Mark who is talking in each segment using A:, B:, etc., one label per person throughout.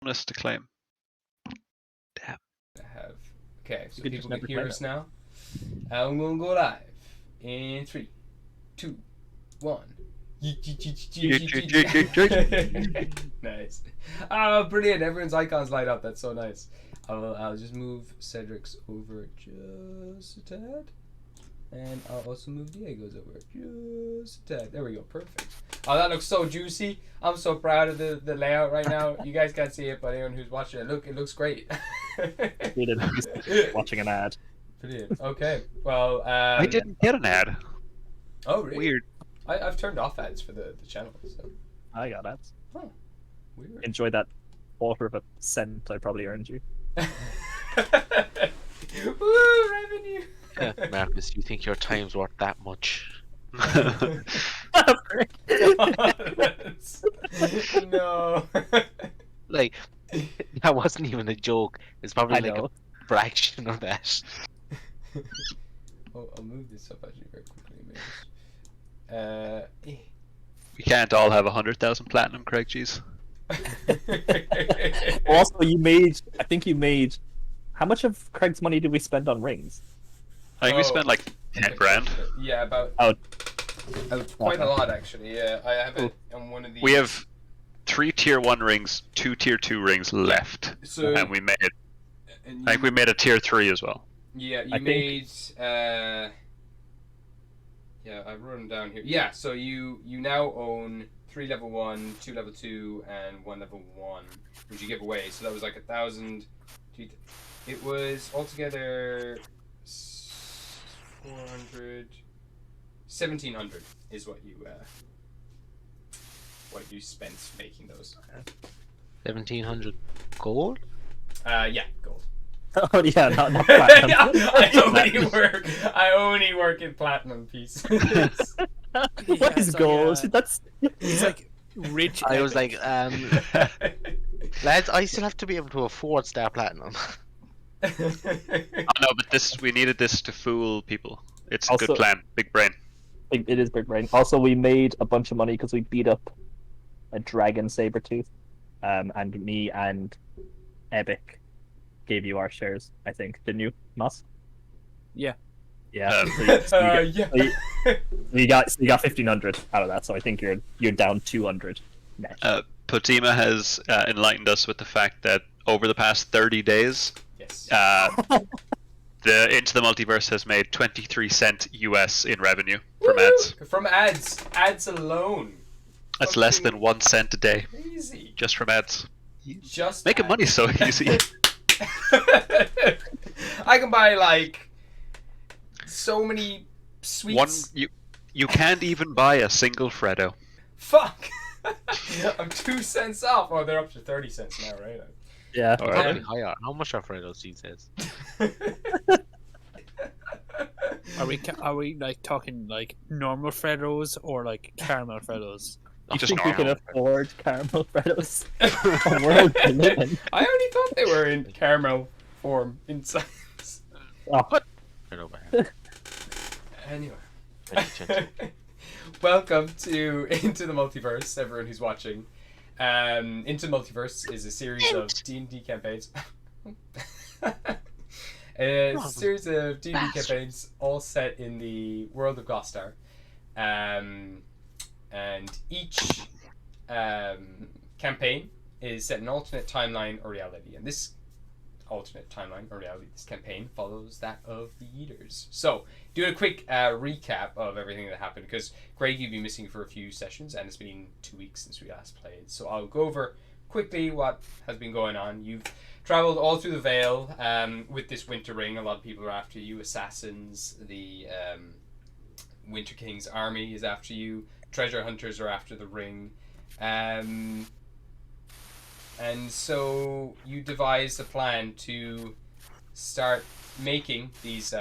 A: bonus to claim. Damn.
B: I have. Okay, so
C: You could just
B: people can
C: never
B: hear
C: claim
B: us now. And we'll go live in 3, 2, 1. Nice. Oh, brilliant. Everyone's icons light up. That's so nice. I'll just move Cedric's over just a tad. And I'll also move Diego's over just a tad. There we go. Perfect. Oh, that looks so juicy. I'm so proud of the layout right now. You guys can't see it, but anyone who's watching it, it looks great.
C: Watching an ad.
B: Brilliant. Okay. Well,
A: I didn't get an ad.
B: Oh, really?
A: Weird.
B: I've turned off ads for the channel. So.
C: I got ads.
B: Oh, weird.
C: Enjoy that $0.25 I probably earned you.
B: Woo, revenue!
D: Marcus, you think your time's worth that much?
B: No.
D: Like, that wasn't even a joke. It's probably
C: I
D: like
C: know.
D: a fraction of that.
B: I'll move this up actually very quickly.
A: We can't all have 100,000 platinum, Craig. Jeez.
C: Also, I think you made. How much of Craig's money did we spend on rings?
A: I think we spent like 10 grand.
B: Yeah, about.
C: Oh.
B: Quite a lot actually. Yeah, I have it on one of these.
A: We have 3 tier 1 rings, 2 tier 2 rings left,
B: So,
A: and we made.
B: and
A: I think we made a tier 3 as well.
B: Yeah, you
C: I
B: made. Yeah, I've written down here. Yeah, so you now own 3 level 1, 2 level 2, and 1 level 1, which you give away. So that was like 1,000. It was altogether 400, 1,700 is what you spent making those.
D: 1,700 gold?
B: Yeah, gold.
C: Oh yeah, not platinum.
B: I only work in platinum pieces.
C: What is gold? That's
E: He's like rich.
D: I was
E: epic.
D: like, lads, I still have to be able to afford Star Platinum.
A: Oh, no, but we needed this to fool people. It's a
C: Also-
A: good plan. Big brain.
C: it is big brain. Also, we made a bunch of money because we beat up a dragon saber tooth, and me and Epic gave you our shares. I think, didn't you, Moss?
E: Yeah.
C: Yeah.
B: Yeah.
C: You got 1,500 out of that, so I think you're down 200 net.
A: Potima has enlightened us with the fact that over the past 30 days,
B: Yes.
A: the Into the Multiverse has made 23 cent US in revenue from ads.
B: From ads alone.
A: That's less than 1 cent a day
B: Crazy.
A: just from ads.
B: Just
A: Making
B: ads.
A: money so easy.
B: I can buy like so many sweets.
A: You can't even buy a single Freddo.
B: Fuck. I'm 2 cents off. Oh, they're up to 30 cents now, right?
C: Yeah.
A: All right.
D: Probably higher. How much are Fredo's these days?
E: Are we like talking like normal Freddos or like caramel Freddos?
C: You
A: Just
C: think we can
A: normal.
C: afford caramel Freddos? A world we live in.
B: I already thought they were in caramel form inside.
C: Oh,
D: Right over here.
B: Anyway.
D: 2020.
B: Welcome to Into the Multiverse, everyone who's watching. Into the Multiverse is a series of D&D campaigns. It's a series of D&D campaigns all set in the world of Gostar. And each campaign is set in an alternate timeline or reality. And this alternate timeline or reality, this campaign follows that of the Yeeters. So, doing a quick recap of everything that happened, because Greg, you've been missing for a few sessions and it's been 2 weeks since we last played. So I'll go over quickly what has been going on. You've traveled all through the Vale with this Winter Ring. A lot of people are after you. Assassins, the Winter King's army is after you. Treasure hunters are after the ring. And so you devised a plan to start making these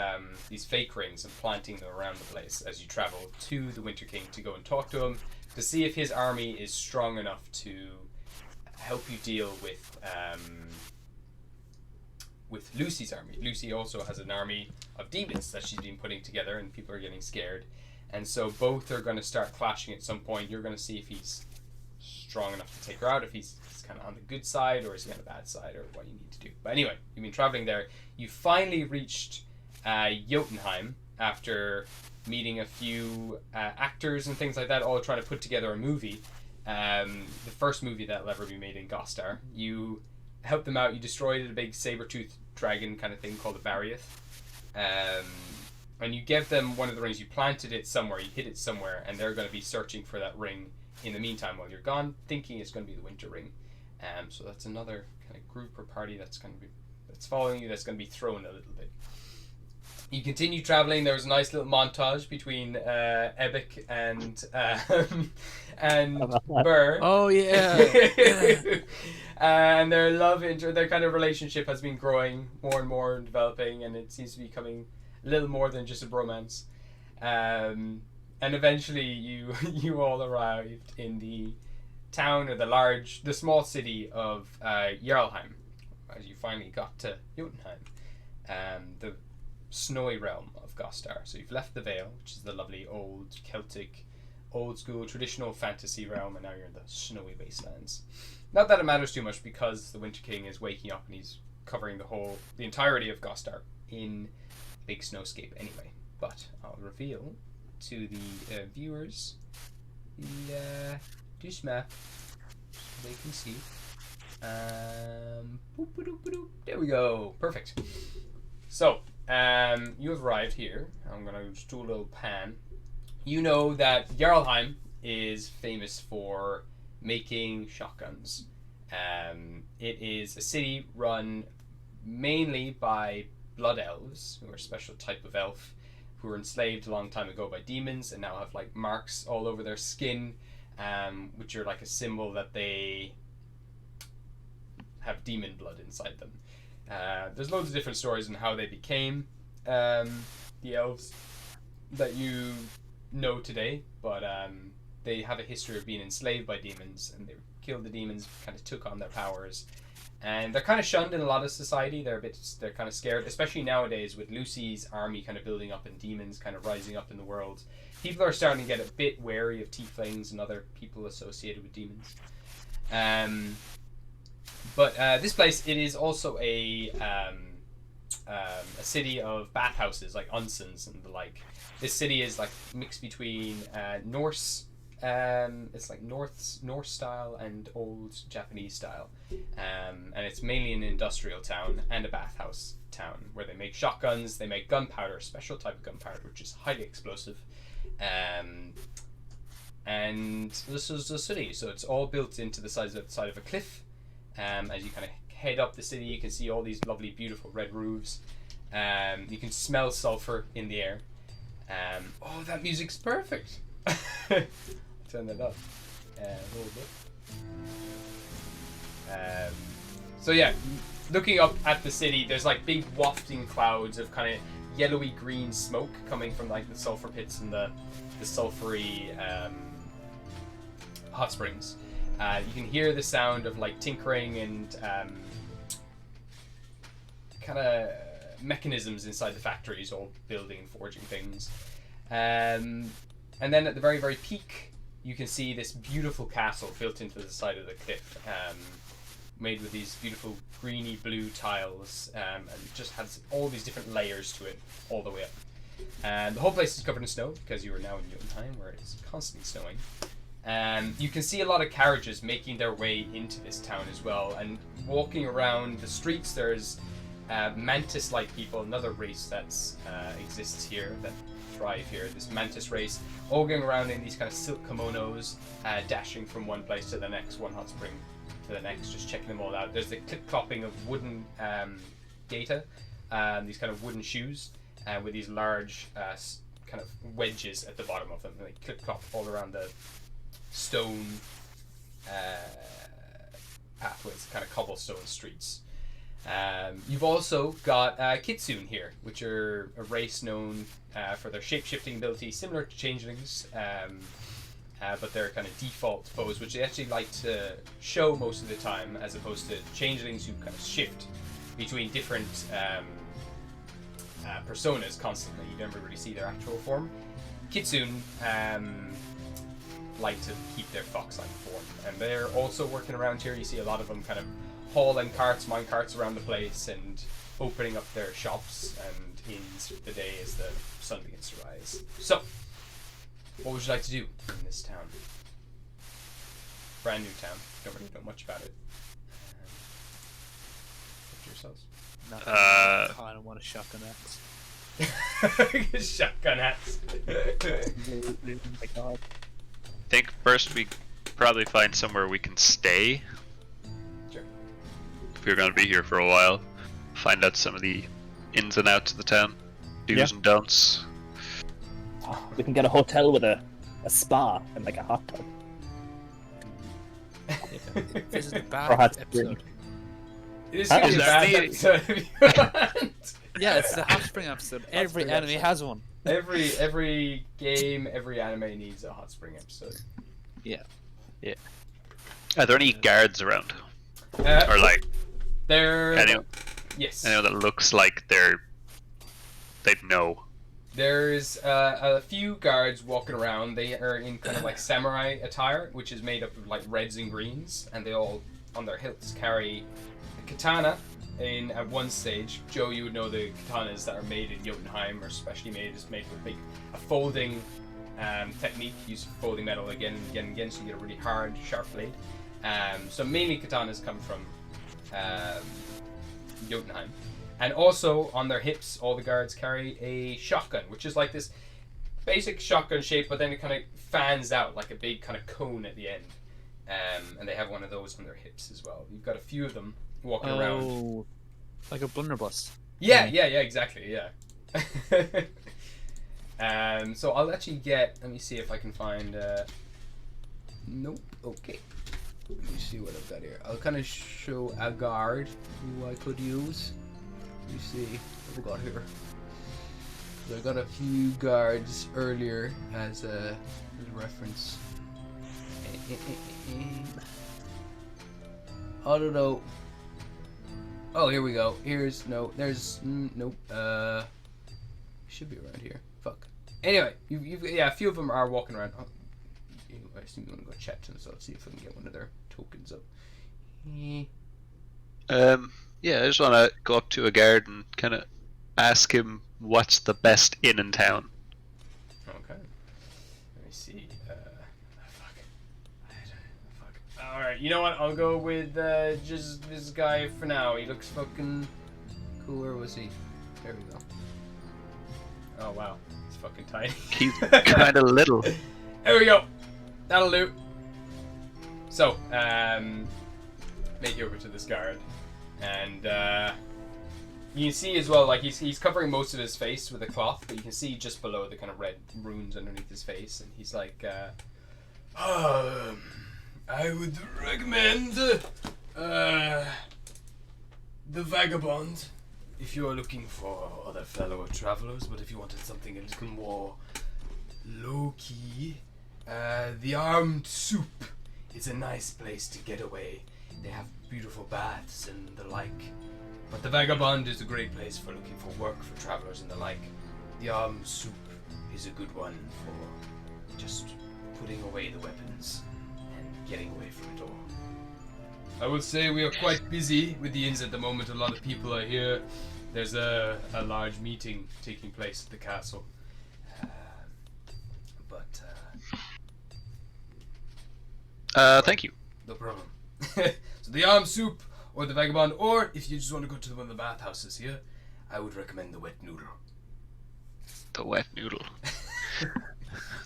B: fake rings and planting them around the place as you travel to the Winter King to go and talk to him to see if his army is strong enough to help you deal with Lucy's army. Lucy also has an army of demons that she's been putting together, and people are getting scared. And so both are going to start clashing at some point. You're going to see if he's strong enough to take her out, if he's kind of on the good side, or is he on the bad side, or what you need to do. But anyway, you've been traveling there. You finally reached Jotunheim after meeting a few actors and things like that, all trying to put together a movie. The first movie that will ever be made in Gostar. You helped them out. You destroyed a big saber-toothed dragon kind of thing called a Barriath. And you gave them one of the rings. You planted it somewhere. You hid it somewhere. And they're going to be searching for that ring in the meantime while you're gone, thinking it's going to be the Winter Ring. So that's another kind of group or party that's following you, that's going to be thrown a little bit. You continue traveling. There was a nice little montage between Ebic and Burr.
E: Oh yeah.
B: And their kind of relationship has been growing more and more, and developing, and it seems to be becoming a little more than just a bromance. And eventually, you all arrived in the town, or the small city of Jarlheim, as you finally got to Jotunheim, the snowy realm of Gostar. So you've left the Vale, which is the lovely old Celtic, old school traditional fantasy realm, and now you're in the snowy wastelands. Not that it matters too much, because the Winter King is waking up and he's covering the entirety of Gostar in a big snowscape anyway. But I'll reveal to the viewers this map so they can see. There we go. Perfect. So, you have arrived here. I'm going to just do a little pan. You know that Jarlheim is famous for making shotguns. It is a city run mainly by blood elves, who are a special type of elf, who were enslaved a long time ago by demons and now have like marks all over their skin, which are like a symbol that they have demon blood inside them. There's loads of different stories on how they became the elves that you know today, but they have a history of being enslaved by demons, and they killed the demons, kind of took on their powers, and they're kind of shunned in a lot of society. They're kind of scared, especially nowadays with Lucy's army kind of building up and demons kind of rising up in the world. People are starting to get a bit wary of tieflings and other people associated with demons. But this place, it is also a city of bathhouses, like onsens and the like. This city is like mixed between Norse, it's like Norse style and old Japanese style, and it's mainly an industrial town and a bathhouse town where they make shotguns, they make gunpowder, a special type of gunpowder which is highly explosive. And this is the city, so it's all built into the side of a cliff. As you kind of head up the city, you can see all these lovely, beautiful red roofs. You can smell sulfur in the air. Oh, that music's perfect. Turn that up a little bit. So yeah, looking up at the city, there's like big wafting clouds of kind of yellowy green smoke coming from like the sulfur pits and the sulfury hot springs. You can hear the sound of like tinkering and kind of mechanisms inside the factories, all building and forging things. And then at the very, very peak, you can see this beautiful castle built into the side of the cliff, made with these beautiful greeny blue tiles, and just has all these different layers to it all the way up. And the whole place is covered in snow, because you are now in Jotunheim, where it is constantly snowing. You can see a lot of carriages making their way into this town as well, and walking around the streets, there's mantis-like people, another race that exists here, that thrive here, this mantis race, all going around in these kind of silk kimonos, dashing from one place to the next, one hot spring to the next, just checking them all out. There's the clip-clopping of wooden data, these kind of wooden shoes, with these large kind of wedges at the bottom of them, and they clip-clop all around the stone pathways, kind of cobblestone streets. You've also got Kitsune here, which are a race known for their shape-shifting ability, similar to changelings, but their kind of default pose, which they actually like to show most of the time, as opposed to changelings who kind of shift between different personas constantly. You never really see their actual form. Kitsune like to keep their fox line form. And they're also working around here. You see a lot of them kind of hauling carts, mine carts around the place and opening up their shops and inns the day as the sun begins to rise. So, what would you like to do in this town? Brand new town. Don't really know much about it. Up to yourselves.
E: Nothing. I don't want a shotgun axe.
B: Shotgun axe.
C: Oh my god.
A: I think first we probably find somewhere we can stay.
B: Sure.
A: If we're going to be here for a while. Find out some of the ins and outs of the town. Do's
C: Yeah.
A: and don'ts.
C: Oh, we can get a hotel with a spa and like a hot tub.
E: This is the
C: Or
E: bad
C: hot
E: episode.
C: spring.
B: It is
A: Huh?
B: going to be
A: Is
B: a
A: that
B: bad
A: the-
B: episode if you want.
E: Yeah, it's the hot spring episode. Every
B: spring
E: enemy
B: episode.
E: has one.
B: Every game, every anime needs a hot spring episode.
A: Are there any guards around?
B: Uh,
A: Or like
B: there. Yes.
A: anyone that looks like they'd know?
B: There's a few guards walking around. They are in kind of like samurai attire, which is made up of like reds and greens, and they all on their hilts carry a katana. At one stage, Joe, you would know the katanas that are made in Jotunheim are specially made. Is made with a folding technique, use folding metal again and again and again, so you get a really hard, sharp blade. So mainly katanas come from Jotunheim. And also on their hips, all the guards carry a shotgun, which is like this basic shotgun shape, but then it kind of fans out like a big kind of cone at the end. And they have one of those on their hips as well. You've got a few of them walking around.
E: Oh, like a blunderbuss.
B: Yeah, exactly, yeah. So I'll actually let me see if I can find, nope, okay. Let me see what I've got here. I'll kind of show a guard who I could use. Let me see what I've got here. I got a few guards earlier as a reference. I don't know. Oh, here we go. There's nope. Should be around here. Fuck. Anyway, a few of them are walking around. Oh, I assume you want to go chat to them, so I'll see if I can get one of their tokens up.
A: Yeah, I just want to go up to a guard and kind of ask him what's the best inn in town.
B: Okay. Let me see. Fuck. Alright, you know what? I'll go with just this guy for now. He looks fucking cool. Where was he? There we go. Oh, wow. He's fucking tiny.
A: He's kind of little.
B: There we go. That'll do. So, make it over to this guard. And you can see as well, like he's covering most of his face with a cloth, but you can see just below the kind of red runes underneath his face, and he's like, I would recommend the Vagabond if you're looking for other fellow travelers, but if you wanted something a little more low-key, the Armed Soup is a nice place to get away. They have beautiful baths and the like. But the Vagabond is a great place for looking for work for travelers and the like. The Armed Soup is a good one for just putting away the weapons and getting away from it all. I will say we are quite busy with the inns at the moment. A lot of people are here. There's a large meeting taking place at the castle.
A: Thank you.
B: No problem. So the Armed Soup or the Vagabond, or if you just want to go to one of the bathhouses here, I would recommend the Wet Noodle.
A: The wet noodle.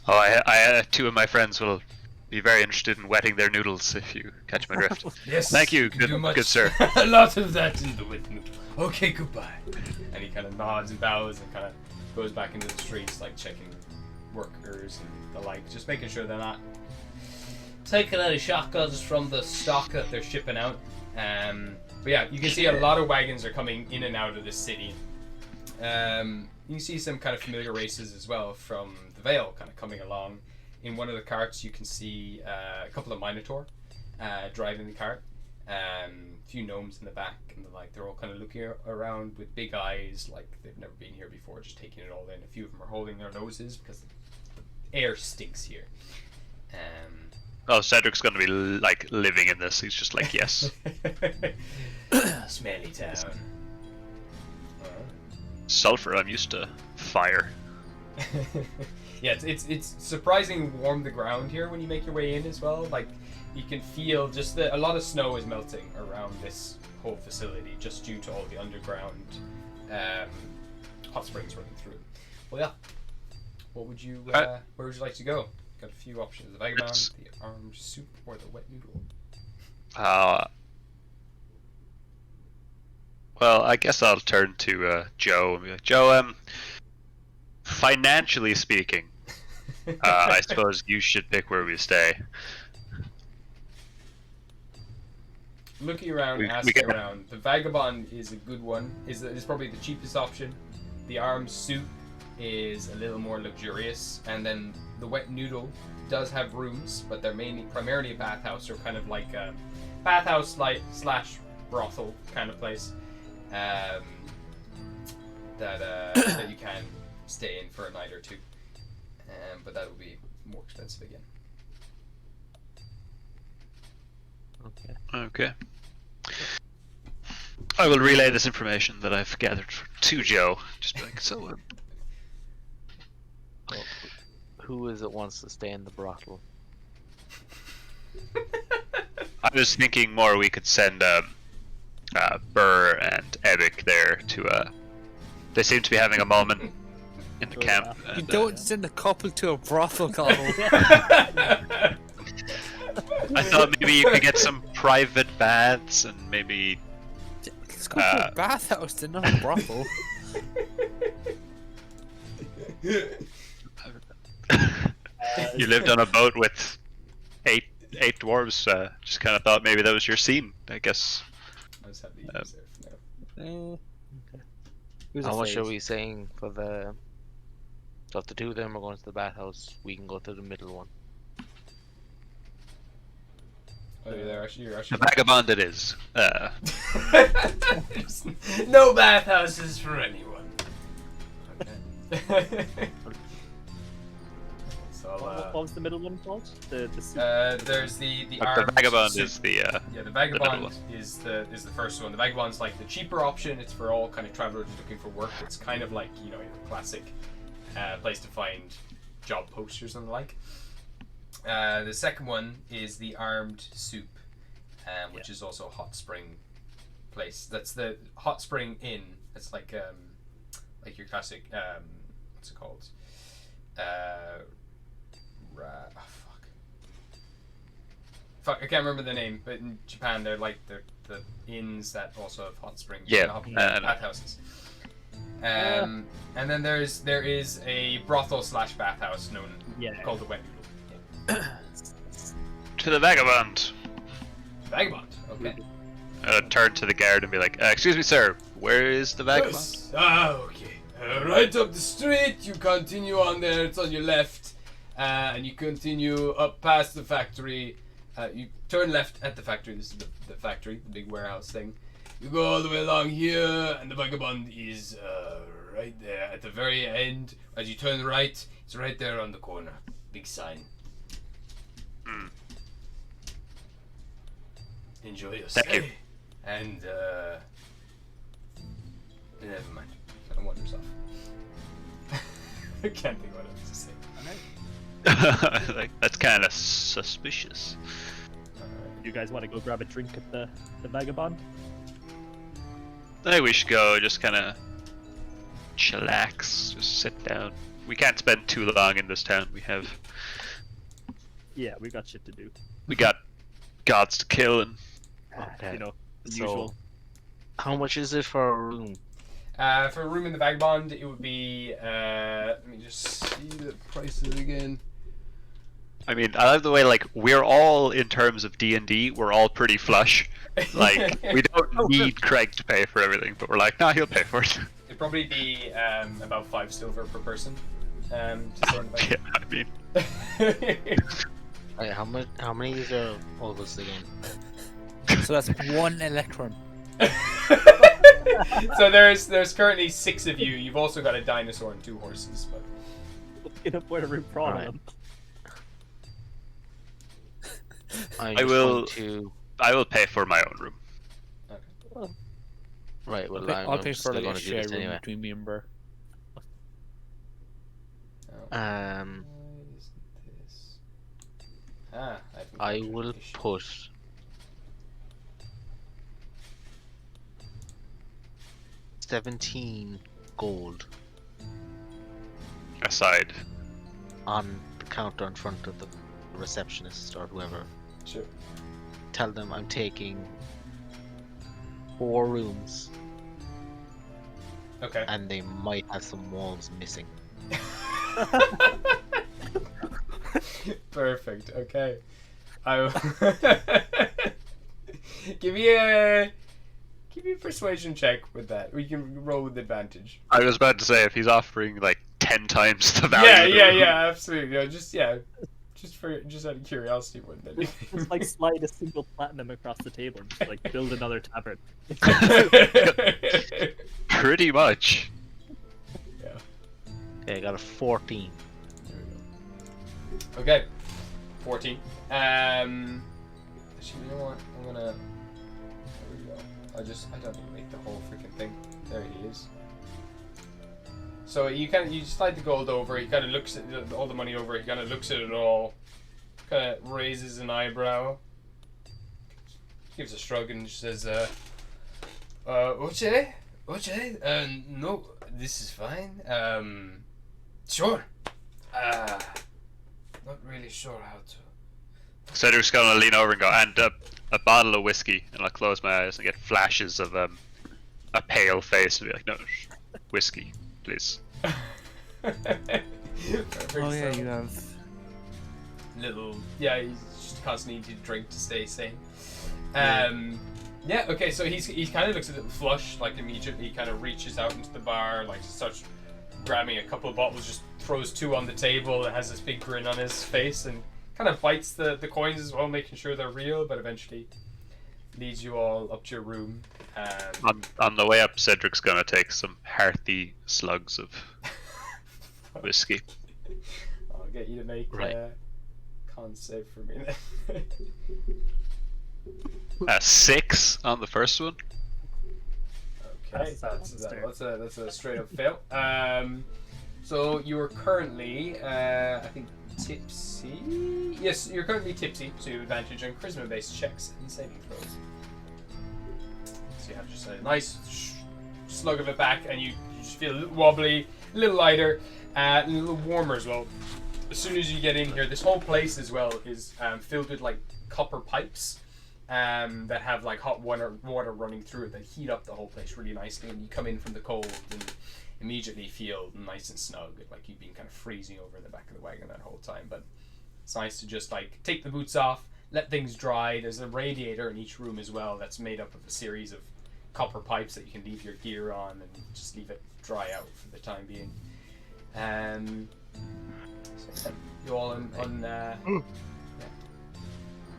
A: Oh, I two of my friends will be very interested in wetting their noodles if you catch my drift.
B: Yes.
A: Thank you,
B: can do
A: good,
B: much.
A: good sir.
B: A lot of that in the Wet Noodle. Okay, goodbye. And he kind of nods and bows and kind of goes back into the streets, like checking workers and the like, just making sure they're not taking any shotguns from the stock that they're shipping out. But yeah, you can see a lot of wagons are coming in and out of the city. You can see some kind of familiar races as well from the Vale kind of coming along. In one of the carts you can see a couple of Minotaur driving the cart. A few gnomes in the back and the like. They're all kind of looking around with big eyes like they've never been here before, just taking it all in. A few of them are holding their noses because the air stinks here.
A: Oh, Cedric's gonna be like living in this. He's just like, yes.
B: Smelly town.
A: Sulfur, I'm used to fire.
B: Yeah, it's surprisingly warm the ground here when you make your way in as well. Like you can feel just a lot of snow is melting around this whole facility just due to all the underground hot springs running through. Well, yeah. What would you? Where would you like to go? Got a few options: the vagabond, the armed soup, or the wet noodle.
A: Well, I guess I'll turn to Joe and be like, Joe, financially speaking, I suppose you should pick where we stay.
B: Looking around, asking around, the vagabond is a good one. Is probably the cheapest option. The armed soup is a little more luxurious, and then the wet noodle does have rooms, but they're primarily a bathhouse, or kind of like a bathhouse slash brothel kind of place that you can stay in for a night or two, but that would be more expensive again.
A: Okay. I will relay this information that I've gathered to Joe. Just be like, so.
D: Well, who is it wants to stay in the brothel?
A: I was thinking more we could send Burr and Ebic there to. They seem to be having a moment in the camp.
E: You
A: And,
E: don't send a couple to a brothel, Connell.
A: I thought maybe you could get some private baths and maybe.
E: Let's go to a bathhouse, they're not a brothel.
A: You lived on a boat with eight dwarves. Just kind of thought maybe that was your scene. I guess.
B: I just have the Yeeters there for now.
D: How much are we saying for the? So if the two of them are going to the bathhouse, we can go to the middle one.
B: Oh, you're there. You're
A: The
B: actually.
A: vagabond it is.
B: No bathhouses for anyone. Okay. So
C: What was the middle one called? The soup.
B: there's the
A: The
B: armed
A: vagabond
B: soup.
A: is the.
B: Yeah, the vagabond
A: one.
B: is the first one. The vagabond's like the cheaper option. It's for all kind of travelers looking for work. It's kind of like, you know, a classic place to find job posters and the like. The second one is the armed soup, which is also a hot spring place. That's the hot spring inn. It's like your classic what's it called? Fuck, I can't remember the name, but in Japan they're like the inns that also have hot springs.
A: Yeah,
B: bathhouses. And then there is a brothel slash bathhouse known called the Wet Noodle.
A: To the vagabond.
B: Vagabond. Okay.
A: Turn to the guard and be like, excuse me, sir. Where is the vagabond?
B: Yes. Okay. Right up the street. You continue on there. It's on your left, and you continue up past the factory. You turn left at the factory. This is the factory, the big warehouse thing. You go all the way along here, and the vagabond is right there at the very end. As you turn right, it's right there on the corner. Big sign. Enjoy your stay.
A: Thank you.
B: And never mind. I wanders off. I can't think what else to say.
A: Like, that's kind of suspicious.
C: You guys want to go grab a drink at the vagabond?
A: I think we should go. Just kind of chillax. Just sit down. We can't spend too long in this town.
C: Yeah, we got shit to do.
A: We got gods to kill and.
D: Okay.
C: You know, the
D: So,
C: usual.
D: how much is it for a room?
B: For a room in the Vagabond, it would be. Let me just see the prices again.
A: I mean, I love the way like we're all in terms of D&D, we're all pretty flush. Like we don't need Craig to pay for everything, but we're like, nah, he'll pay for it.
B: It'd probably be about 5 silver per person. To store in the
A: Yeah, I mean,
B: bag.
D: Wait, how many is there all of us again?
E: So that's one electron.
B: So there's currently 6 of you. You've also got a dinosaur and 2 horses. But
C: Get up where the room for all of
D: Alright.
C: them.
D: I'm
A: I
D: just
A: will-
D: going to.
A: I will pay for my own room.
D: Right, well,
E: I'll
D: I'm
E: pay
D: just
E: for like
D: going
E: a
D: to do
E: shared
D: this
E: room
D: anyway.
E: between me and Burr.
B: Why
D: Um,
B: isn't this? I haven't
D: I
B: captured
D: will
B: issue.
D: put 17 gold
A: Aside.
D: on the counter in front of the receptionist or whoever.
B: Sure.
D: Tell them I'm taking 4 rooms
B: Okay.
D: and they might have some walls missing.
B: Perfect. Okay. I will give me a persuasion check with that. We can roll with advantage.
A: I was about to say, if he's offering like 10 times the value.
B: Yeah,
A: of the
B: yeah,
A: room-
B: yeah. Absolutely. Just out of curiosity more than anything.
C: Just like slide a single platinum across the table and just like build another tavern.
A: Pretty much.
D: Okay, I got a 14.
B: There we go. Okay, 14. Actually, you know what? I'm gonna. There we go. I don't even make the whole freaking thing. There he is. So you slide the gold over. He kind of looks at all the money over. He kind of looks at it all. Kind of raises an eyebrow. Gives a shrug and says, Oche? No, this is fine. Sure. Not really sure how to.
A: Cedric's gonna lean over and go, and a bottle of whiskey, and I'll close my eyes and get flashes of a pale face and be like, no, whiskey, please.
B: Perfect,
E: Oh yeah,
B: so-
E: you have.
B: Little. Yeah, he's just constantly needing to drink to stay sane. Yeah, okay, so he kind of looks a little flush, like immediately kind of reaches out into the bar, like starts grabbing a couple of bottles, just throws 2 on the table, and has this big grin on his face, and kind of bites the coins as well, making sure they're real, but eventually leads you all up to your room.
A: On the way up, Cedric's gonna take some hearty slugs of whiskey.
B: I'll get you to make
D: Right.
B: a con save for me then.
A: A 6 on the first one.
B: Okay, that's a straight up fail. So you are currently, I think, tipsy. Yes, you're currently tipsy, so you have advantage on charisma-based checks and saving throws. So you have just a nice slug of it back, and you just feel a little wobbly, a little lighter, and a little warmer as well. As soon as you get in here, this whole place as well is filled with like copper pipes. That have like hot water running through it that heat up the whole place really nicely, and you come in from the cold and immediately feel nice and snug, like you've been kind of freezing over in the back of the wagon that whole time. But it's nice to just like take the boots off, let things dry. There's a radiator in each room as well that's made up of a series of copper pipes that you can leave your gear on and just leave it dry out for the time being. So yeah, you all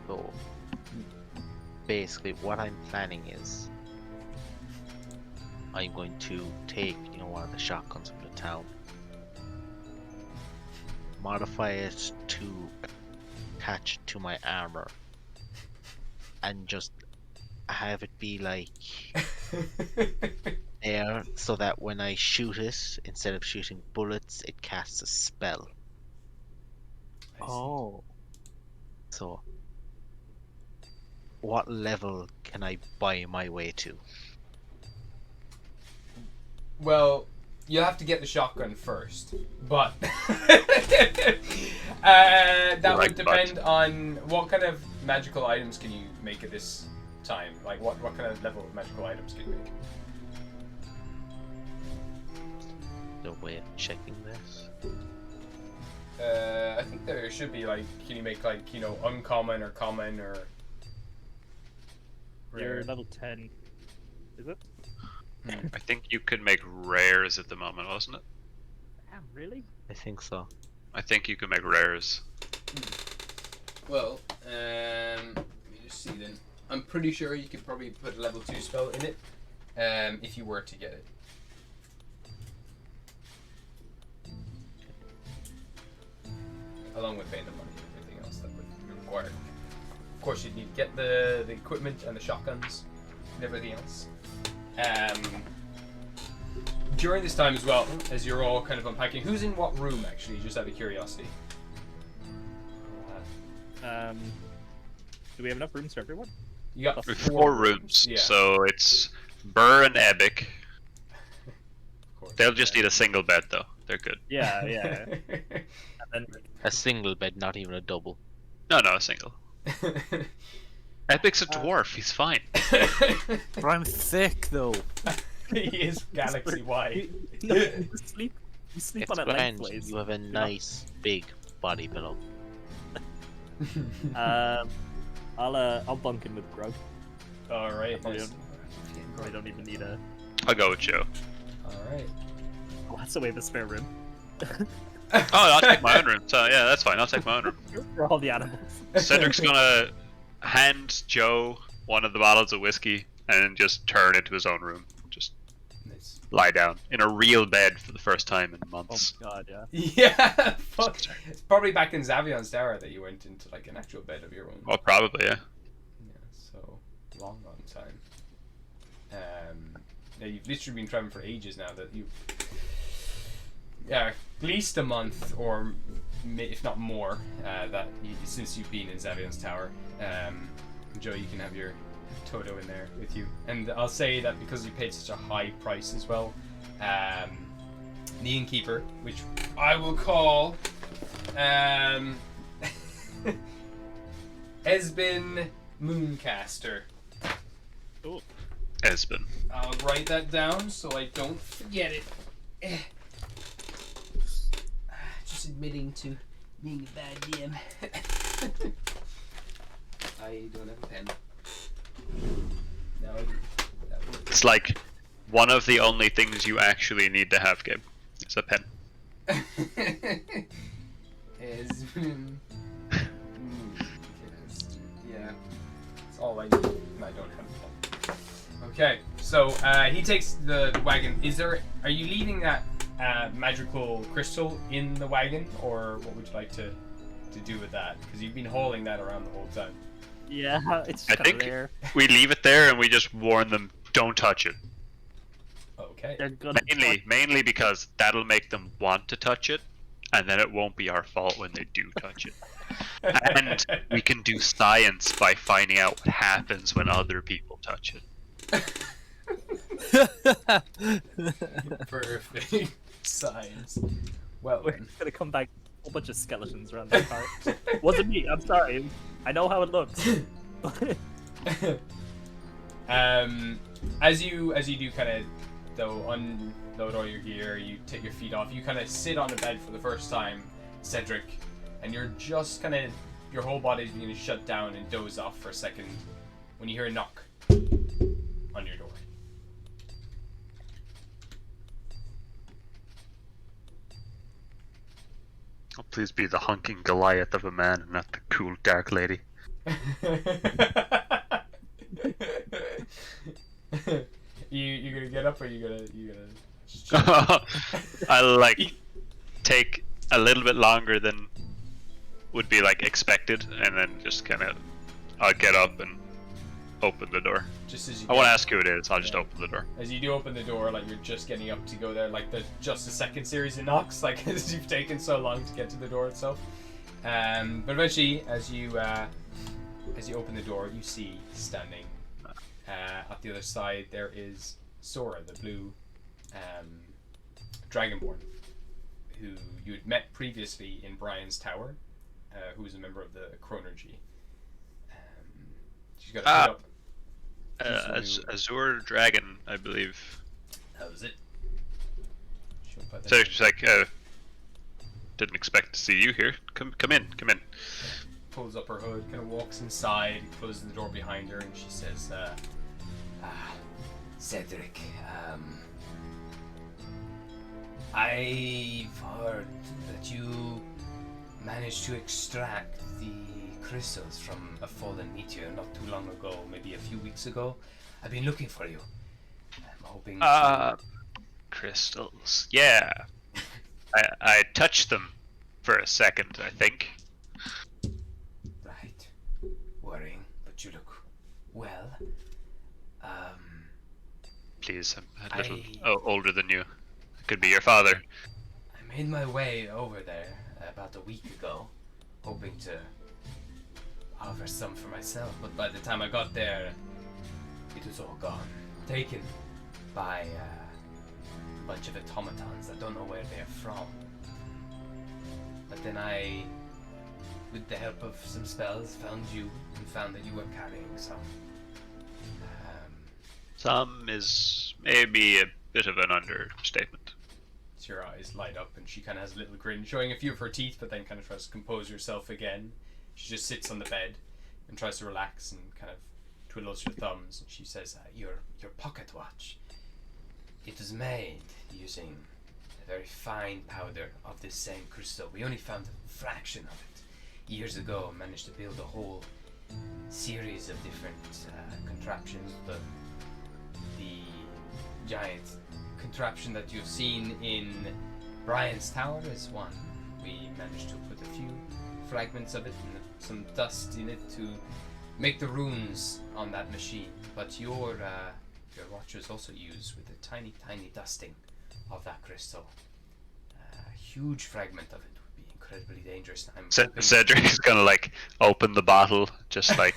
D: So basically, what I'm planning is I'm going to take, one of the shotguns from the town, modify it to attach to my armor, and just have it be like there, so that when I shoot it, instead of shooting bullets, it casts a spell.
E: Oh.
D: So, what level can I buy my way to?
B: Well, you'll have to get the shotgun first, but that would depend on what kind of magical items can you make at this time. Like, what kind of level of magical items can you make?
D: No way of checking this.
B: I think there should be like, can you make like, uncommon or common or
C: You're
B: rare?
C: level 10. Is it?
A: I think you can make rares at the moment, wasn't it?
C: Damn, really?
D: I think so.
A: I think you can make rares.
B: Well, let me just see then. I'm pretty sure you could probably put a level 2 spell in it, if you were to get it. Along with paying the money and everything else that would be required. of course, you'd need to get the equipment and the shotguns and everything else. During this time as well, as you're all kind of unpacking, who's in what room actually, just out of curiosity?
C: Do we have enough rooms for everyone?
B: You got
A: With 4 rooms,
B: Yeah.
A: so it's Burr and Ebic.
B: Of course.
A: They'll just need a single bed though. They're good.
C: Yeah, yeah. And then
D: A single bed, not even a double.
A: No, a single. Epic's a dwarf. He's fine.
E: But I'm thick though.
B: He is galaxy wide.
C: you sleep
D: It's
C: on it
D: grand.
C: lengthways.
D: You have a nice big body pillow.
C: I'll bunk in with Grug.
B: All right.
C: Probably
B: Nice.
C: Probably don't even need a.
A: I'll go with Joe.
B: All right.
C: Oh, that's away the spare room
A: Oh, I'll take my own room. So yeah, that's fine. I'll take my own room.
C: for all the animals.
A: Cedric's gonna hand Joe one of the bottles of whiskey and then just turn into his own room. Just
B: Nice.
A: lie down in a real bed for the first time in
C: Oh
A: months.
C: my god, yeah.
B: Yeah. Fuck. It's probably back in Zavion's Tower that you went into like an actual bed of your own.
A: Well, probably, yeah.
B: Yeah. So long time. Yeah, you've literally been traveling for ages now. That you. Yeah, at least a month, or if not more, since you've been in Zavion's Tower. Joe, you can have your Toto in there with you. And I'll say that because you paid such a high price as well, the innkeeper, which I will call Esbin Mooncaster.
A: Esben.
B: I'll write that down so I don't forget it. Just admitting to being a bad DM. I don't have a pen. Now I do. That works.
A: It's like one of the only things you actually need to have, Gabe. It's a pen.
B: Yeah, that's all I need. And I don't have a pen. Okay, so he takes the wagon. Are you leaving that magical crystal in the wagon, or what would you like to do with that? Because you've been hauling that around the whole time.
C: Yeah, it's
A: I
C: just
A: think
C: there.
A: we leave it there and we just warn them, don't touch it.
B: Okay.
C: They're gonna
A: Mainly because that'll make them want to touch it, and then it won't be our fault when they do touch it. And we can do science by finding out what happens when other people touch it.
B: Perfect. Science. Well,
C: We're gonna come back a whole bunch of skeletons around the car. Wasn't me. I'm sorry. I know how it looks.
B: as you do kind of though unload all your gear, you take your feet off, you kind of sit on the bed for the first time, Cedric, and you're just kind of your whole body's being to shut down and doze off for a second when you hear a knock on your door.
A: Oh, please be the hunking Goliath of a man and not the cool dark lady.
B: you gonna get up, or you gonna
A: I take a little bit longer than would be expected, and then just kind of I'll get up and open the door.
B: just as you
A: I won't ask who it is. I'll just
B: Yeah.
A: open the door.
B: as you do open the door, you're just getting up to go there, the just a second series of knocks, as you've taken so long to get to the door itself. But eventually, as you open the door, you see standing at the other side there is Sora, the blue dragonborn, who you had met previously in Brian's Tower, who was a member of the Chronergy. She's got a hood up.
A: Azure Dragon, I believe.
B: That was it. She'll put that
A: So
B: in.
A: she's didn't expect to see you here. Come in.
B: Pulls up her hood, kind of walks inside, closes the door behind her, and she says, Cedric, I've heard that you managed to extract the crystals from a fallen meteor not too long ago, maybe a few weeks ago. I've been looking for you. I'm hoping to...
A: Crystals. Yeah. I touched them for a second, I think.
B: Right. Worrying. Well,
A: Please, I'm a little
B: I-
A: older than you. I could be your father.
B: I made my way over there about a week ago, hoping to offer some for myself, but by the time I got there, it was all gone. Taken by a bunch of automatons. I don't know where they're from. But then I, with the help of some spells, found you and found that you were carrying some.
A: Some is maybe a bit of an understatement.
B: Your eyes light up and she kind of has a little grin, showing a few of her teeth, but then kind of tries to compose herself again. She just sits on the bed and tries to relax and kind of twiddles her thumbs. And she says, your pocket watch. It was made using a very fine powder of this same crystal. We only found a fraction of it years ago. Managed to build a whole series of different contraptions. The giant contraption that you've seen in Brian's Tower is one. We managed to put a few fragments of it and some dust in it to make the runes on that machine. But your watchers also use with a tiny dusting of that crystal. A huge fragment of it would be incredibly dangerous. I'm hoping...
A: Cedric's gonna like open the bottle, just like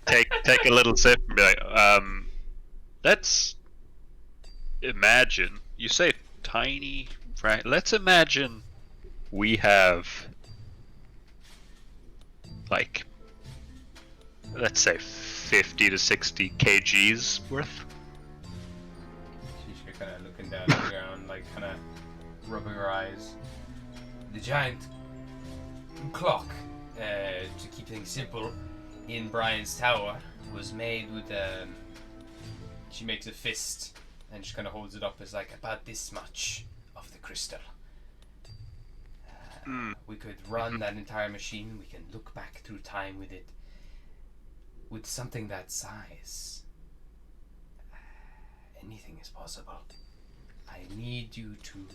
A: take a little sip and be like, let's imagine. You say tiny. Let's imagine we have like, let's say 50 to 60 kgs worth.
B: She's kind of looking down at the ground, like kind of rubbing her eyes. The giant clock, to keep things simple, in Brian's Tower was made with she makes a fist and just kind of holds it up as like about this much of the crystal. We could run that entire machine. We can look back through time with it. With something that size, anything is possible. I need you to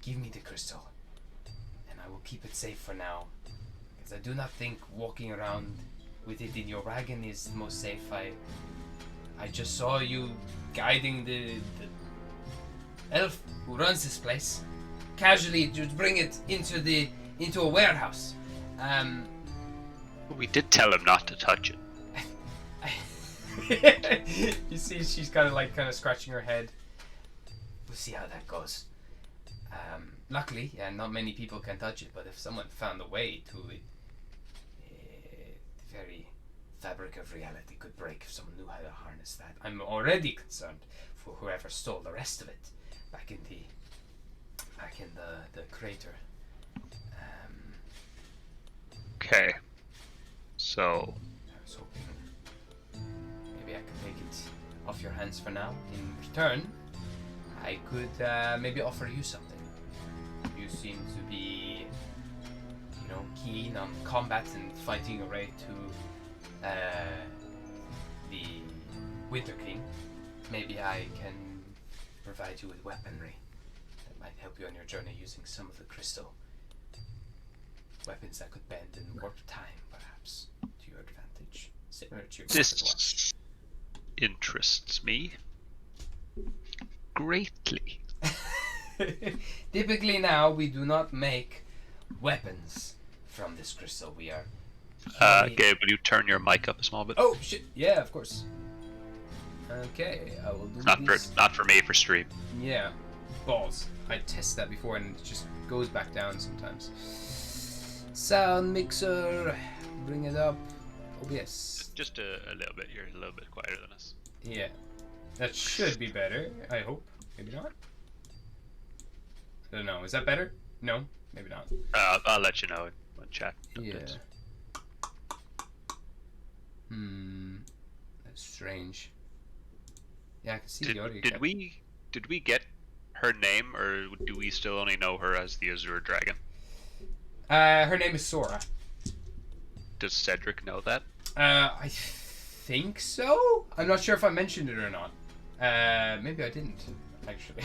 B: give me the crystal, and I will keep it safe for now, because I do not think walking around with it in your wagon is the most safe. I just saw you guiding the elf who runs this place casually to bring it into a warehouse.
A: We did tell him not to touch it.
B: You see, she's kind of scratching her head. We'll see how that goes. Luckily, not many people can touch it, but if someone found a way to it, the very fabric of reality could break if someone knew how to harness that. I'm already concerned for whoever stole the rest of it back in the crater.
A: Okay. So
B: I was hoping maybe I could take it off your hands for now. In return, I could maybe offer you something. You seem to be, keen on combat and fighting your way to the Winter King. Maybe I can provide you with weaponry that might help you on your journey using some of the crystal. Weapons that could bend and warp time, perhaps, to your advantage. Similar to your pocket watch.
A: this interests me greatly.
B: Typically now, we do not make weapons from this crystal. We are...
A: Gabe, will you turn your mic up a small bit?
B: Oh, shit! Yeah, of course. Okay, I will do this.
A: Not for me, for stream.
B: Yeah. Balls. I test that before and it just goes back down sometimes. Sound mixer. Bring it up. OBS.
A: Just a little bit. You're a little bit quieter than us.
B: Yeah. That should be better, I hope. Maybe not. I don't know. Is that better? No? Maybe not.
A: I'll let you know when chat.
B: Yeah.
A: updates.
B: That's strange. Yeah, I can see the audio.
A: Did we get her name, or do we still only know her as the Azure Dragon?
B: Her name is Sora.
A: Does Cedric know that?
B: I think so. I'm not sure if I mentioned it or not. Maybe I didn't, actually.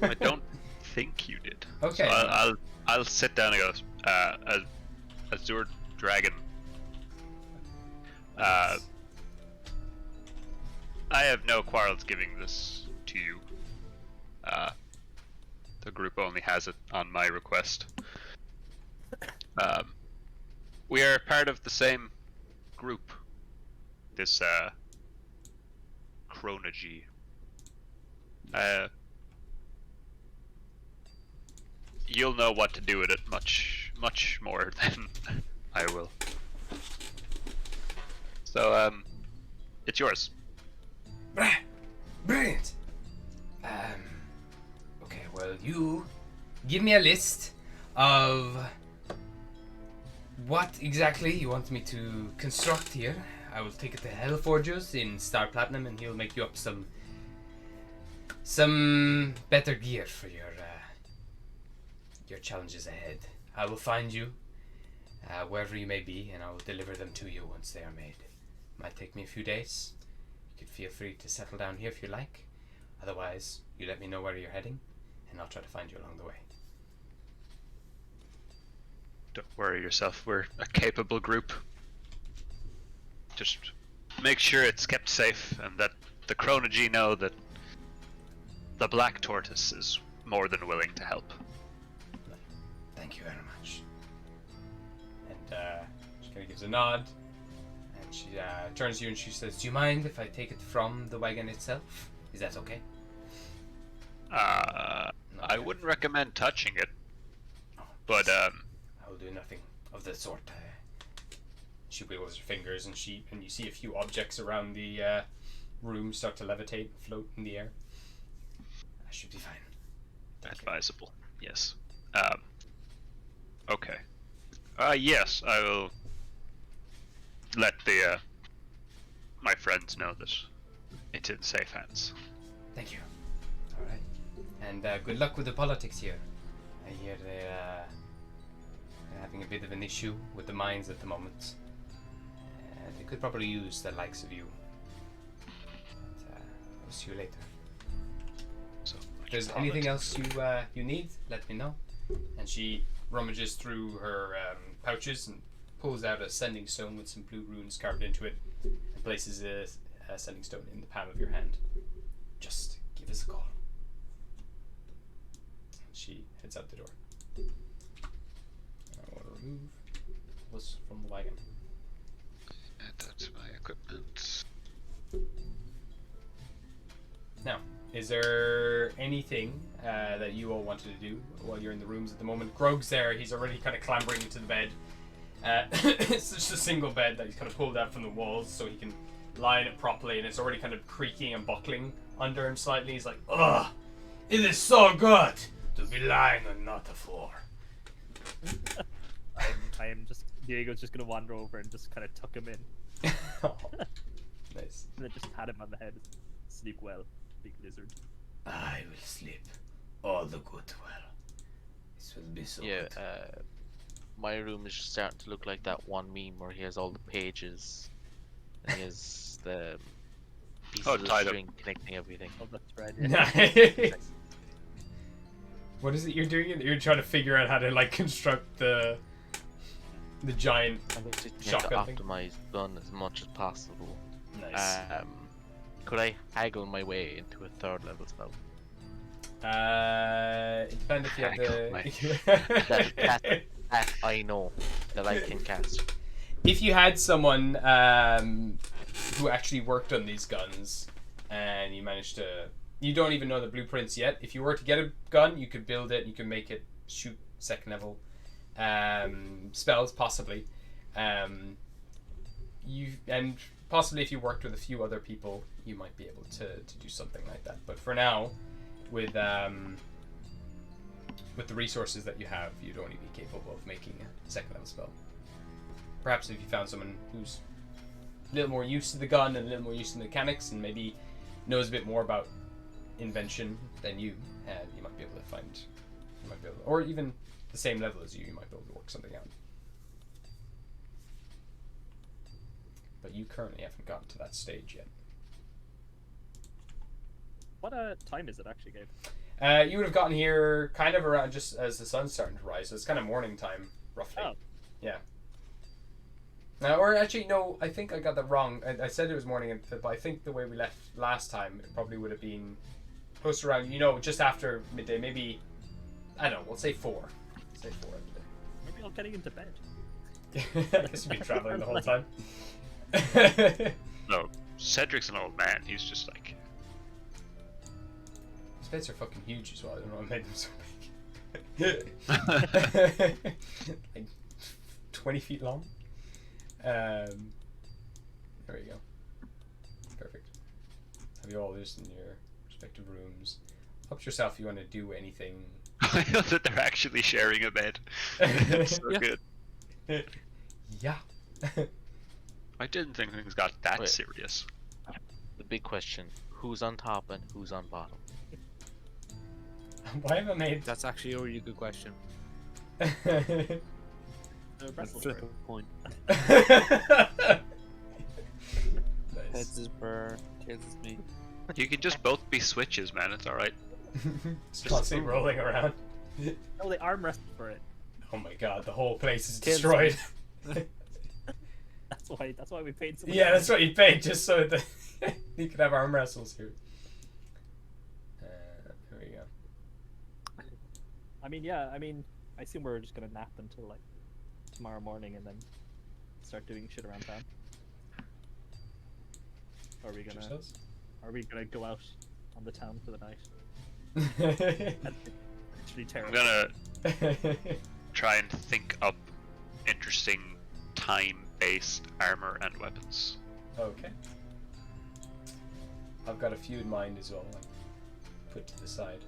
A: I don't think you did.
B: Okay.
A: So I'll sit down and go. Azure Dragon. I have no quarrels giving this to you. The group only has it on my request. We are part of the same group. This chronology. You'll know what to do with it much more than I will. So it's yours.
B: Brilliant. Okay, well, you give me a list of what exactly you want me to construct here. I will take it to Hellforgers in Star Platinum, and he'll make you up some better gear for your challenges ahead. I will find you wherever you may be, and I will deliver them to you once they are made. Might take me a few days. You could feel free to settle down here if you like. Otherwise, you let me know where you're heading, and I'll try to find you along the way.
A: Don't worry yourself, we're a capable group. Just make sure it's kept safe, and that the chronology know that the Black Tortoise is more than willing to help.
B: Thank you very much. And she kind of gives a nod, and she turns to you and she says, "Do you mind if I take it from the wagon itself? Is that okay?"
A: I wouldn't recommend touching it, but
B: I will do nothing of the sort. She wiggles her fingers, and you see a few objects around the room start to levitate and float in the air. I should be fine.
A: advisable. Yes. Okay. Yes, I will let the my friends know that it's in safe hands.
B: Thank you. All right. And good luck with the politics here. I hear they're having a bit of an issue with the mines at the moment. They could probably use the likes of you. But, I'll see you later.
A: So,
B: If there's anything else you need, let me know. And she rummages through her pouches and pulls out a sending stone with some blue runes carved into it, and places a sending stone in the palm of your hand. Just give us a call. She heads out the door. I want to remove this from the wagon.
A: And that's my equipment.
B: Now, is there anything that you all wanted to do while you're in the rooms at the moment? Grog's there. He's already kind of clambering into the bed. It's just a single bed that he's kind of pulled out from the walls so he can lie in it properly, and it's already kind of creaking and buckling under him slightly. He's like, "Ugh, it is so good to be lying on not the floor."
C: I am just Diego's just gonna wander over and just kind of tuck him in.
B: Nice.
C: And then just pat him on the head. Sleep well, big lizard.
B: I will sleep all the good well. This will be so good.
D: My room is just starting to look like that one meme where he has all the pages and he has the pieces of
A: tied up.
D: string connecting everything.
C: Of the thread.
B: Nice. What is it you're doing? You're trying to figure out how to like construct the giant
D: I'm just trying to
B: shotgun thing.
D: optimize gun as much as possible.
B: Nice.
D: Could I haggle my way into a third level spell?
B: It depends if you have
D: That I know that I can cast.
B: If you had someone who actually worked on these guns, and you managed to, you don't even know the blueprints yet. If you were to get a gun, you could build it. You can make it shoot second level spells, possibly. And possibly if you worked with a few other people, you might be able to do something like that. But for now, with the resources that you have, you'd only be capable of making a second level spell. Perhaps if you found someone who's a little more used to the gun and a little more used to the mechanics, and maybe knows a bit more about invention than you, you might be able to find, or even the same level as you might be able to work something out. But you currently haven't gotten to that stage yet.
C: What time is it actually, Gabe?
B: You would have gotten here kind of around just as the sun's starting to rise, so it's kind of morning time, roughly.
C: Oh.
B: Yeah. Or actually, no, I think I got that wrong. I said it was morning, but I think the way we left last time, it probably would have been close to around, just after midday. Maybe, I don't know, we'll say 4. Say 4 of the
C: Maybe I'll getting into bed.
B: day. I guess you've been traveling the whole time.
A: No, Cedric's an old man. He's just like,
B: His beds are fucking huge as well. I don't know what made them so big. Like 20 feet long. There we go. Perfect. Have you all this in your respective rooms? Help yourself if you want to do anything.
A: I know that they're actually sharing a bed. It's so
E: Yeah.
A: good.
B: Yeah.
A: I didn't think things got that
D: Wait.
A: serious.
D: The big question: who's on top and who's on bottom?
B: Why have I made?
E: That's actually a really good question.
C: Wrestle
E: Flip
C: for it.
E: a coin.
B: Nice.
E: Heads is Burr, tails is me.
A: You can just both be switches, man. It's alright.
B: Just constantly rolling around.
C: Oh, they arm wrestled for it.
B: Oh my god, the whole place is
E: Tails.
B: destroyed.
C: That's why we paid so much.
B: Yeah, that's what you paid, just so that you could have arm wrestles here. There we go.
C: I mean, I assume we're just gonna nap until like tomorrow morning and then start doing shit around town. Or are we gonna go out on the town for the night? That's literally
A: I'm
C: terrible.
A: gonna try and think up interesting time-based armor and weapons.
B: Okay. I've got a few in mind as well, like put to the side.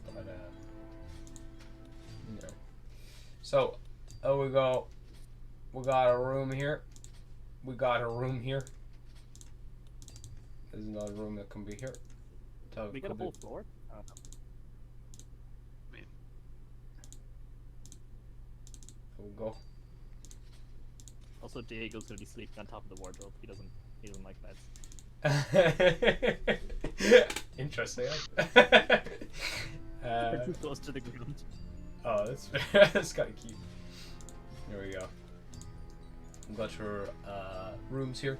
B: But So, we got a room here. We got a room here. There's another room that can be here. So
C: We got a
B: could be-
C: whole floor. I don't know.
A: I mean,
B: We'll go.
C: Also, Diego's gonna be sleeping on top of the wardrobe. He doesn't like beds.
B: Interesting.
C: Too close to the ground.
B: Oh, that's kind of cute. There we go. We've got your rooms here.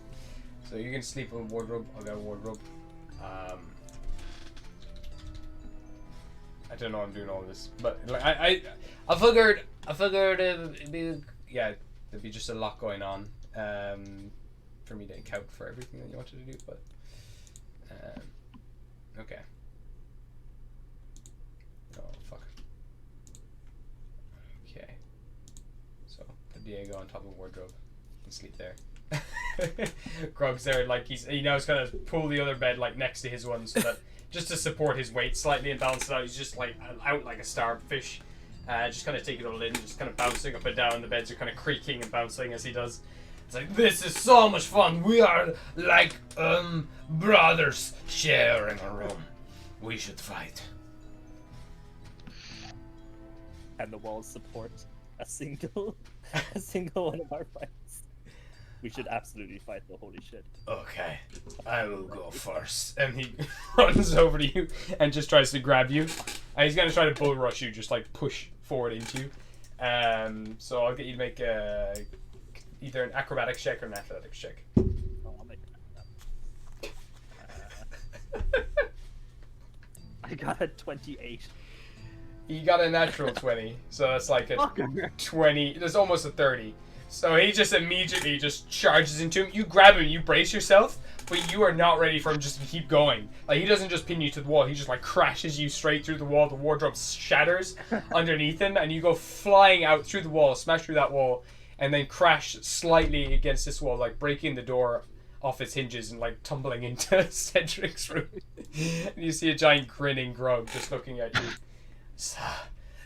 B: So you can sleep in a wardrobe. I've got a wardrobe. I don't know I'm doing all this, but like I figured it'd be there'd be just a lot going on for me to account for everything that you wanted to do, but okay. Oh fuck. Okay. So put Diego on top of the wardrobe and sleep there. Grog's there like he's gonna pull the other bed like next to his one so that just to support his weight slightly and balance it out. He's just like out like a starved fish. Just kind of take it all in, just kind of bouncing up and down. The beds are kind of creaking and bouncing as he does. It's like, this is so much fun. We are like brothers sharing a room. We should fight.
C: And the walls support a single one of our fights. We should absolutely fight the holy shit.
B: Okay, I will go first. And he runs over to you and just tries to grab you. And he's gonna try to bull rush you, just like push forward into you. So I'll get you to make either an acrobatics check or an athletics check.
C: Oh, I'll make that. I got a 28.
B: He got a natural 20, so that's like a
C: Fucker.
B: 20. There's almost a 30. So he just immediately just charges into him. You grab him, you brace yourself, but you are not ready for him just to keep going. Like, he doesn't just pin you to the wall, he just like crashes you straight through the wall. The wardrobe shatters underneath him, and you go flying out through the wall, smash through that wall, and then crash slightly against this wall, like breaking the door off its hinges and like tumbling into Cedric's room. And you see a giant grinning Grog just looking at you.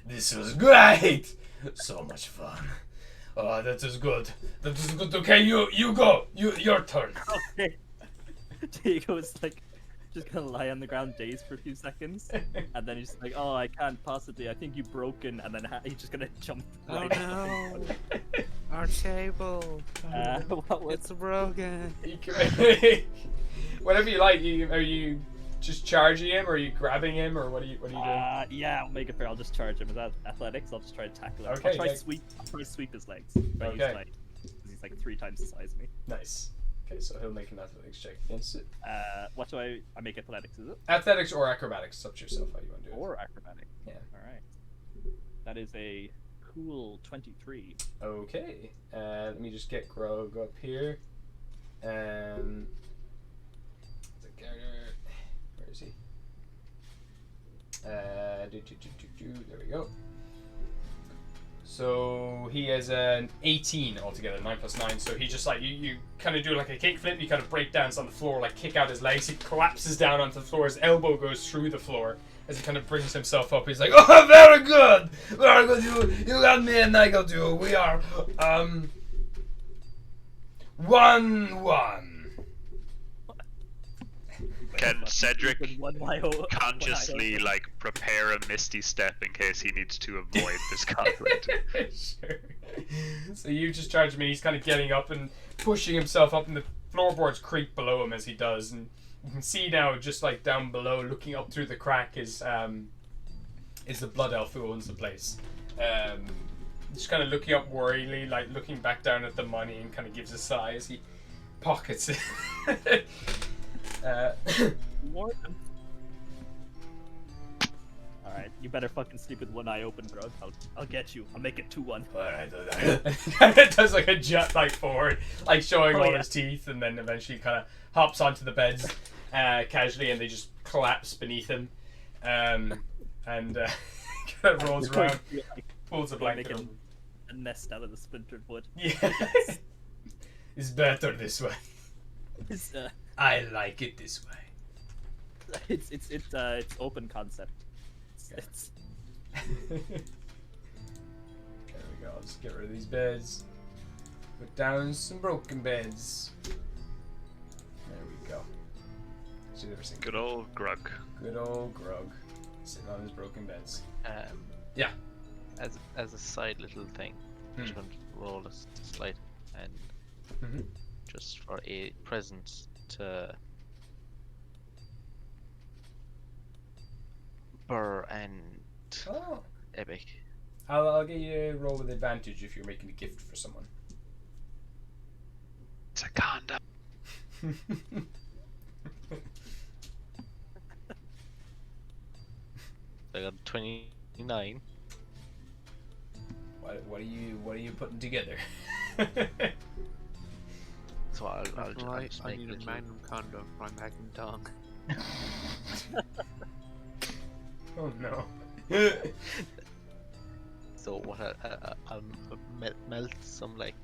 B: This was great! So much fun. Oh, that is good. That is good. Okay, you go. Your turn.
C: Okay. Diego's like just gonna lie on the ground dazed for a few seconds, and then he's like, "Oh, I can't possibly. I think you've broken." And then he's just gonna jump.
E: Oh
C: right
E: no! Our table.
C: What was
E: It's broken.
B: Whatever you like. Are you just charging him, or are you grabbing him, or what are you doing?
C: Yeah, I'll make it fair. I'll just charge him. Is that athletics? I'll just try to tackle him.
B: Okay,
C: I'll try
B: yeah.
C: to sweep his legs.
B: Okay.
C: he's like 3 times the size of me.
B: Nice. Okay, so he'll make an athletics check against it.
C: What do I make athletics? Is it
B: Athletics or acrobatics? It's up to yourself how you want to do it.
C: or acrobatic?
B: Yeah.
C: All right. That is a cool 23.
B: Okay. Let me just get Grog up here. The character. Where is he? There we go. So he has an 18 altogether, 9 plus 9. So he just like you kind of do like a kickflip. You kind of break dance on the floor, like kick out his legs. He collapses down onto the floor. His elbow goes through the floor as he kind of brings himself up. He's like, "Oh, very good, very good. You got me, and I got you. We are 1-1."
A: Can Cedric
C: With one YO
A: consciously like prepare a misty step in case he needs to avoid this conflict?
B: Sure. So you just charge me. He's kind of getting up and pushing himself up, and the floorboards creak below him as he does. And you can see now, just like down below, looking up through the crack, is the blood elf who owns the place. Just kind of looking up worriedly, like looking back down at the money, and kind of gives a sigh as he pockets it.
C: Alright, you better fucking sleep with one eye open, Grog. I'll get you. I'll make it 2-1.
B: Alright. It does like a jet like forward, like showing all
C: yeah.
B: his teeth, and then eventually kind of hops onto the beds casually, and they just collapse beneath him. And kind of rolls around, pulls a blanket
C: Making
B: over.
C: a nest out of the splintered wood.
B: Yeah. It's better this way.
C: It's
B: I like it this way.
C: it's open concept. It's
B: There we go. I'll just get rid of these beds. Put down some broken beds. There we go. Should ever seen
A: Good old Grug.
B: good old Grug sitting on his broken beds. Yeah.
D: As a side little thing, I'm just going to roll a slide and just for a present to Burr and
B: Oh.
D: Epic.
B: I'll get you to roll with advantage if you're making a gift for someone.
A: It's a condom.
D: I got 29.
B: What are you putting together?
D: So I'll
E: Right,
D: just
E: I
D: make
E: need a
D: little-
E: magnum condom for my magnum tongue.
B: Oh no.
D: So what I'll melt some like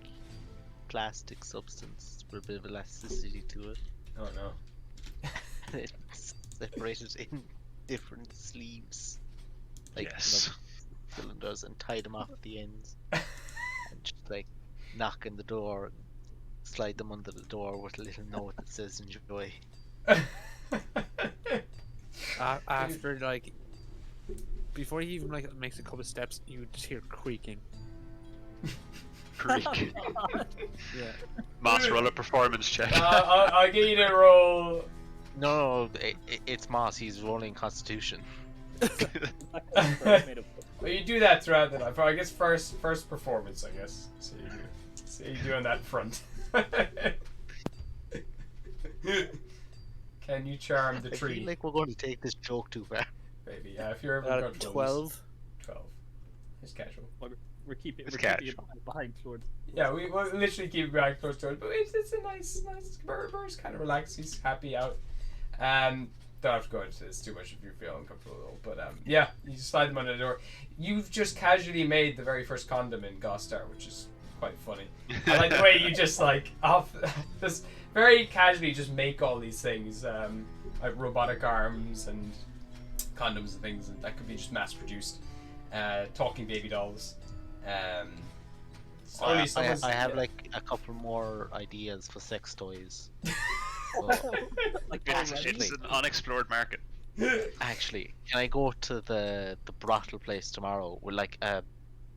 D: plastic substance with a bit of elasticity to it.
B: Oh no.
D: And it's separated in different sleeves, like
A: Yes.
D: cylinders, and tie them off at the ends. And just like knock on the door, and slide them under the door with a little note that says "enjoy."
E: After like, before he even like makes a couple of steps, you just hear creaking.
A: Creek.
E: Yeah.
A: Moss, roll a performance check.
B: I'll get you to roll.
D: No, it's Moss. He's rolling Constitution.
B: Well, you do that throughout the night. I guess first performance, I guess. So you do on that front. Can you charm the
D: I
B: tree?
D: feel like we're going to take this joke too far.
B: Maybe. If you're ever
E: Out
B: going
E: of
B: to
E: 12.
B: 12. It's casual.
C: we're keeping
A: It's
C: it
A: casual.
C: behind Lord.
B: Yeah, we'll literally keep it back close to it. But it's a nice Burr's kind of relaxed. He's happy out. Don't have to go into this too much if you feel uncomfortable. But yeah, you just slide them under the door. You've just casually made the very first condom in Gostar, which is quite funny. I like the way you just like just very casually just make all these things, like robotic arms and condoms and things that could be just mass produced. Talking baby dolls.
D: I have like a couple more ideas for sex toys.
C: Like
A: It's,
C: already?
A: it's an unexplored market.
D: Actually, can I go to the brothel place tomorrow with like a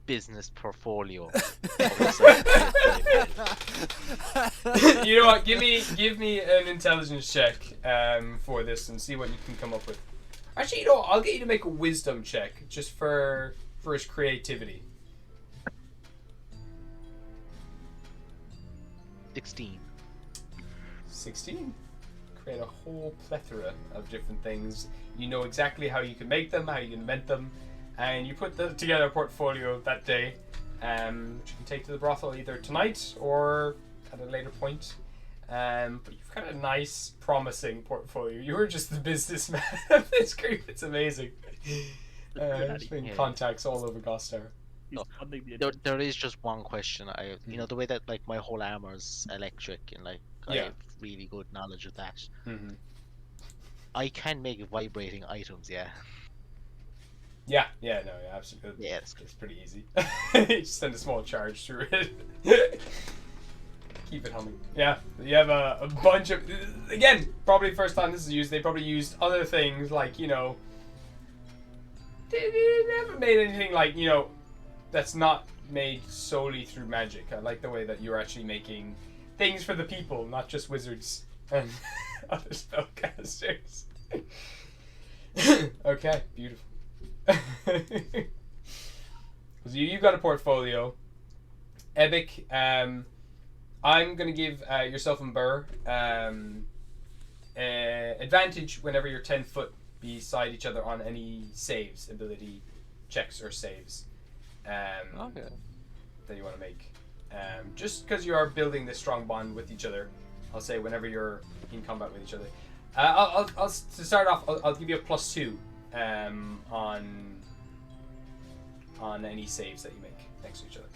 D: business portfolio?
B: You know what? Give me an intelligence check for this and see what you can come up with. Actually, you know what? I'll get you to make a wisdom check just for his creativity.
D: 16.
B: 16. Create a whole plethora of different things. You know exactly how you can make them, how you can invent them, and you put together a portfolio that day, which you can take to the brothel either tonight or at a later point. But you've got a nice, promising portfolio. You were just the businessman of this group. It's amazing. There's been contacts all over Gostar.
C: He's funding the
D: There is just one question. You know, the way that like my whole armor's electric and like I
B: Yeah.
D: have really good knowledge of that.
B: Mm-hmm.
D: I can make vibrating items, yeah.
B: Yeah, no, absolutely.
D: Yeah, that's good.
B: It's pretty easy. You just send a small charge through it. Keep it humming. Yeah, you have a bunch of... Again, probably first time this is used, they probably used other things like, you know... They haven't made anything like, you know, that's not made solely through magic. I like the way that you're actually making things for the people, not just wizards and other spellcasters. Okay, beautiful. So you've got a portfolio. Epic, I'm going to give yourself and Burr advantage whenever you're 10 foot beside each other on any saves, ability checks or saves
E: Okay.
B: that you want to make. Just because you are building this strong bond with each other, I'll say whenever you're in combat with each other. I'll to start off, I'll give you a +2 on any saves that you make next to each other.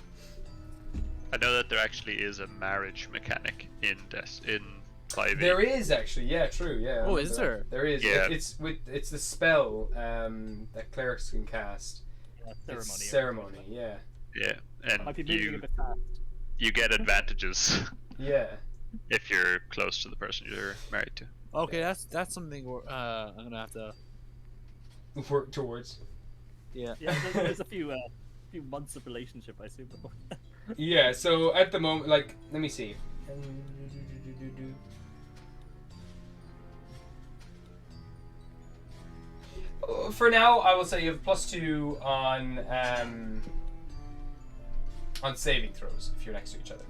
A: I know that there actually is a marriage mechanic in 5e.
B: There is actually, yeah, true, yeah.
E: Oh, is there?
B: There is.
A: Yeah.
B: It's the spell that clerics can cast.
C: ceremony.
B: It's ceremony, yeah.
A: Yeah,
C: Might be
A: and
C: moving a bit fast.
A: you get advantages
B: Yeah.
A: if you're close to the person you're married to.
E: Okay, that's something I'm gonna have to.
B: Work towards.
E: Yeah.
C: Yeah, there's a few months of relationship, I assume.
B: Yeah, so at the moment, like, let me see. For now, I will say you have +2 on saving throws if you're next to each other.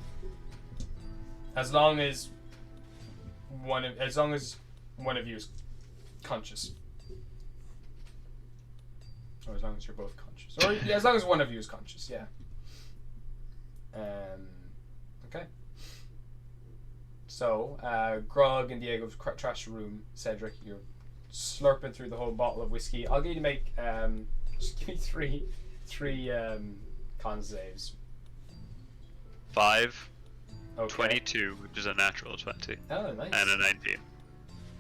B: As long as one of you is conscious, or as long as you're both conscious, or yeah, as long as one of you is conscious, yeah. Okay. So, Grog and Diego trash the room. Cedric, you're slurping through the whole bottle of whiskey. I'll get you to make just give me three con saves.
A: 5,
B: Okay.
A: 22, which is a natural 20,
B: Oh, nice.
A: and a 19.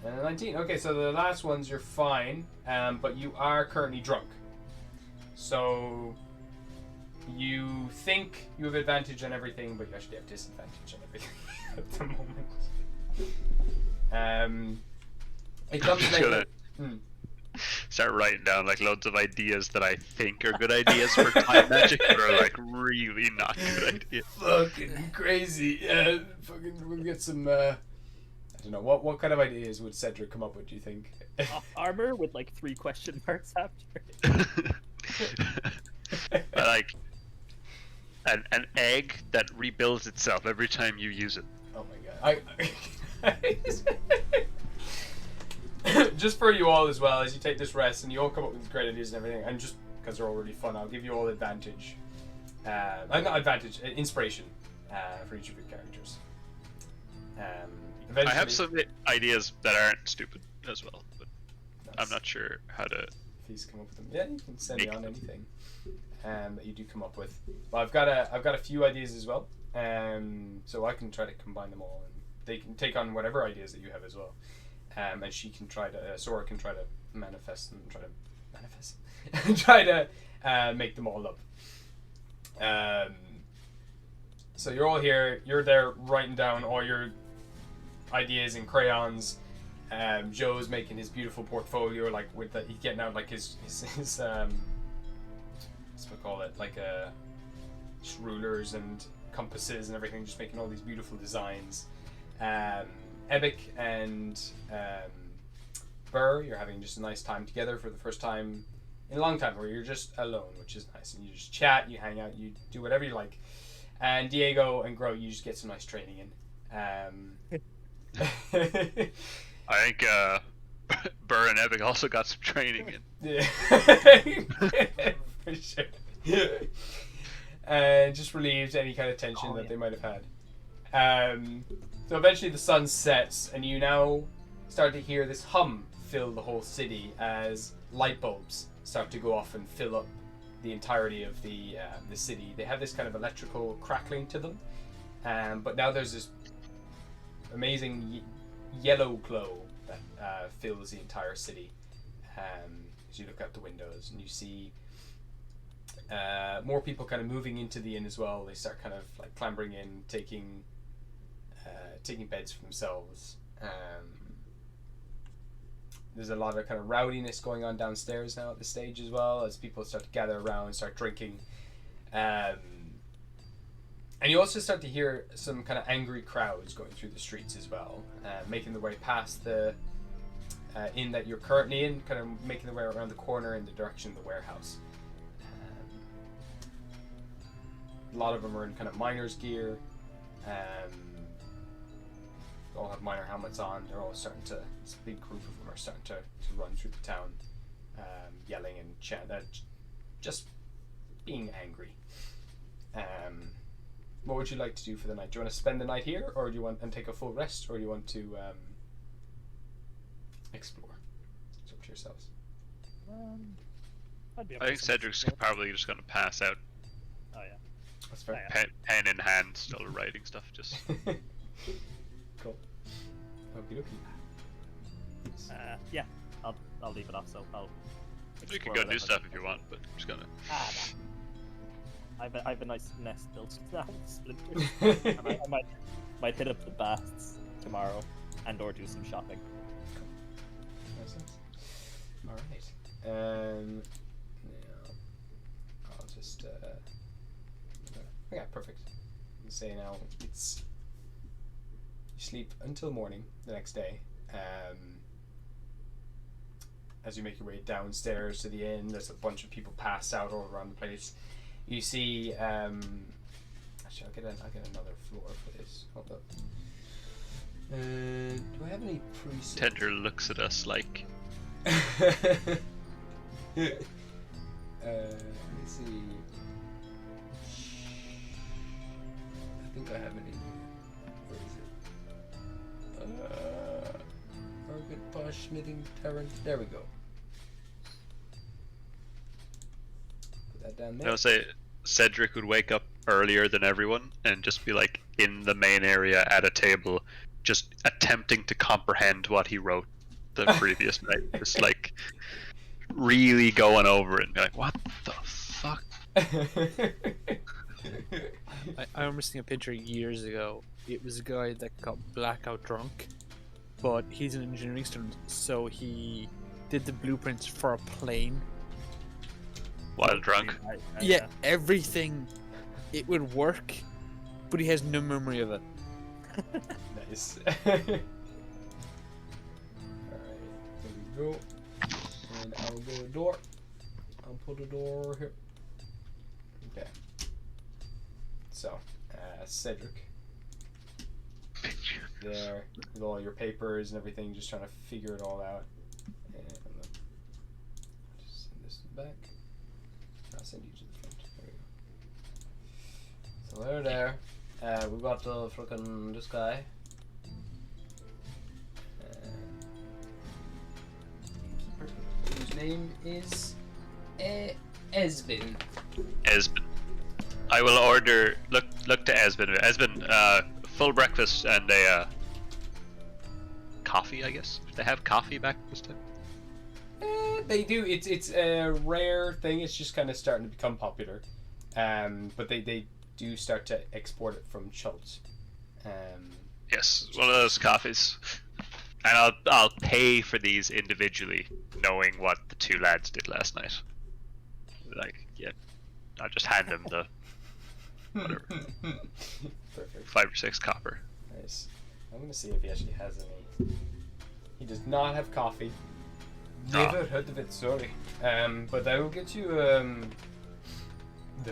B: And a 19. Okay, so the last ones you're fine, but you are currently drunk. So you think you have advantage on everything, but you actually have disadvantage on everything at the moment. It comes
A: I'm just gonna
B: like
A: start writing down like loads of ideas that I think are good ideas for time magic, but are like really not good ideas.
B: fucking crazy. Fucking, we'll get some. I don't know what kind of ideas would Cedric come up with. Do you think?
C: Armor with like 3 question marks after.
A: But, like an egg that rebuilds itself every time you use it.
B: Oh my god. Just for you all as well, as you take this rest and you all come up with great ideas and everything, and just because they're all really fun, I'll give you all advantage. Not advantage, inspiration for each of your characters.
A: I have some ideas that aren't stupid as well, but I'm not sure how to.
B: Please come up with them. Yeah, you can send me
A: Make
B: on
A: them.
B: anything that you do come up with. But I've got a few ideas as well, so I can try to combine them all, and they can take on whatever ideas that you have as well. And she can try to, Sora can try to manifest them, try to make them all up. So you're all here. You're there writing down all your ideas in crayons. Joe's making his beautiful portfolio, like with the, he's getting out like his what's we call it, like just rulers and compasses and everything, just making all these beautiful designs. Ebic and Burr, you're having just a nice time together for the first time in a long time, where you're just alone, which is nice, and you just chat, you hang out, you do whatever you like. And Diego and Gro, you just get some nice training in.
A: I think Burr and Epic also got some training in.
B: Yeah. For sure. Just relieves any kind of tension that they might have had. So eventually the sun sets, and you now start to hear this hum fill the whole city as light bulbs start to go off and fill up the entirety of the city. They have this kind of electrical crackling to them, but now there's this amazing yellow glow that fills the entire city. As you look out the windows and you see more people kind of moving into the inn as well. They start kind of like clambering in, taking beds for themselves. There's a lot of kind of rowdiness going on downstairs now at the stage as well, as people start to gather around and start drinking. And you also start to hear some kind of angry crowds going through the streets as well, making their way past the inn that you're currently in, kind of making their way around the corner in the direction of the warehouse. A lot of them are in kind of miner's gear. All have miner helmets on. They're all starting to, this big group of them are starting to run through the town, yelling and just being angry. What would you like to do for the night? Do you want to spend the night here, or do you want and take a full rest, or do you want to explore? It's up to yourselves.
C: I'd be up
A: I
C: for
A: think
C: some
A: Cedric's
C: explore.
A: probably just going to pass out,
C: Oh yeah.
B: That's fair.
A: pen in hand, still writing stuff. Just
B: Cool. Okie dokie.
C: Yeah. I'll leave it off. So I'll.
A: you can
C: explore
A: go do
C: whatever.
A: stuff if you want, but I'm just gonna.
C: Ah, nah. I have a nice nest built now, Splinters. And I might hit up the baths tomorrow and or do some shopping.
B: Makes sense. Alright. Now, I'll just, okay, perfect. You can say now, it's, you sleep until morning the next day. As you make your way downstairs to the inn, there's a bunch of people passed out all around the place. You see, actually, I'll get another floor for this. Hold up. Do I have any presets?
A: Tender looks at us like,
B: Let me see. I think I have it in here. Where is it? Market Posh Smithing Tavern. There we go. Put that down there.
A: I'll say Cedric would wake up earlier than everyone and just be like in the main area at a table, just attempting to comprehend what he wrote the previous night. Just like really going over it and be like, what the fuck?
E: I remember seeing a picture years ago. It was a guy that got blackout drunk, but he's an engineering student, so he did the blueprints for a plane.
A: While drunk.
E: Yeah, everything, it would work, but he has no memory of it.
B: Nice. Alright, there we go. And I'll go a door. I'll put a door here. Okay. So, Cedric. There, with all your papers and everything, just trying to figure it all out. And I'm gonna just send this to the back. I'll send you to the front. There we go. So they're there. We've got frickin' this guy. Whose name is Esbin.
A: Esben. I will order. Look to Esben. Esben, full breakfast and a coffee. I guess they have coffee back this time.
B: They do. It's a rare thing. It's just kind of starting to become popular. But they do start to export it from Schultz.
A: Yes, one of those coffees. And I'll pay for these individually, knowing what the two lads did last night. Like, yeah, I'll just hand them the whatever,
B: Perfect.
A: 5 or 6 copper.
B: Nice. I'm gonna see if he actually has any. He does not have coffee. Never heard of it. Sorry. But I will get you the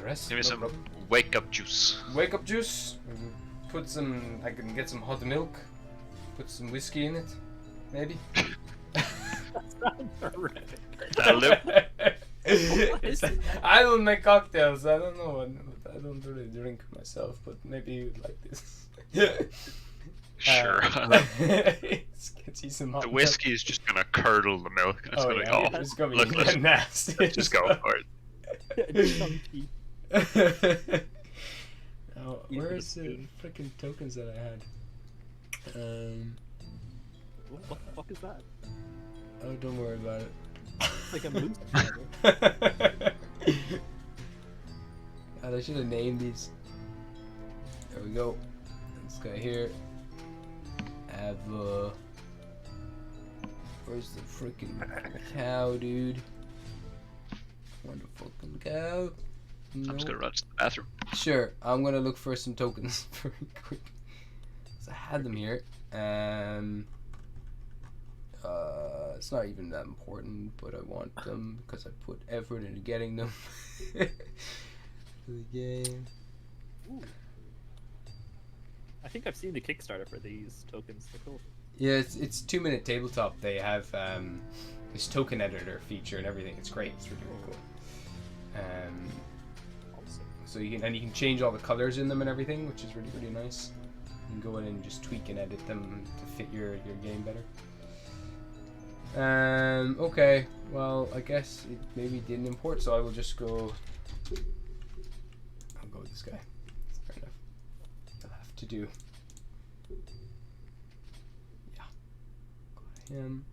B: rest.
A: Give me
B: no
A: some
B: problem.
A: wake up juice.
B: Wake up juice. Put put some. I can get some hot milk. Put some whiskey in it, maybe.
A: That'll do.
B: I don't make cocktails. I don't know. I don't really drink myself, but maybe you'd like this.
A: Sure.
B: Get you some hot
A: The
B: milk.
A: whiskey is just gonna curdle the milk. And it's
B: Oh
A: gonna
B: yeah,
A: be
B: it's gonna be
A: look, listen,
B: nasty.
A: just go for it.
C: Chunky.
B: Oh, where's the freaking tokens that I had?
C: What the fuck is that?
B: Oh, don't worry about it.
C: It's like a moose.
B: God, I should have named these. There we go. This guy here. Have where's the freaking cow, dude? Wonder fucking cow.
A: I'm just
B: No.
A: gonna run to the bathroom.
B: Sure, I'm gonna look for some tokens very quick. So I had them here. It's not even that important, but I want them because I put effort into getting them for the game.
C: Ooh. I think I've seen the Kickstarter for these tokens. They're cool.
B: Yeah, it's 2-minute tabletop. They have this token editor feature and everything. It's great. It's really, really cool.
C: Awesome.
B: So you can change all the colors in them and everything, which is really, really nice. You can go in and just tweak and edit them to fit your game better. Okay, well, I guess it maybe didn't import, so I will just go. I'll go with this guy. Fair enough. I'll have to do. Yeah. Go to him.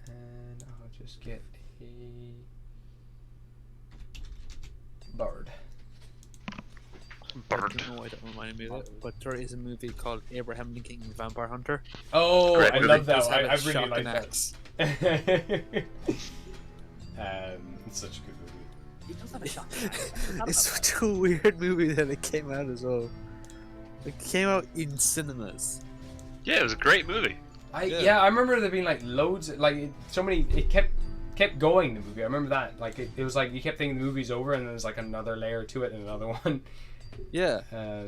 B: And I'll just get a bird.
E: I don't know why that reminded me of it, but there is a movie called Abraham Lincoln Vampire Hunter.
B: Oh,
A: Great
B: I
A: movie.
B: love that.
E: Does have
B: I
E: a
B: really
E: shotgun
B: like that.
E: axe.
B: It's such a good movie.
C: He does have a shot.
E: It's such a weird movie that it came out as well. It came out in cinemas.
A: Yeah, it was a great movie.
B: Yeah, I remember there being like loads, so many. It kept going. The movie. I remember that. Like it was like you kept thinking the movie's over, and then there's like another layer to it, and another one.
E: Yeah.
B: I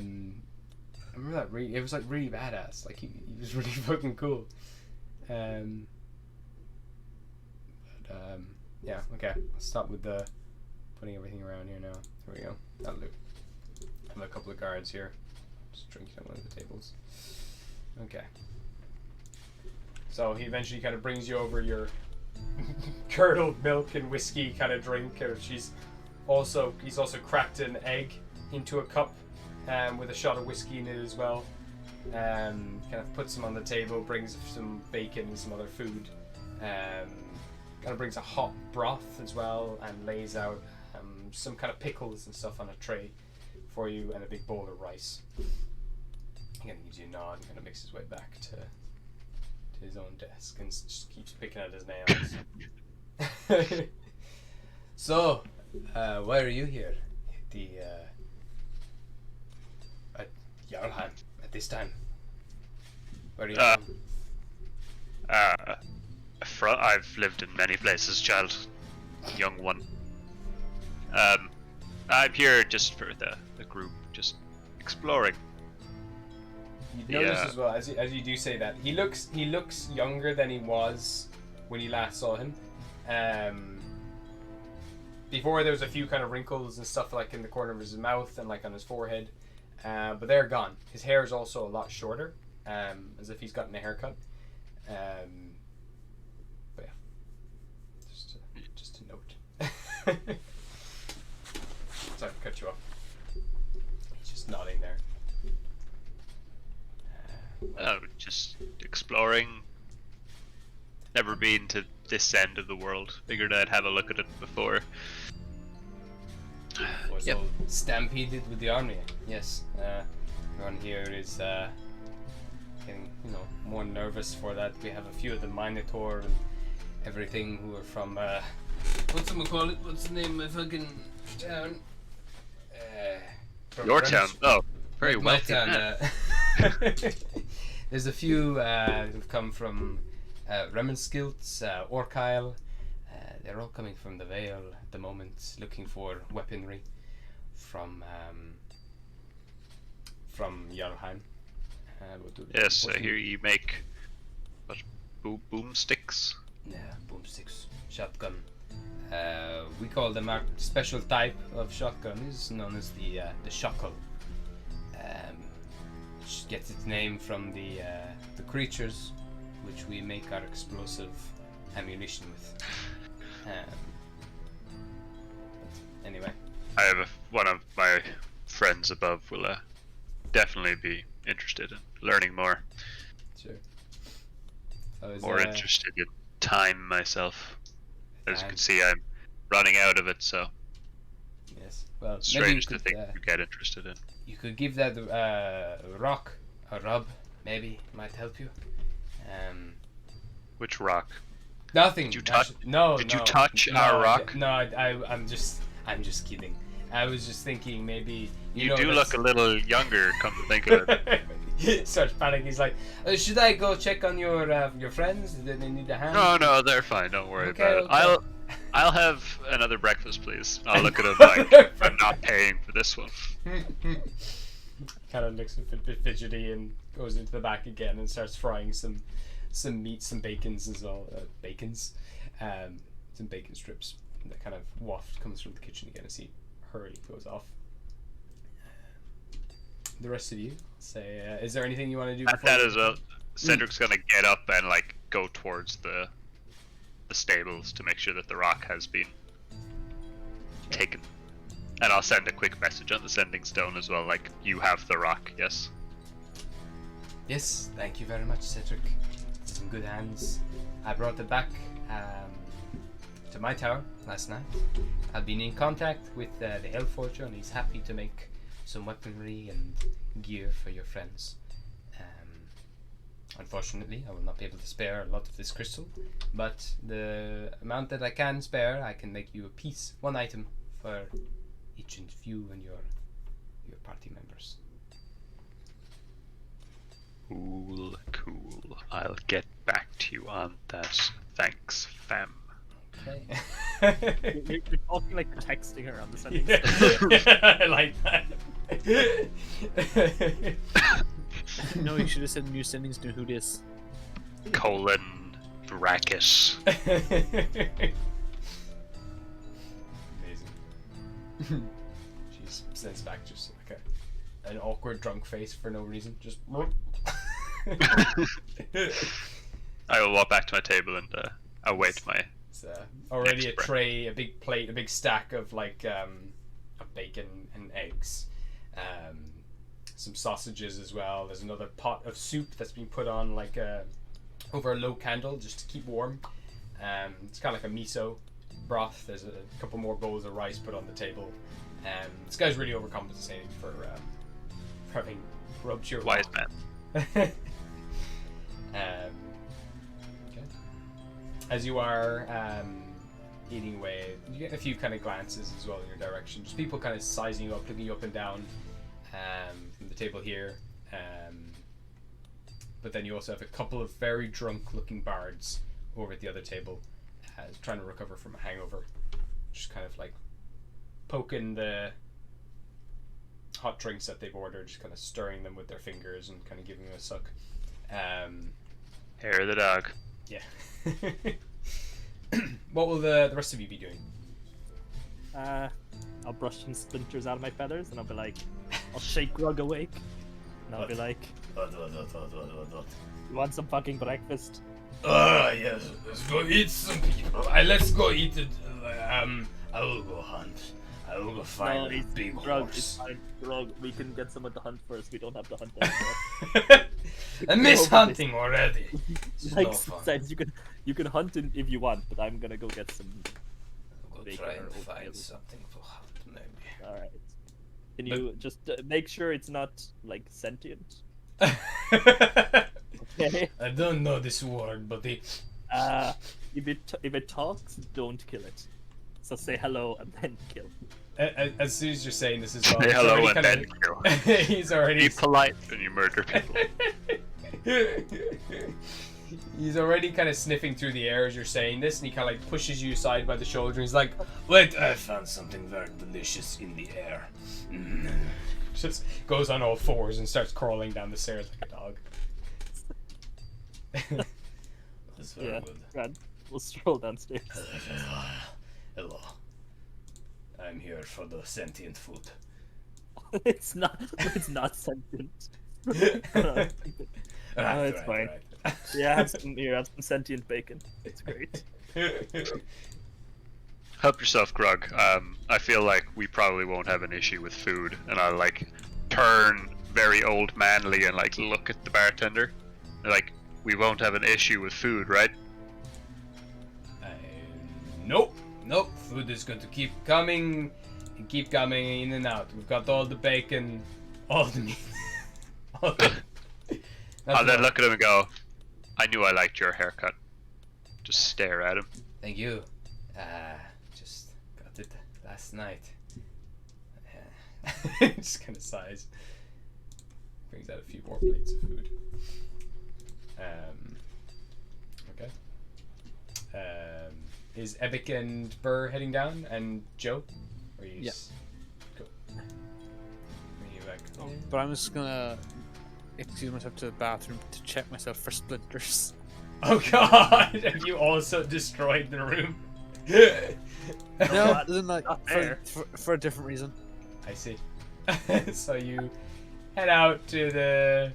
B: remember that. It was like really badass. Like he was really fucking cool. Yeah. Okay. I'll stop with the putting everything around here now. Here we go. That'll do. I have a couple of guards here. Just drinking at one of the tables. Okay. So he eventually kind of brings you over your curdled milk and whiskey kind of drink. He's also cracked an egg into a cup with a shot of whiskey in it as well. Kind of puts them on the table, brings some bacon and some other food. Kind of brings a hot broth as well and lays out some kind of pickles and stuff on a tray for you and a big bowl of rice. He kind of gives you a nod and kind of makes his way back to his own desk and just keeps picking at his nails. So, why are you here at the at Jarlheim at this time? Where are you from?
A: I've lived in many places, child. Young one. I'm here just for the group, just exploring.
B: You notice as well, as you do say that, he looks younger than he was when you last saw him. Before there was a few kind of wrinkles and stuff like in the corner of his mouth and like on his forehead, but they're gone. His hair is also a lot shorter, as if he's gotten a haircut. But yeah, just a note. Sorry to cut you off. He's just nodding there.
A: Just exploring. Never been to this end of the world. Figured I'd have a look at it before.
B: Was
A: Yep.
B: all stampeded with the army. Yes, everyone here is getting more nervous for that. We have a few of the Minotaur and everything who are from what's the name of fucking town? From
A: Your town.
B: Greenwich.
A: Oh, very
B: My
A: wealthy.
B: town,
A: man.
B: There's a few who've come from Remenskilts, Orkyle. They're all coming from the Vale at the moment, looking for weaponry from from Jarlheim. We'll do
A: Yes, I hear you make what, boomsticks.
B: Yeah, boomsticks, shotgun. We call them our special type of shotgun is known as the shackle. Which gets its name from the creatures, which we make our explosive ammunition with. But anyway,
A: I have one of my friends above will definitely be interested in learning more.
B: sure. So is,
A: More interested in time myself. As you can see, I'm running out of it, so
B: Yes. Well, maybe you
A: strange to
B: could,
A: think you get interested in.
B: you could give that rock a rub. Maybe it might help you.
A: Which rock?
B: Nothing.
A: Did you touch?
B: No.
A: Did
B: no,
A: you touch
B: no,
A: our rock?
B: No, I'm just kidding. I was just thinking maybe
A: You
B: know,
A: do
B: that's-
A: look a little younger, come to think of it.
B: Starts panicking. He's like, should I go check on your friends? Do they need a hand?
A: No, they're fine. Don't worry
B: Okay,
A: about it.
B: okay.
A: I'll have another breakfast, please. I'll look at him like I'm not paying for this one.
B: Kind of looks a bit fidgety and goes into the back again and starts frying some meat, some bacons as well. Some bacon strips. And that kind of waft comes from the kitchen again as he hurriedly goes off. The rest of you say, is there anything you want to do?
A: At
B: before
A: that
B: you-
A: as well, Cedric's gonna get up and like go towards the stables to make sure that the rock has been taken. And I'll send a quick message on the sending stone as well, like, you have the rock, yes.
B: Yes, thank you very much, Cedric. It's in good hands. I brought it back to my tower last night. I've been in contact with the Hellforger, and he's happy to make some weaponry and gear for your friends. Unfortunately, I will not be able to spare a lot of this crystal, but the amount that I can spare, I can make you a piece, one item for each of you and your party members.
A: Cool. I'll get back to you on that. Thanks, fam.
B: Okay.
C: You're talking like you're texting her on the sending.
B: I like that.
E: No, you should have said new sendings to who this.
A: Colon bracket.
B: Amazing. She sends back just like an awkward drunk face for no reason. Just.
A: I will walk back to my table and await my.
B: It's already
A: Next
B: a
A: breath.
B: tray, a big plate, a big stack of like of bacon and eggs. Some sausages as well. There's another pot of soup that's been put on like over a low candle just to keep warm. It's kind of like a miso broth. There's a couple more bowls of rice put on the table. This guy's really overcompensating for having rubbed your
A: Wise
B: rock.
A: man.
B: Okay. As you are eating away, you get a few kind of glances as well in your direction. Just people kind of sizing you up, looking you up and down from the table here. But then you also have a couple of very drunk-looking bards over at the other table, trying to recover from a hangover. Just kind of like poking the hot drinks that they've ordered, just kind of stirring them with their fingers and kind of giving them a suck.
A: Hair of the dog.
B: Yeah. What will the rest of you be doing?
C: I'll brush some splinters out of my feathers, and I'll be like, I'll shake Grug awake, and I'll be like, you want some fucking breakfast?
B: Yes, let's go eat some people. Let's go eat it. I will go hunt. I will go find a big
C: Grug, it's
B: horse.
C: fine. Grug, we can get someone to hunt first. We don't have to hunt anymore.
B: I miss hunting already. It's
C: Like
B: no fun.
C: says, you can hunt if you want, but I'm gonna go get some.
B: I'll go
C: bacon
B: try
C: or
B: and
C: oatmeal.
B: find something to hunt, maybe.
C: All right. Can you just make sure it's not like sentient? Okay.
B: I don't know this word, but it.
C: If it talks, don't kill it. So say hello and then kill.
B: As soon as you're saying this as well,
A: Say
B: he's
A: hello
B: already
A: and then
B: kinda-
A: kill.
B: he's already.
A: Be polite when you murder people.
B: He's already kind of sniffing through the air as you're saying this, and he kind of like pushes you aside by the shoulder. And he's like, "Wait, I found something very delicious in the air. Just goes on all fours and starts crawling down the stairs like a dog. That's very
C: Yeah.
B: good.
C: Grand. We'll stroll downstairs.
B: Hello. I'm here for the sentient food.
C: It's not sentient. It's fine. Yeah, have some sentient bacon. It's great.
A: Help yourself, Grug. I feel like we probably won't have an issue with food, and I'll like turn very old manly and like look at the bartender. Like, we won't have an issue with food, right?
B: Nope. Food is going to keep coming in and out. We've got all the bacon, all the meat.
A: I'll then look at him and go, I knew I liked your haircut. Just stare at him.
B: Thank you. Just got it last night. Just kind of sighs. Brings out a few more plates of food. Okay. Is Epic and Burr heading down, and Joe? Or you
E: Yeah.
B: Cool. Bring you back.
E: But I'm just gonna excuse myself to the bathroom to check myself for splinters.
B: Oh god! Have you also destroyed the room?
E: No, not
C: fair.
E: for a different reason.
B: I see. So you head out to the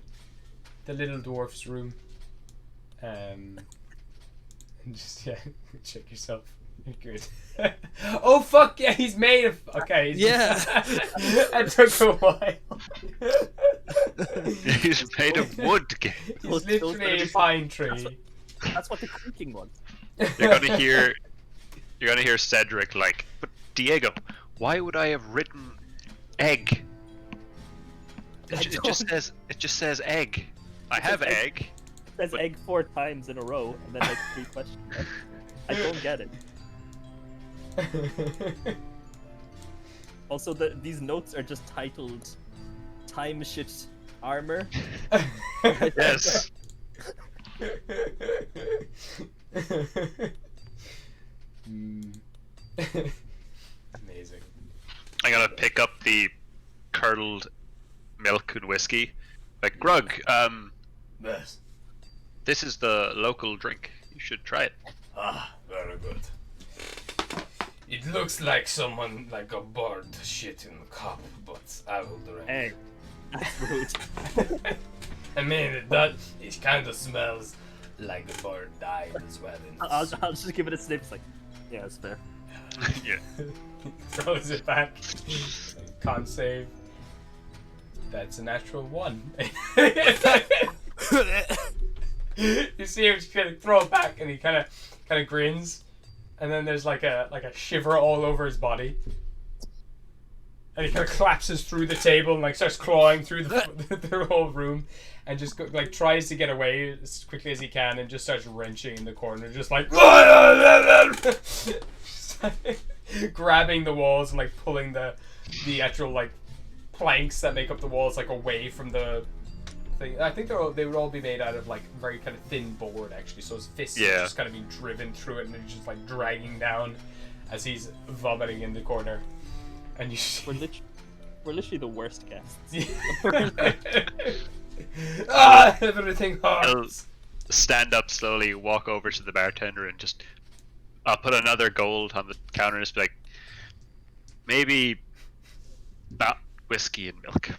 B: little dwarf's room. And just check yourself. You're good. Oh fuck yeah, he's made of. Okay.
E: Yeah.
B: That took a while.
A: He's made of wood.
B: He's literally a pine tree.
C: That's what the creaking was.
A: You're gonna hear Cedric like, but Diego, why would I have written egg? It just says egg. I have egg.
C: It says egg 4 times in a row, and then like 3 questions. I don't get it. Also, these notes are just titled "Time Shit Armor."
A: Yes.
B: Amazing.
A: I'm gonna pick up the curdled milk and whiskey. Like, Grug,
B: Yes.
A: this is the local drink. You should try it.
B: Ah, very good. It looks like someone, like a bird, shit in the cup, but I will drink.
C: Hey, that's rude.
B: I mean, it kind of smells like a bird died as well.
C: I'll just give it a sniff. It's like, yeah, it's fair.
A: Yeah.
B: Throws it back. Can't save. That's a natural 1. You see him just kind of throw it back, and he kind of grins, and then there's like a shiver all over his body, and he kind of collapses through the table and like starts clawing through the whole room, and just tries to get away as quickly as he can, and just starts wrenching in the corner, just like grabbing the walls and like pulling the actual like planks that make up the walls like away from the thing. I think they would all be made out of like very kind of thin board actually, so his fists are just kind of being driven through it, and they're just like dragging down as he's vomiting in the corner. And you
C: we're literally the worst guests.
B: Everything hurts.
A: Stand up slowly, walk over to the bartender, and just I'll put another gold on the counter and just be like, maybe not whiskey and milk.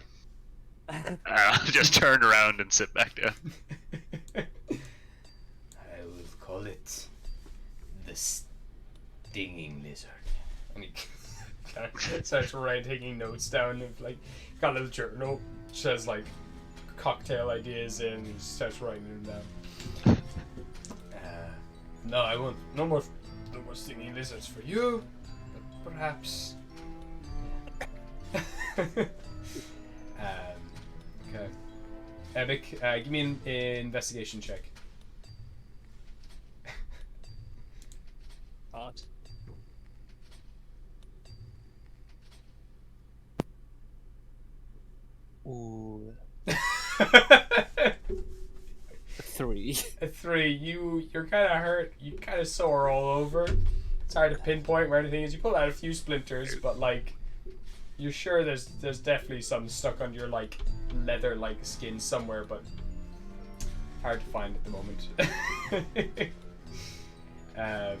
A: I'll just turn around and sit back down.
B: I will call it the stinging lizard. And he kind of starts taking notes down, and like got a little journal, says like cocktail ideas in, and he starts writing them down. No, I won't. No more stinging lizards for you, but perhaps. Okay. Epic, give me an investigation check.
C: Odd.
E: Ooh. 3.
B: A 3. You're kind of hurt. You kind of sore all over. It's hard to pinpoint where anything is. You pull out a few splinters, but like you're sure there's definitely some stuck on your like leather like skin somewhere, but hard to find at the moment. But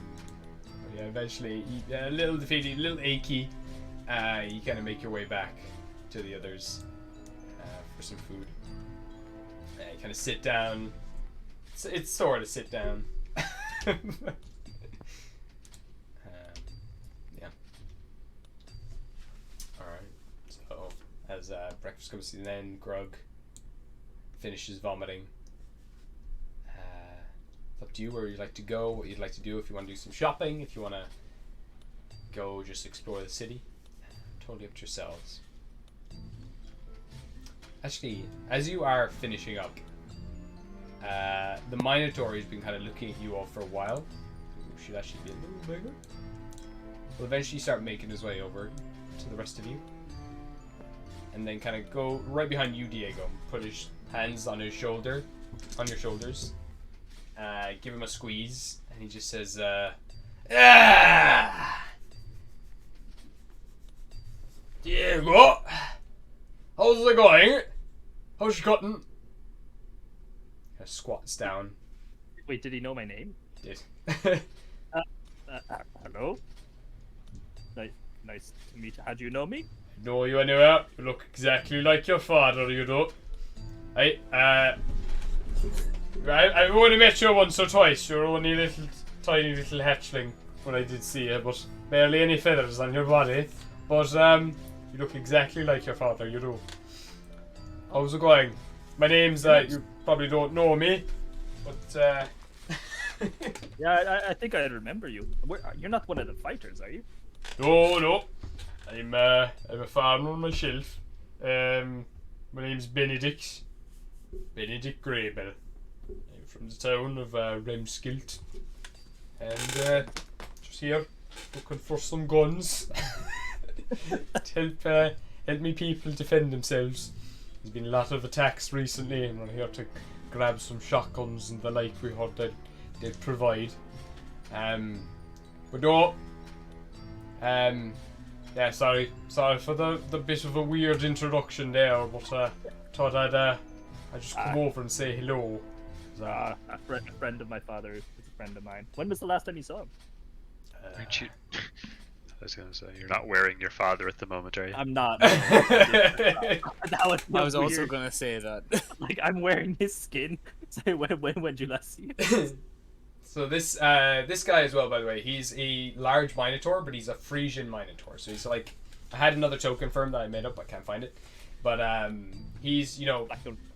B: yeah, eventually, a little defeated, a little achy. You kind of make your way back to the others for some food. You kind of sit down. It's sort of sit down. Yeah. Alright. So, as breakfast comes to an end, Grug finishes vomiting. It's up to you where you'd like to go, what you'd like to do, if you want to do some shopping, if you want to go just explore the city. Totally up to yourselves. Actually, as you are finishing up, the Minotaur has been kind of looking at you all for a while. Should actually be a little bigger. Will eventually start making his way over to the rest of you. And then kind of go right behind you, Diego. Put his hands on his shoulder, on your shoulders. Give him a squeeze, and he just says, Diego, how's it going? How's your cutting? Squats down.
C: Wait, did he know my name?
B: Did.
C: Hello? Nice to meet you. How do you know me?
B: Know you anywhere? You look exactly like your father, you do. I've only met you once or twice. You're only a tiny little hatchling when I did see you, but barely any feathers on your body. But you look exactly like your father, you do. How's it going? My name's you probably don't know me, but
C: Yeah, I think I remember you. You're not one of the fighters, are you?
B: No. I'm a farmer myself. My name's Benedict Greybell. I'm from the town of Remskilt, and just here looking for some guns to help me people defend themselves. There's been a lot of attacks recently, and we're here to grab some shotguns and the like. We heard that they'd provide. But no. Yeah, sorry for the bit of a weird introduction there, but thought I'd just come over and say hello.
C: A friend of my father is a friend of mine. When was the last time you saw him?
A: Aren't you? I was gonna say you're not wearing your father at the moment, are you?
C: I'm not.
E: I was also
C: weird.
E: gonna say that.
C: Like, I'm wearing his skin. So when did you last see him?
B: So this guy as well, by the way, he's a large Minotaur, but he's a Frisian Minotaur. So he's like, I had another token for him that I made up, I can't find it, but he's, you know,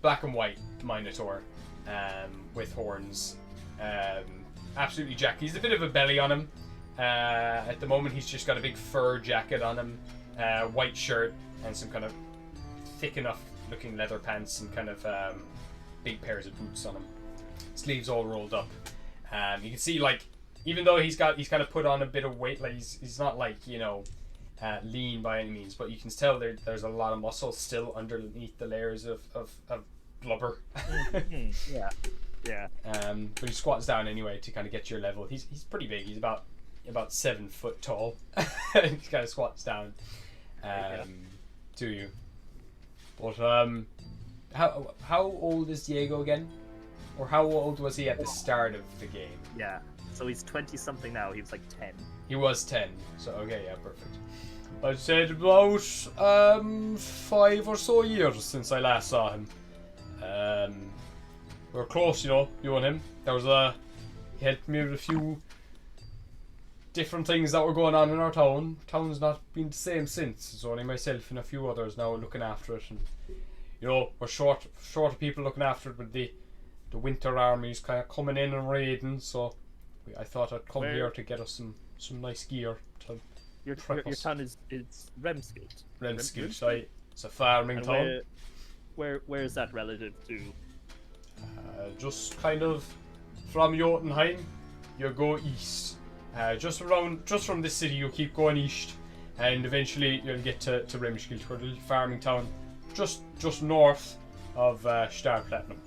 B: black and white Minotaur, with horns, absolutely jacked. He's a bit of a belly on him. At the moment, he's just got a big fur jacket on him, white shirt, and some kind of thick enough looking leather pants, and kind of big pairs of boots on him. Sleeves all rolled up. You can see, like, even though he's kind of put on a bit of weight, like he's not like, you know, lean by any means, but you can tell there's a lot of muscle still underneath the layers of blubber. Yeah. But he squats down anyway to kind of get to your level. He's pretty big. He's about 7 foot tall. He kind of squats down to you. But how old is Diego again? Or how old was he at the start of the game?
C: Yeah. So he's 20-something now. He was like 10.
B: He was 10. So, okay, yeah, perfect. I'd say about 5 or so years since I last saw him. We were close, you know, you and him. He helped me with a few different things that were going on in our town. Town's not been the same since. It's only myself and a few others now looking after it. And, you know, we're short of people looking after it with the winter army's kind of coming in and raiding, so I thought I'd come here to get us some nice gear to
C: Your town is Remskilt.
B: Remskilt, it's a farming town.
C: Where is that relative to?
B: Just kind of from Jotunheim, you go east. Just from this city, you keep going east, and eventually you'll get to Remskilt, a little farming town, just north of Star Platinum.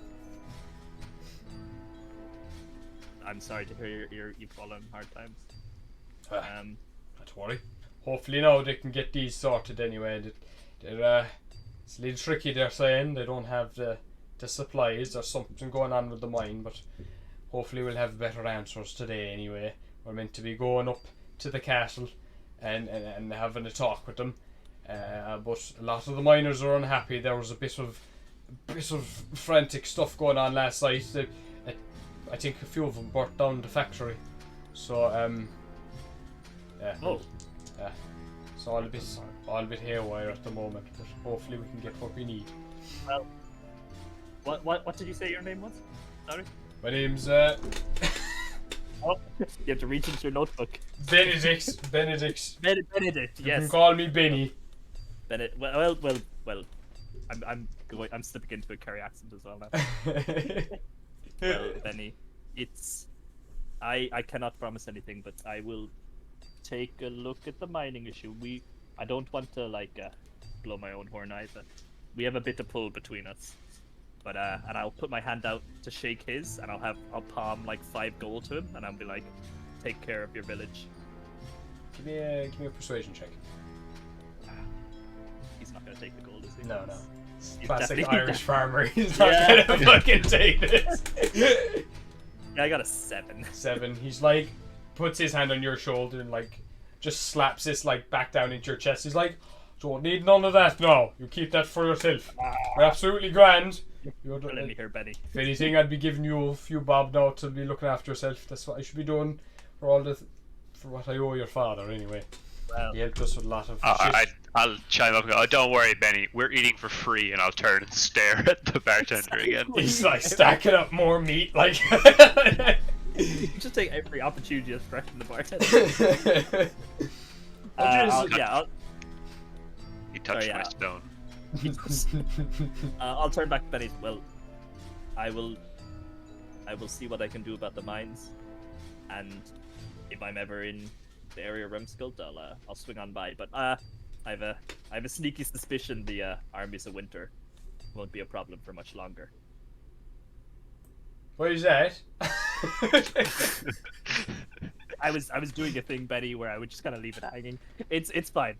C: I'm sorry to hear you've fallen hard times.
B: Not to worry. hopefully now they can get these sorted anyway. They're it's a little tricky, they're saying. They don't have the supplies. There's something going on with the mine, but hopefully we'll have better answers today anyway. We're meant to be going up to the castle and having a talk with them. But a lot of the miners are unhappy. There was a bit of frantic stuff going on last night. I think a few of them burnt down the factory. So yeah.
C: Oh.
B: Yeah. It's all a bit haywire at the moment, but hopefully we can get what we need.
C: Well, what did you say your name was? Sorry.
B: My name's
C: Oh, you have to reach into your notebook.
B: Benedict.
C: Benedict.
B: You
C: Yes.
B: can call me Benny.
C: Benedict. Well. I'm slipping into a Kerry accent as well now. Well, Benny, I cannot promise anything, but I will take a look at the mining issue. I don't want to blow my own horn either. We have a bit of pull between us, but and I'll put my hand out to shake his, and I'll palm 5 gold to him, and I'll be like, take care of your village.
B: Give me a persuasion check.
C: He's not gonna take the gold, is he?
B: No.
C: He's
B: Classic
C: definitely-
B: Irish farmer. He's not gonna fucking take this.
C: Yeah, I got a 7.
B: 7. He's puts his hand on your shoulder and just slaps this back down into your chest. He's like, don't need none of that. No, you keep that for yourself. You're absolutely grand.
C: You're let me hear, Benny.
B: If anything, I'd be giving you a few bob now to be looking after yourself. That's what I should be doing for what I owe your father anyway.
C: Well,
B: He helped us with a lot of
A: I'll chime up and go, oh, don't worry, Benny, we're eating for free, and I'll turn and stare at the bartender again.
B: He's stacking up more meat
C: you just take every opportunity to threaten the bartender.
A: He touched
C: yeah.
A: my stone.
C: I'll turn back to Benny. Well, I will see what I can do about the mines, and if I'm ever in the area of Remskild, I'll swing on by. But I have a sneaky suspicion the armies of winter won't be a problem for much longer.
B: What is that?
C: I was doing a thing, Benny, where I would just kind of leave it hanging. It's fine.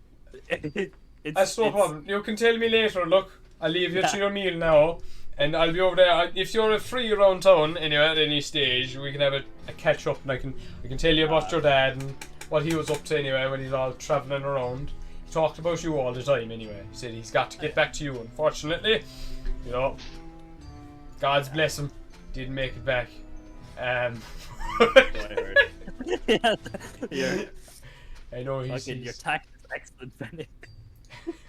B: That's no problem. You can tell me later. Look, I'll leave you to your meal now, and I'll be over there. If you're free around town anyway at any stage, we can have a catch up, and I can tell you about your dad and what he was up to anyway when he's all travelling around. He talked about you all the time anyway. He said he's got to get back to you. Unfortunately, God's bless him, didn't make it back.
C: I heard. Yeah.
B: I know he's.
C: Your tact is excellent, Benny.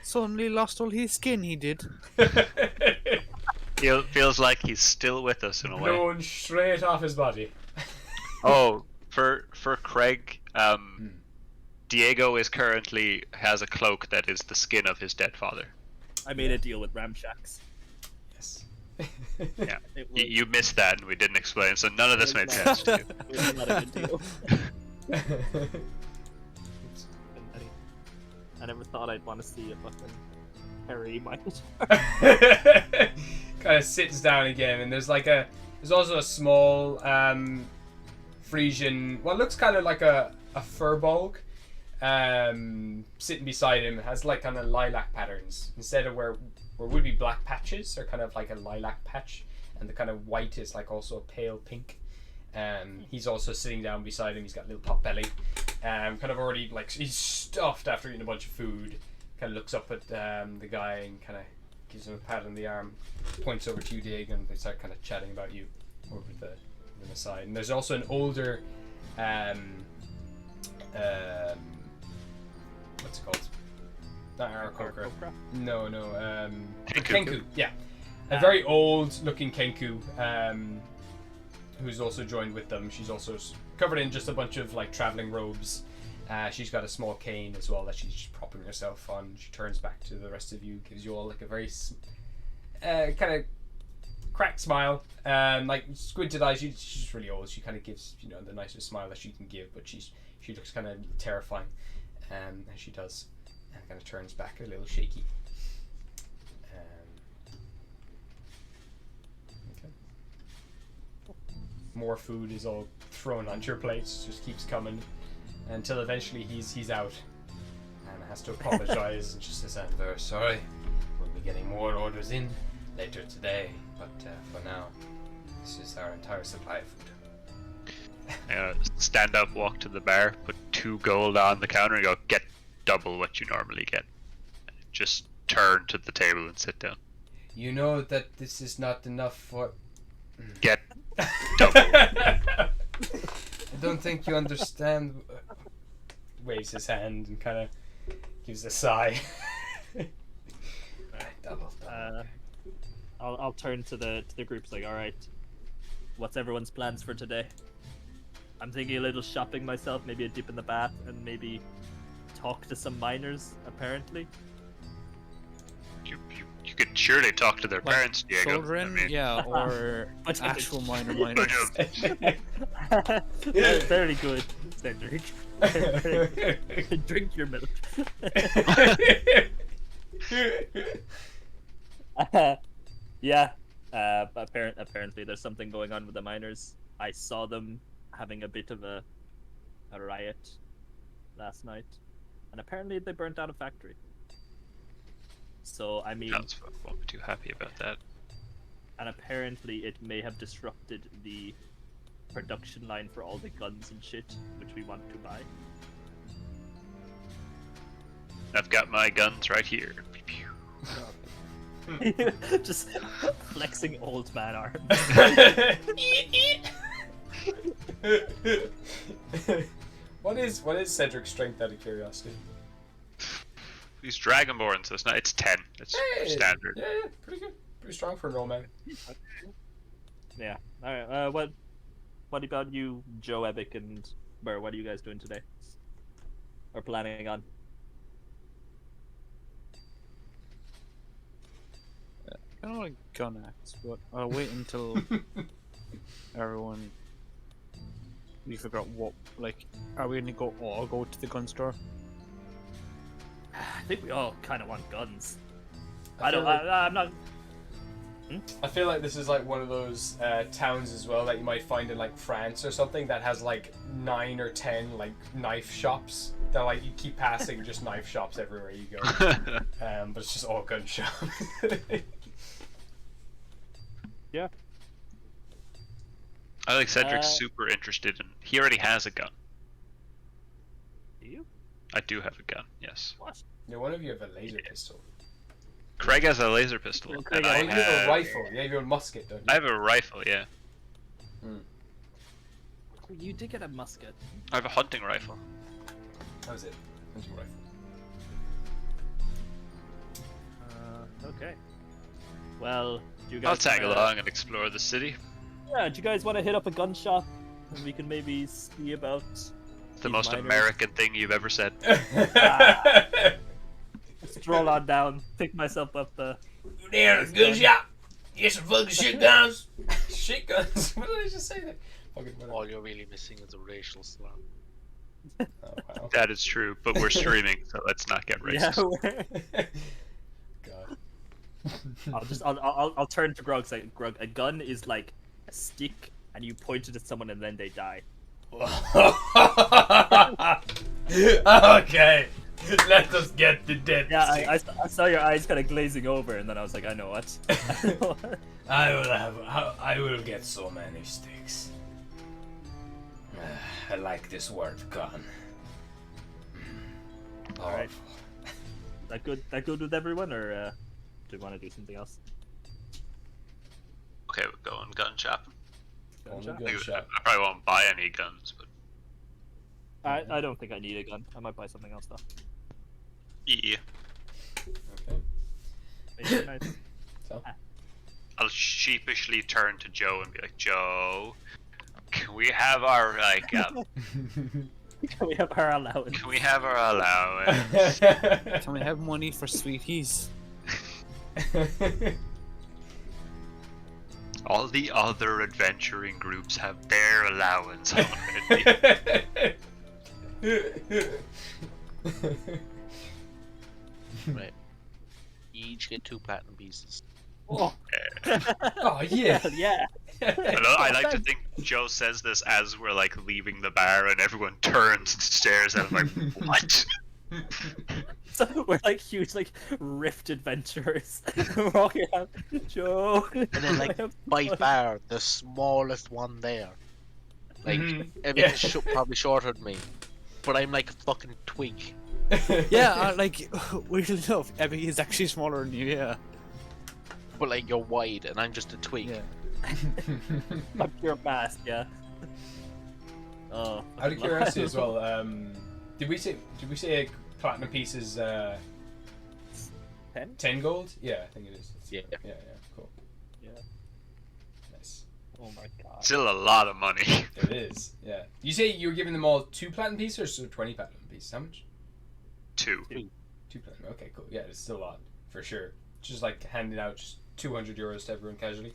E: Suddenly lost all his skin, he did.
A: Feels like he's still with us in a way.
B: Blown straight off his body.
A: Oh, for Craig, Diego has a cloak that is the skin of his dead father.
C: I made a deal with Ramshacks.
B: Yes.
A: Yeah,
C: It was,
A: you missed that, and we didn't explain, so none of this made sense to you.
C: it was not a good deal. I never thought I'd want to see a fucking hairy mite.
B: Kind of sits down again, and there's also a small Frisian, what looks kind of like a furbolg, sitting beside him. It has kind of lilac patterns instead of where would be black patches. They're kind of like a lilac patch, and the kind of white is also a pale pink. He's also sitting down beside him. He's got a little pot belly. Kind of already he's stuffed after eating a bunch of food. Kind of looks up at the guy and kind of gives him a pat on the arm. Points over to you, Dig, and they start kind of chatting about you over the side. And there's also an older, what's it called? Not Aarakocra. No. Kenku. Yeah, a very old-looking Kenku. Who's also joined with them. She's also covered in just a bunch of traveling robes. She's got a small cane as well that she's just propping herself on. She turns back to the rest of you, gives you all a very kind of cracked smile, squinted eyes. She's just really old. She kind of gives the nicest smile that she can give, but she looks kind of terrifying, as she does, and kind of turns back a little shaky. More food is all thrown onto your plates, just keeps coming until eventually he's out. Hannah has to apologize and just says, I'm very sorry. We'll be getting more orders in later today, but for now, this is our entire supply of food.
A: Stand up, walk to the bar, put 2 gold on the counter, and go get double what you normally get. Just turn to the table and sit down.
B: You know that this is not enough for.
A: Get double.
B: I don't think you understand. Waves his hand and kind of gives a sigh. Double.
C: I'll turn to the groups like, all right, what's everyone's plans for today? I'm thinking a little shopping myself, maybe a dip in the bath, and maybe talk to some miners. Apparently,
A: You could surely talk to their
E: Like
A: parents, Diego.
E: children, yeah, or
C: But-
E: actual miners.
C: very good, Cedric. Drink your milk. Yeah. Apparently, there's something going on with the miners. I saw them having a bit of a riot last night, and apparently they burnt down a factory. So I mean,
A: Won't be too happy about that.
C: and apparently it may have disrupted the production line for all the guns and shit which we want to buy.
A: I've got my guns right here.
C: Just flexing old man arms.
B: What is Cedric's strength out of curiosity?
A: He's Dragonborn, so it's 10. It's standard.
B: Yeah, pretty good. Pretty strong for an old man.
C: Yeah. All right. What about you, Joe, Epic, and Burr? What are you guys doing today? Or planning on?
E: I don't like gun acts, but I'll wait until everyone. We figure out what, like, are we gonna all go to the gun store?
C: I think we all kind of want guns.
B: I'm
C: not.
B: I feel like this is like one of those towns as well that you might find in like France or something that has like 9 or 10 like knife shops. That like you keep passing just knife shops everywhere you go. But it's just all gun shops.
C: Yeah.
A: I think Cedric's super interested in. He already has a gun.
C: Do you?
A: I do have a gun, yes.
C: What?
B: Yeah, one of you have a laser pistol.
A: Craig has a laser pistol.
C: Well,
A: And
C: Craig,
A: I
B: You have a
A: have,
B: rifle. You have your musket, don't you?
A: I have a rifle, yeah.
C: You did get a musket.
A: I have a hunting rifle.
B: That was it. Hunting rifle.
C: Okay. Well, do you guys?
A: I'll tag
C: wanna-
A: along and explore the city.
C: Yeah. Do you guys want to hit up a gun shop, and we can maybe see about?
A: It's the
C: These
A: most
C: miners.
A: American thing you've ever said.
C: Stroll on down, pick myself up the.
B: There, gun shop. Get some fucking shit guns. Shit guns. What did I just say there? Fucking whatever.
D: All you're really missing is a racial slur.
B: Oh, wow.
A: That is true, but we're streaming, so let's not get racist.
C: Yeah.
B: God.
C: I'll turn to Grog. Say, Grog, a gun is like a stick, and you point it at someone, and then they die.
B: Okay. Let us get the dead.
C: Yeah,
B: stick.
C: I saw your eyes kind of glazing over, and then I was like, I know what.
B: I will get so many sticks. I like this word, gun.
C: Alright. That good with everyone, or do you want to do something else?
A: Okay, we're going gun shopping.
B: On the
C: Gun
B: gun shop.
A: I probably won't buy any guns, but
C: I don't think I need a gun. I might buy something else though.
A: yeah.
B: Okay.
C: Maybe nice.
B: So,
A: I'll sheepishly turn to Joe and be like, Joe, can we have our
C: We have our allowance.
A: can we have our allowance?
E: Can we have money for sweeties?
A: All the other adventuring groups have their allowance already.
D: Right. You each get 2 platinum pieces.
C: Oh,
B: Oh yeah.
C: yeah.
A: I like to think Joe says this as we're like leaving the bar and everyone turns and stares at him like, what?
C: So we're like huge, like rift adventurers. We're walking around, Joe.
D: And then, like, by far, the smallest one there. Like,
B: Mhm.
D: everything's probably shorter than me. But I'm like a fucking twig.
E: Yeah, like weirdly enough, Epic is actually smaller than you. Yeah.
D: But, like, you're wide, and I'm just a twig.
E: Yeah.
C: A pure mass, yeah. Oh.
B: Out of curiosity as well, did we say platinum piece is
C: 10?
B: 10 gold? Yeah, I think it is.
D: Yeah.
B: Yeah, cool.
C: Yeah.
B: Nice.
C: Oh my god.
A: Still a lot of money.
B: It is, yeah. You say you were giving them all 2 platinum pieces or 20 platinum pieces? How much?
A: 2.
B: 2 platinum. Okay, cool. Yeah, it's still a lot, for sure. Just like handing out just 200 euros to everyone casually.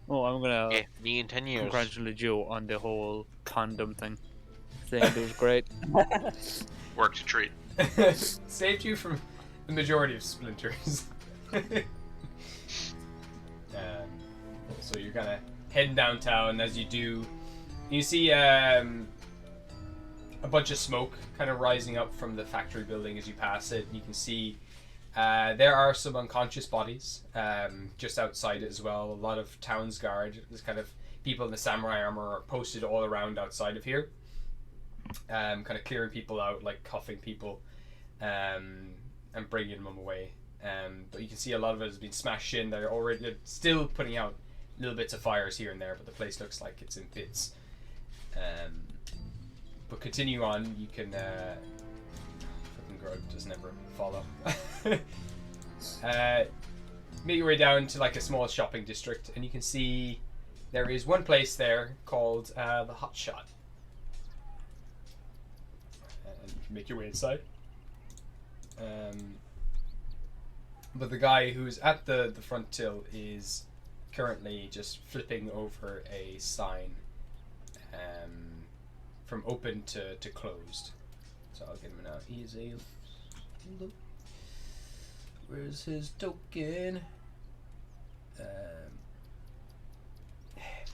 E: Oh, I'm gonna
D: Yeah, me in 10 years.
E: congratulate you on the whole condom thing. I think it was great.
A: Worked a treat.
B: Saved you from the majority of splinters. So you're kind of heading downtown. As you do, you see a bunch of smoke kind of rising up from the factory building as you pass it. You can see there are some unconscious bodies just outside it as well. A lot of town's guard. There's kind of people in the samurai armor are posted all around outside of here. Kind of clearing people out, like cuffing people, and bringing them away. But you can see a lot of it has been smashed in. They're still putting out little bits of fires here and there, but the place looks like it's in bits. But continue on. You can. Fucking Grug does never follow. Make your way down to like a small shopping district, and you can see there is one place there called the Hot Shot. And you can make your way inside. But the guy who's at the front till is currently just flipping over a sign from open to closed. So I'll get him now. He's a... Where's his token?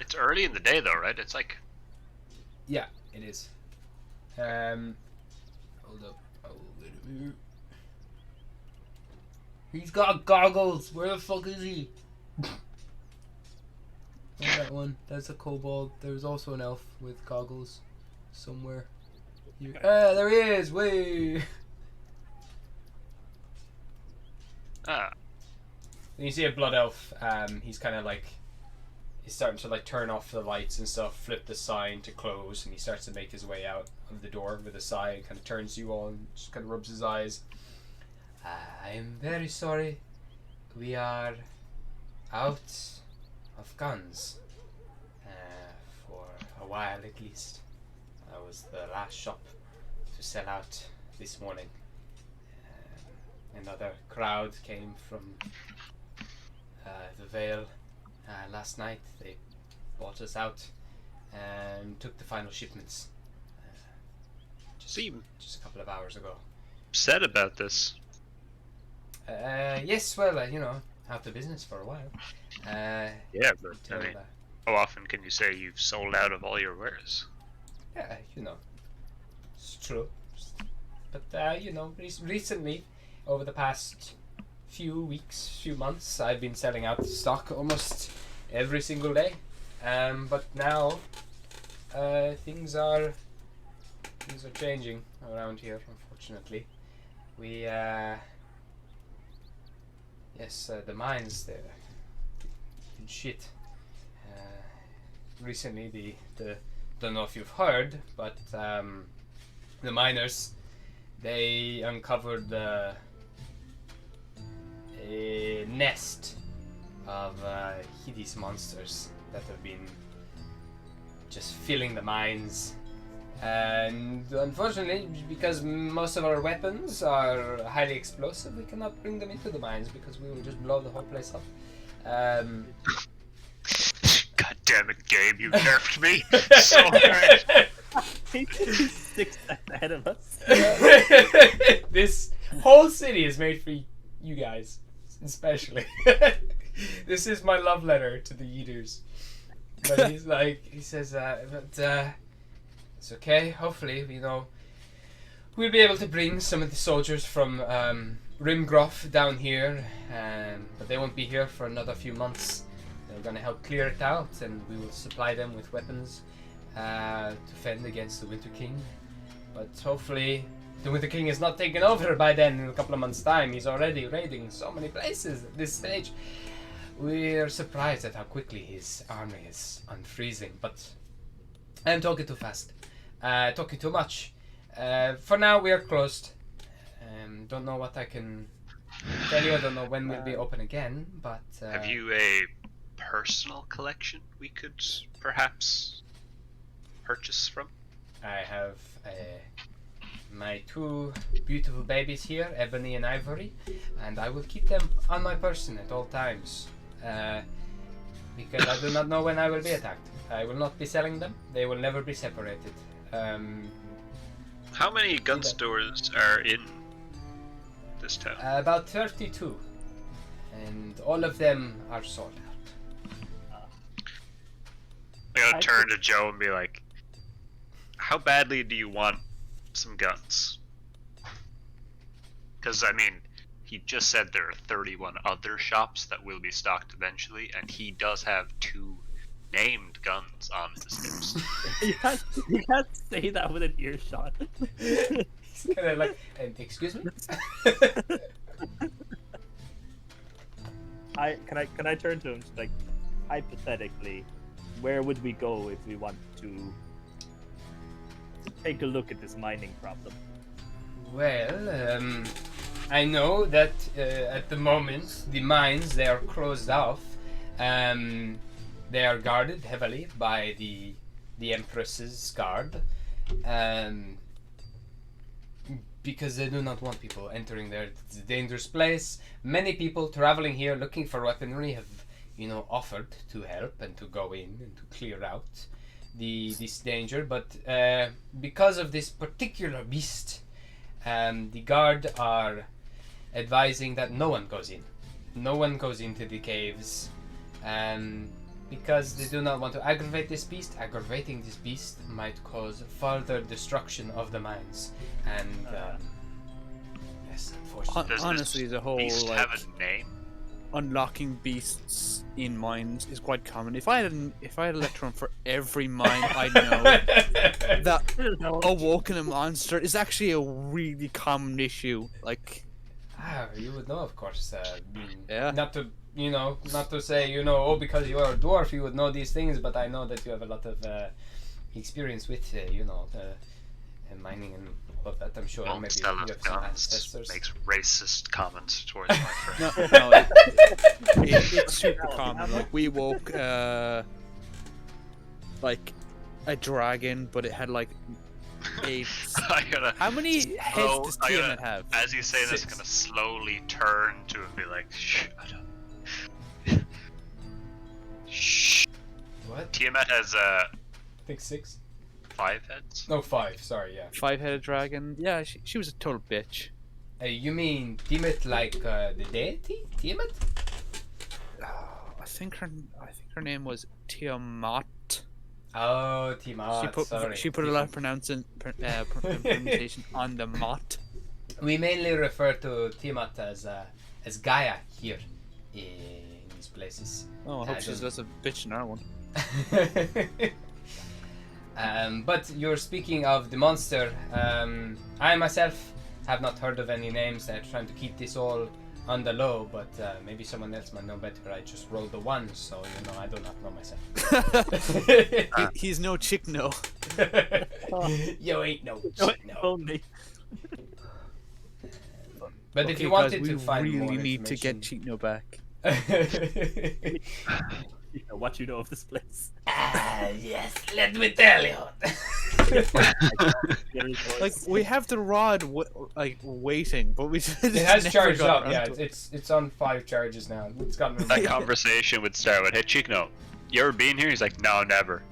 A: It's early in the day though, right? It's like...
B: Yeah, it is. Hold up. Oh, wait a minute. He's got goggles. Where the fuck is he? Not that one. That's a kobold. There's also an elf with goggles somewhere. Ah, there he is. Way.
A: Ah.
B: And you see a blood elf. He's kind of like, he's starting to like turn off the lights and stuff, flip the sign to close, and he starts to make his way out of the door with a sigh and kind of turns to you all and just kind of rubs his eyes. I'm very sorry. We are out of guns. For a while at least. I was the last shop to sell out this morning. Another crowd came from the Vale last night. They bought us out and took the final shipments just a couple of hours ago.
A: Upset about this.
B: Yes, well, out of business for a while.
A: Yeah, but I mean, how often can you say you've sold out of all your wares?
B: Yeah, it's true. But recently, over the past few weeks, few months, I've been selling out stock almost every single day. But now, things are changing around here. Unfortunately, we the mines they're in shit. Recently, the don't know if you've heard, but the miners they uncovered a nest of hideous monsters that have been just filling the mines. And unfortunately, because most of our weapons are highly explosive, we cannot bring them into the mines because we will just blow the whole place up.
A: God damn it, Gabe, you nerfed me so hard.
C: He's 6 steps ahead of us.
B: This whole city is made for you guys, especially. This is my love letter to the Yeeters. But he says, but it's okay. Hopefully, we'll be able to bring some of the soldiers from Rimgroff down here, but they won't be here for another few months. They're going to help clear it out, and we will supply them with weapons to fend against the Winter King. But hopefully the Winter King is not taken over by then. In a couple of months' time, he's already raiding so many places at this stage. We're surprised at how quickly his army is unfreezing, but I'm talking too fast. Talking too much. For now, we are closed. Don't know what I can tell you. I don't know when we'll be open again, but...
A: Have you a personal collection we could perhaps purchase from?
B: I have my two beautiful babies here, Ebony and Ivory, and I will keep them on my person at all times. Because I do not know when I will be attacked. I will not be selling them. They will never be separated.
A: How many gun stores are in this town?
B: About 32. And all of them are sold out.
A: I'm gonna turn to Joe and be like, how badly do you want some guns? Because, I mean, he just said there are 31 other shops that will be stocked eventually, and he does have 2 named guns on his hips.
C: You can't say that with an earshot.
B: He's kind of like, excuse me?
C: Can I turn to him just like, hypothetically, where would we go if we want to take a look at this mining problem?
B: Well, I know that at the moment the mines, they are closed off. They are guarded heavily by the Empress's guard, because they do not want people entering there. It's a dangerous place. Many people traveling here looking for weaponry have, offered to help and to go in and to clear out this danger. But because of this particular beast, the guard are advising that no one goes in. No one goes into the caves. Because they do not want to aggravate this beast. Aggravating this beast might cause further destruction of the mines. And, yes, unfortunately.
A: Does
E: Honestly,
A: this
E: the whole
A: beast
E: like
A: have a name?
E: unlocking beasts in mines is quite common. If I had a electron for every mine I know, that awoken a monster is actually a really common issue. Like,
B: you would know, of course.
E: Yeah.
B: Not to say, oh, because you are a dwarf, you would know these things, but I know that you have a lot of experience with, mining and all of that, I'm sure. Maybe you have some ancestors.
A: Makes racist comments towards my friend.
E: no, it's super common. Like, we woke, like, a dragon, but it had, like, 8... How many heads does Tiamat have?
A: As you say this,
B: 6.
A: I'm gonna slowly turn to him and be like, shut up. Shh.
B: What?
A: Tiamat has
B: I think 6.
A: 5 heads.
B: No, 5. Sorry, yeah.
E: 5-headed dragon. Yeah, she was a total bitch.
B: You mean Tiamat like the deity? Tiamat?
E: I think her name was Tiamat.
B: Oh, Tiamat.
E: She put a lot of pronunciation on the mot.
B: We mainly refer to Tiamat as Gaia here in these places.
E: Oh, I hope she's less a bitch in our one.
B: But you're speaking of the monster. I myself have not heard of any names. I'm trying to keep this all on the low, but maybe someone else might know better. I just rolled a 1, so I do not know myself.
E: He's no chick, no.
B: You ain't no chick, no.
C: Only.
B: But
E: Okay,
B: if you wanted
E: guys,
B: to find
E: we
B: more
E: really need to get
B: information-
E: Chino back.
C: What you know of this place?
B: Yes, let me tell you.
E: Like, we have the rod, waiting, but we
B: It
E: just
B: has
E: never
B: charged
E: got
B: up.
E: around
B: Yeah,
E: to it.
B: it's on 5 charges now. It's gotten
A: That conversation would start with, "Hey, Chikno, you ever been here?" He's like, "No, never."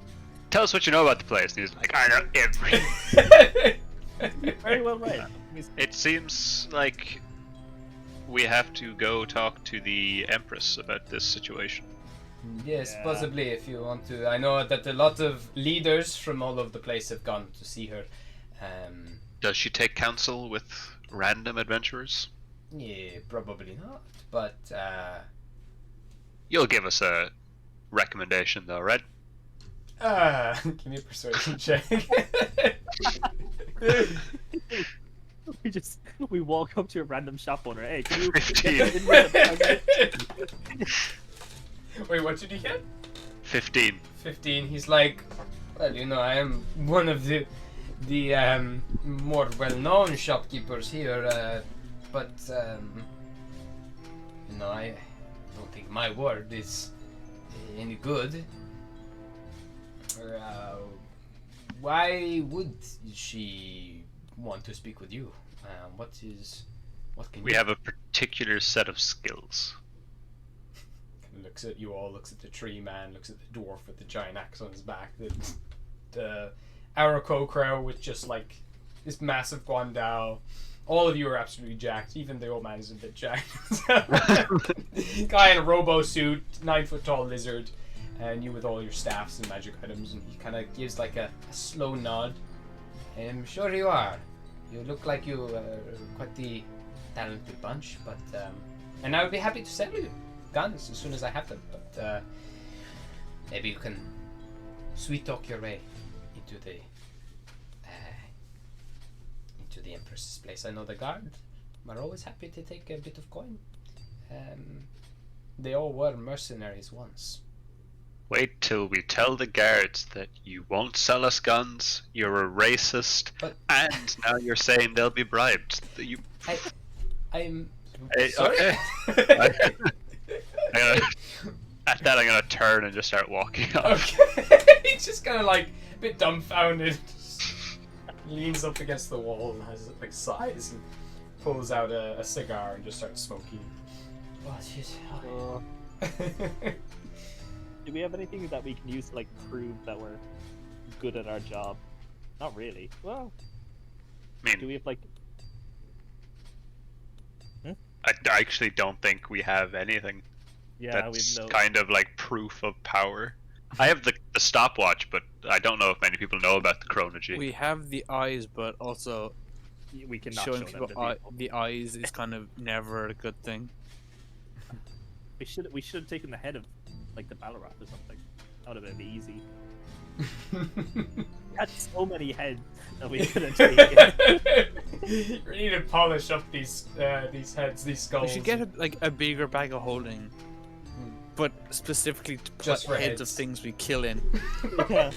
A: "Tell us what you know about the place." And he's like, "I know everything."
C: Very well read.
A: It seems like we have to go talk to the Empress about this situation.
B: Yes,
C: Yeah.
B: possibly if you want to. I know that a lot of leaders from all over the place have gone to see her.
A: Does she take counsel with random adventurers?
B: Yeah, probably not. But
A: You'll give us a recommendation, though, right?
B: give me a persuasion check.
C: we walk up to a random shop owner. Hey, can you
A: 15.
B: Wait, what did you get?
A: 15.
B: 15. He's like, well, you know, I am one of the more well-known shopkeepers here, but you know, I don't think my word is any good. Why would she want to speak with you? What can
A: We
B: you...
A: have a particular set of skills.
B: Looks at you all, looks at the tree man, looks at the dwarf with the giant axe on his back, the Arako crow with just like this massive guandao. All of you are absolutely jacked. Even the old man is a bit jacked. Guy in a robo suit, 9-foot tall lizard, and you with all your staffs and magic items, and he kind of gives like a slow nod. I'm sure you are. You look like you are quite the talented bunch, but and I would be happy to sell you guns as soon as I have them. But maybe you can sweet talk your way into the Empress's place. I know the guard are always happy to take a bit of coin. They all were mercenaries once.
A: Wait till we tell the guards that you won't sell us guns, you're a racist,
B: But-
A: and now you're saying they'll be bribed.
B: I'm
A: Hey,
B: sorry.
A: okay. At that, I'm gonna turn and just start walking off.
B: Okay. He's just kind of like a bit dumbfounded. Leans up against the wall and has like sighs and pulls out a cigar and just starts smoking. Oh, jeez.
C: Do we have anything that we can use to like prove that we're good at our job? Not really. Well,
A: I
C: do
A: mean,
C: we have like?
A: I actually don't think we have anything
C: Yeah,
A: that's
C: we've no.
A: kind of like proof of power. I have the stopwatch, but I don't know if many people know about the chronology.
E: We have the eyes, but also
C: We cannot
E: showing
C: show them
E: people
C: to people.
E: the eyes is kind of never a good thing.
C: We should have taken the head of like the Ballarat or something. That would have been easy. We had so many heads that we could have taken.
B: We need to polish up these heads, these skulls.
E: We should get a bigger bag of holding, but specifically to
B: Just
E: put
B: for
E: heads
B: heads.
E: of things we kill in.
C: Yeah.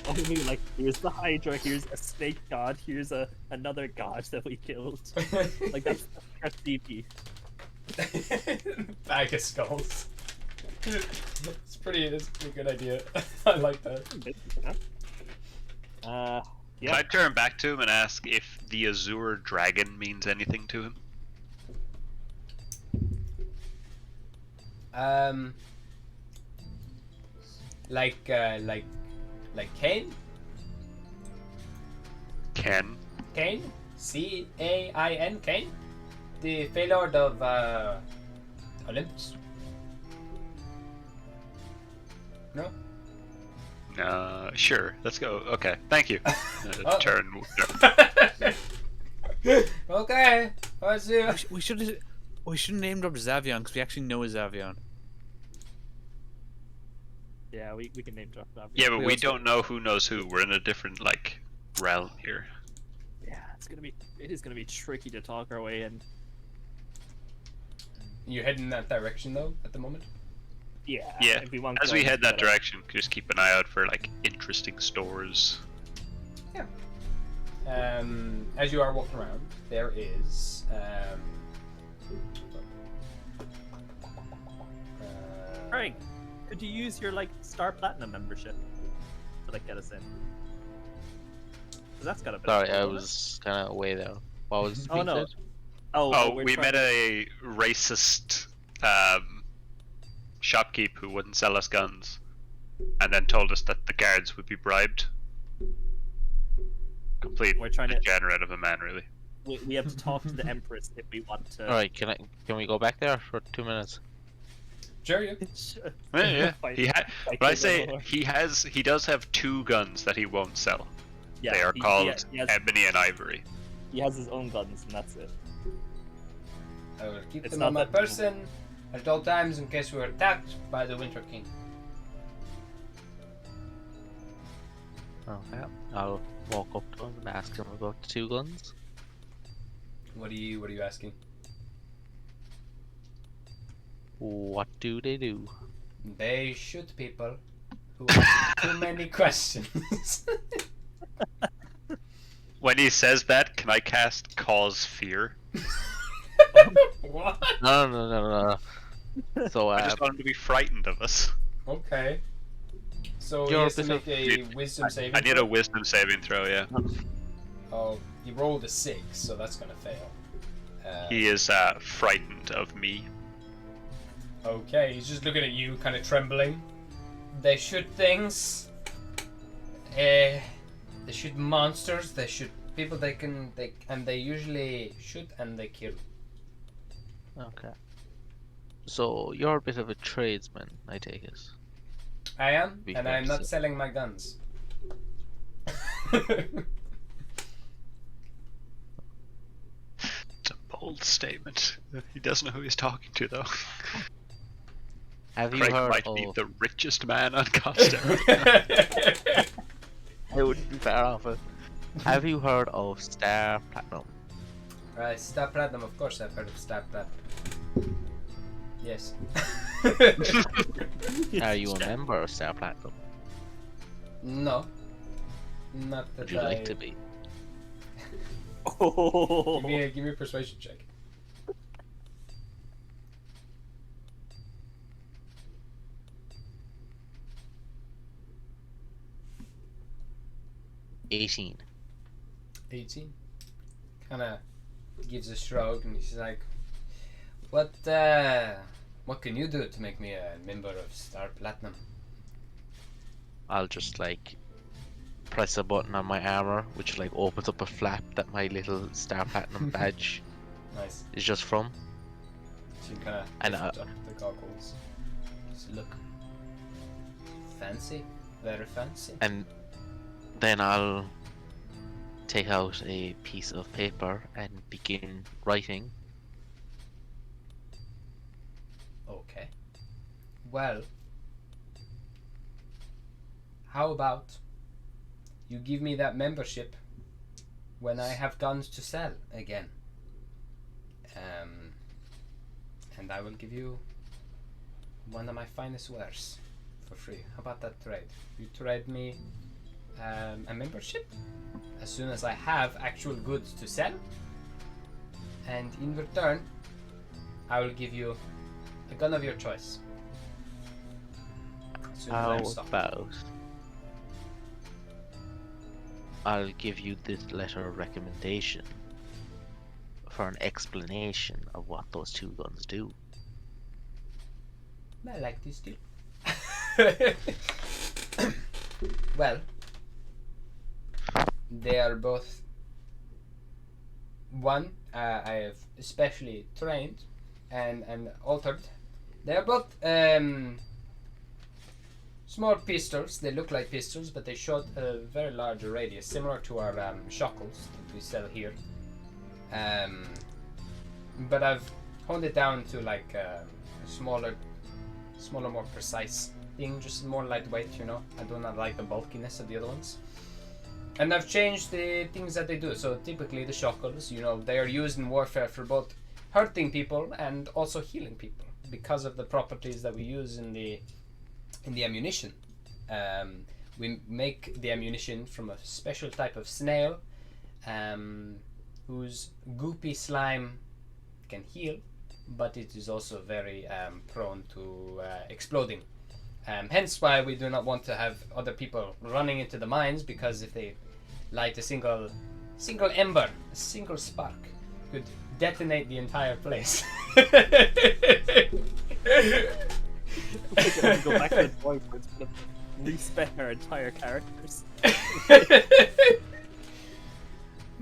C: I mean, like, here's the Hydra, here's a snake god, here's another god that we killed. Like, that's DP.
B: Bag of skulls. It's pretty good idea. I like that.
C: Yeah.
A: Can I turn back to him and ask if the Azure Dragon means anything to him?
B: Like Cain?
A: Ken?
B: Cain? C-A-I-N, Cain? The Faelord of Olympus? No?
A: Sure. Let's go. Okay. Thank you.
B: Oh.
A: Turn.
B: Okay. I see.
E: We should have named up Zavion because we actually know a Zavion.
C: Yeah, we can name drop that.
A: Yeah, but
E: We
A: we
E: also-
A: don't know who knows who. We're in a different like realm here.
C: Yeah, it is gonna be tricky to talk our way in.
B: You head in that direction though at the moment?
C: Yeah.
A: Yeah,
C: If we want
A: As we
C: guns,
A: head that
C: gotta-
A: direction, just keep an eye out for like interesting stores.
B: As you are walking around, there is
C: Craig, could you use your like Star Platinum membership to like get us in? 'Cause that's got a bit.
D: Sorry,
C: of
D: I
C: fun,
D: was kind of away there. What was
C: Oh, no.
D: said?
A: Oh,
C: we're
A: we
C: trying-
A: met a racist shopkeep who wouldn't sell us guns, and then told us that the guards would be bribed. Complete
C: We're trying to.
A: degenerate of a man, really.
C: We have to talk to the Empress if we want to.
D: All right, can we go back there for 2 minutes?
B: sure you.
A: Yeah.
C: Fight-
A: He
C: fight
A: but I
C: the
A: say
C: war.
A: he does have 2 guns that he won't sell.
C: Yeah,
A: They are called
C: he has,
A: Ebony and Ivory.
C: he has his own guns, and that's it.
B: I will keep
C: It's
B: them
C: not
B: on my
C: that-
B: person at all times in case we are attacked by the Winter King.
D: Okay. I'll walk up to him and ask him about the two guns.
B: What are you asking?
D: What do they do?
B: They shoot people who ask too many questions.
A: When he says that, can I cast Cause Fear?
B: What?
D: No. So,
A: I just want him to be frightened of us.
B: Okay. So he
D: You're
B: has to
D: a
B: make
D: bit
B: a wisdom saving
A: I need
B: throw?
A: a wisdom saving throw, yeah.
B: Oh, he rolled a 6, so that's gonna fail.
A: He is frightened of me.
B: Okay, he's just looking at you, kind of trembling. They shoot things. They shoot monsters. They shoot people. And they usually shoot and they kill.
D: okay. So, you're a bit of a tradesman, I take it.
B: I am,
D: Be
B: and
D: fair
B: I'm
D: to
B: not
D: say.
B: selling my guns.
A: It's a bold statement. He doesn't know who he's talking to, though.
D: Have you
A: Craig
D: heard
A: might
D: of...
A: be the richest man on Gostar.
D: I wouldn't be far off it. Have you heard of Star Platinum?
B: Right, Star Platinum, of course I've heard of Star Platinum. Yes.
D: Are you a member of Star Platinum?
B: No. Not that
D: Would you like to be?
C: Oh,
B: Give me a persuasion check.
D: $18.
B: 18. Kinda gives a shrug and he's like, what can you do to make me a member of Star Platinum?
D: I'll just like press a button on my armor, which like opens up a flap that my little Star Platinum badge
B: Nice.
D: is just from.
B: So you kinda
D: And,
B: lift up the goggles. Just look. Fancy. Very fancy.
D: And then I'll take out a piece of paper and begin writing.
B: Okay. Well, how about you give me that membership when I have guns to sell again? And I will give you one of my finest wares for free. How about that trade? You trade me a membership as soon as I have actual goods to sell, and in return I will give you a gun of your choice. As soon as
D: How
B: I'm stocked.
D: about I'll give you this letter of recommendation for an explanation of what those two guns do.
B: I like this deal. Well, they are both. One I have especially trained and altered. They are both small pistols. They look like pistols, but they shot a very large radius, similar to our shackles that we sell here. But I've honed it down to like a smaller, more precise thing, just more lightweight, you know. I do not like the bulkiness of the other ones. And I've changed the things that they do. So typically the shackles, you know, they are used in warfare for both hurting people and also healing people because of the properties that we use in the ammunition. We make the ammunition from a special type of snail whose goopy slime can heal, but it is also very prone to exploding. Hence why we do not want to have other people running into the mines, because if they light a single ember, a single spark, could detonate the entire place.
C: Go back to the point where it's gonna respec our entire characters.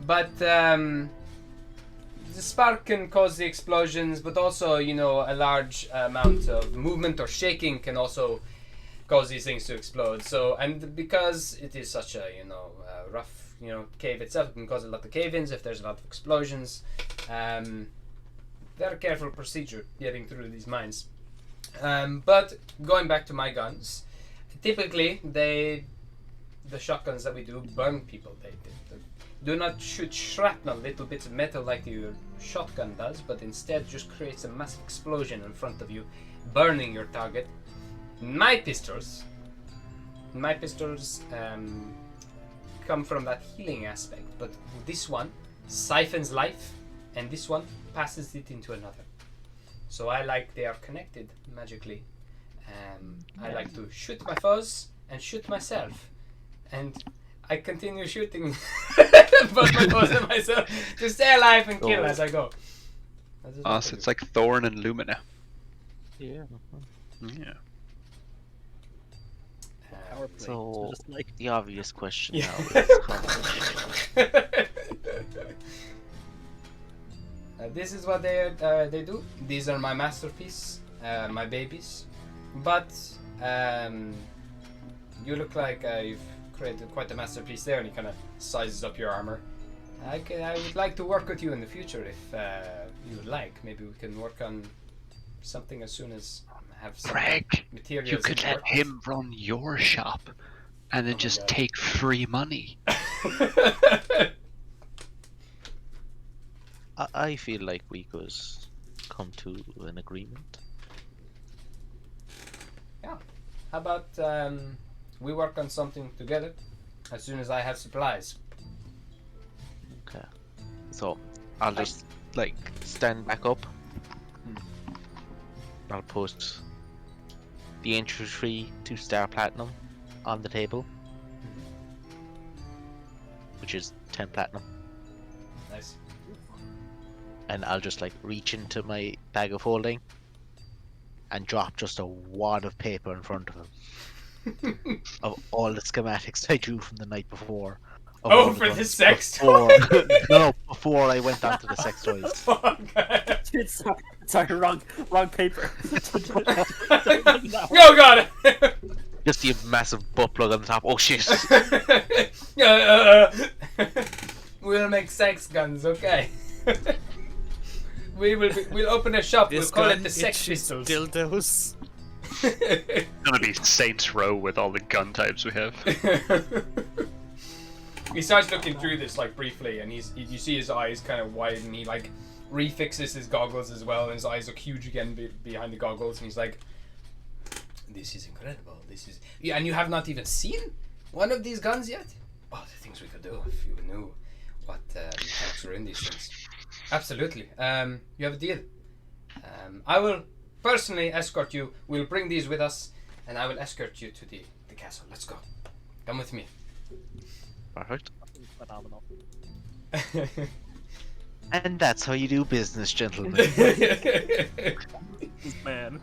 B: But the spark can cause the explosions, but also, you know, a large amount of movement or shaking can also cause these things to explode. So, and because it is such a, you know, rough cave itself. It can cause a lot of cave-ins if there's a lot of explosions. Very careful procedure getting through these mines. But going back to my guns, typically the shotguns that we do burn people. They do not shoot shrapnel, little bits of metal like your shotgun does, but instead just creates a massive explosion in front of you, burning your target. My pistols come from that healing aspect, but this one siphons life, and this one passes it into another. So they are connected magically. I like to shoot my foes and shoot myself, and I continue shooting both my foes and myself to stay alive and kill as I go.
A: So it's like Thorn and Lumina.
D: Yeah.
A: Yeah.
C: Power play.
D: So
C: Just like
D: the obvious question
B: Yeah.
D: now is how much
B: This is what they do. These are my masterpiece, my babies. But you look like you've created quite a masterpiece there, and he kind of sizes up your armor. I would like to work with you in the future if you would like. Maybe we can work on something as soon as I have some
A: Greg,
B: materials.
A: you could
B: to
A: let
B: work
A: him run your shop and then
B: my
A: just
B: God.
A: take free money.
B: with.
D: I feel like we could come to an agreement.
B: How about we work on something together as soon as I have supplies?
D: Okay. So I'll just like stand back up. I'll put the entry fee 2-star platinum on the table, which is 10 platinum,
B: Nice.
D: and I'll just like reach into my bag of holding and drop just a wad of paper in front of him of all the schematics I drew from the night before. of all
B: For the
D: guns
B: sex
D: before,
B: toy?
D: no, before I went on to the sex toys.
C: sorry, wrong paper.
B: Oh god!
D: Just the massive butt plug on the top. Oh shit!
B: We'll make sex guns, okay? We'll open a shop.
E: This
B: we'll call it
E: gun,
B: the Sex
E: shoots
B: Pistols.
E: dildos.
A: It's gonna be Saints Row with all the gun types we have.
B: He starts looking through this like briefly, and you see his eyes kind of widen. He like refixes his goggles as well, and his eyes look huge again behind the goggles, and he's like, "This is incredible. This is and you have not even seen one of these guns yet. Oh, the things we could do if you knew what mechanics were in these things. Absolutely. You have a deal. I will personally escort you. We'll bring these with us, and I will escort you to the castle. Let's go. Come with me."
D: Perfect.
C: Phenomenal.
D: And that's how you do business, gentlemen.
C: Man.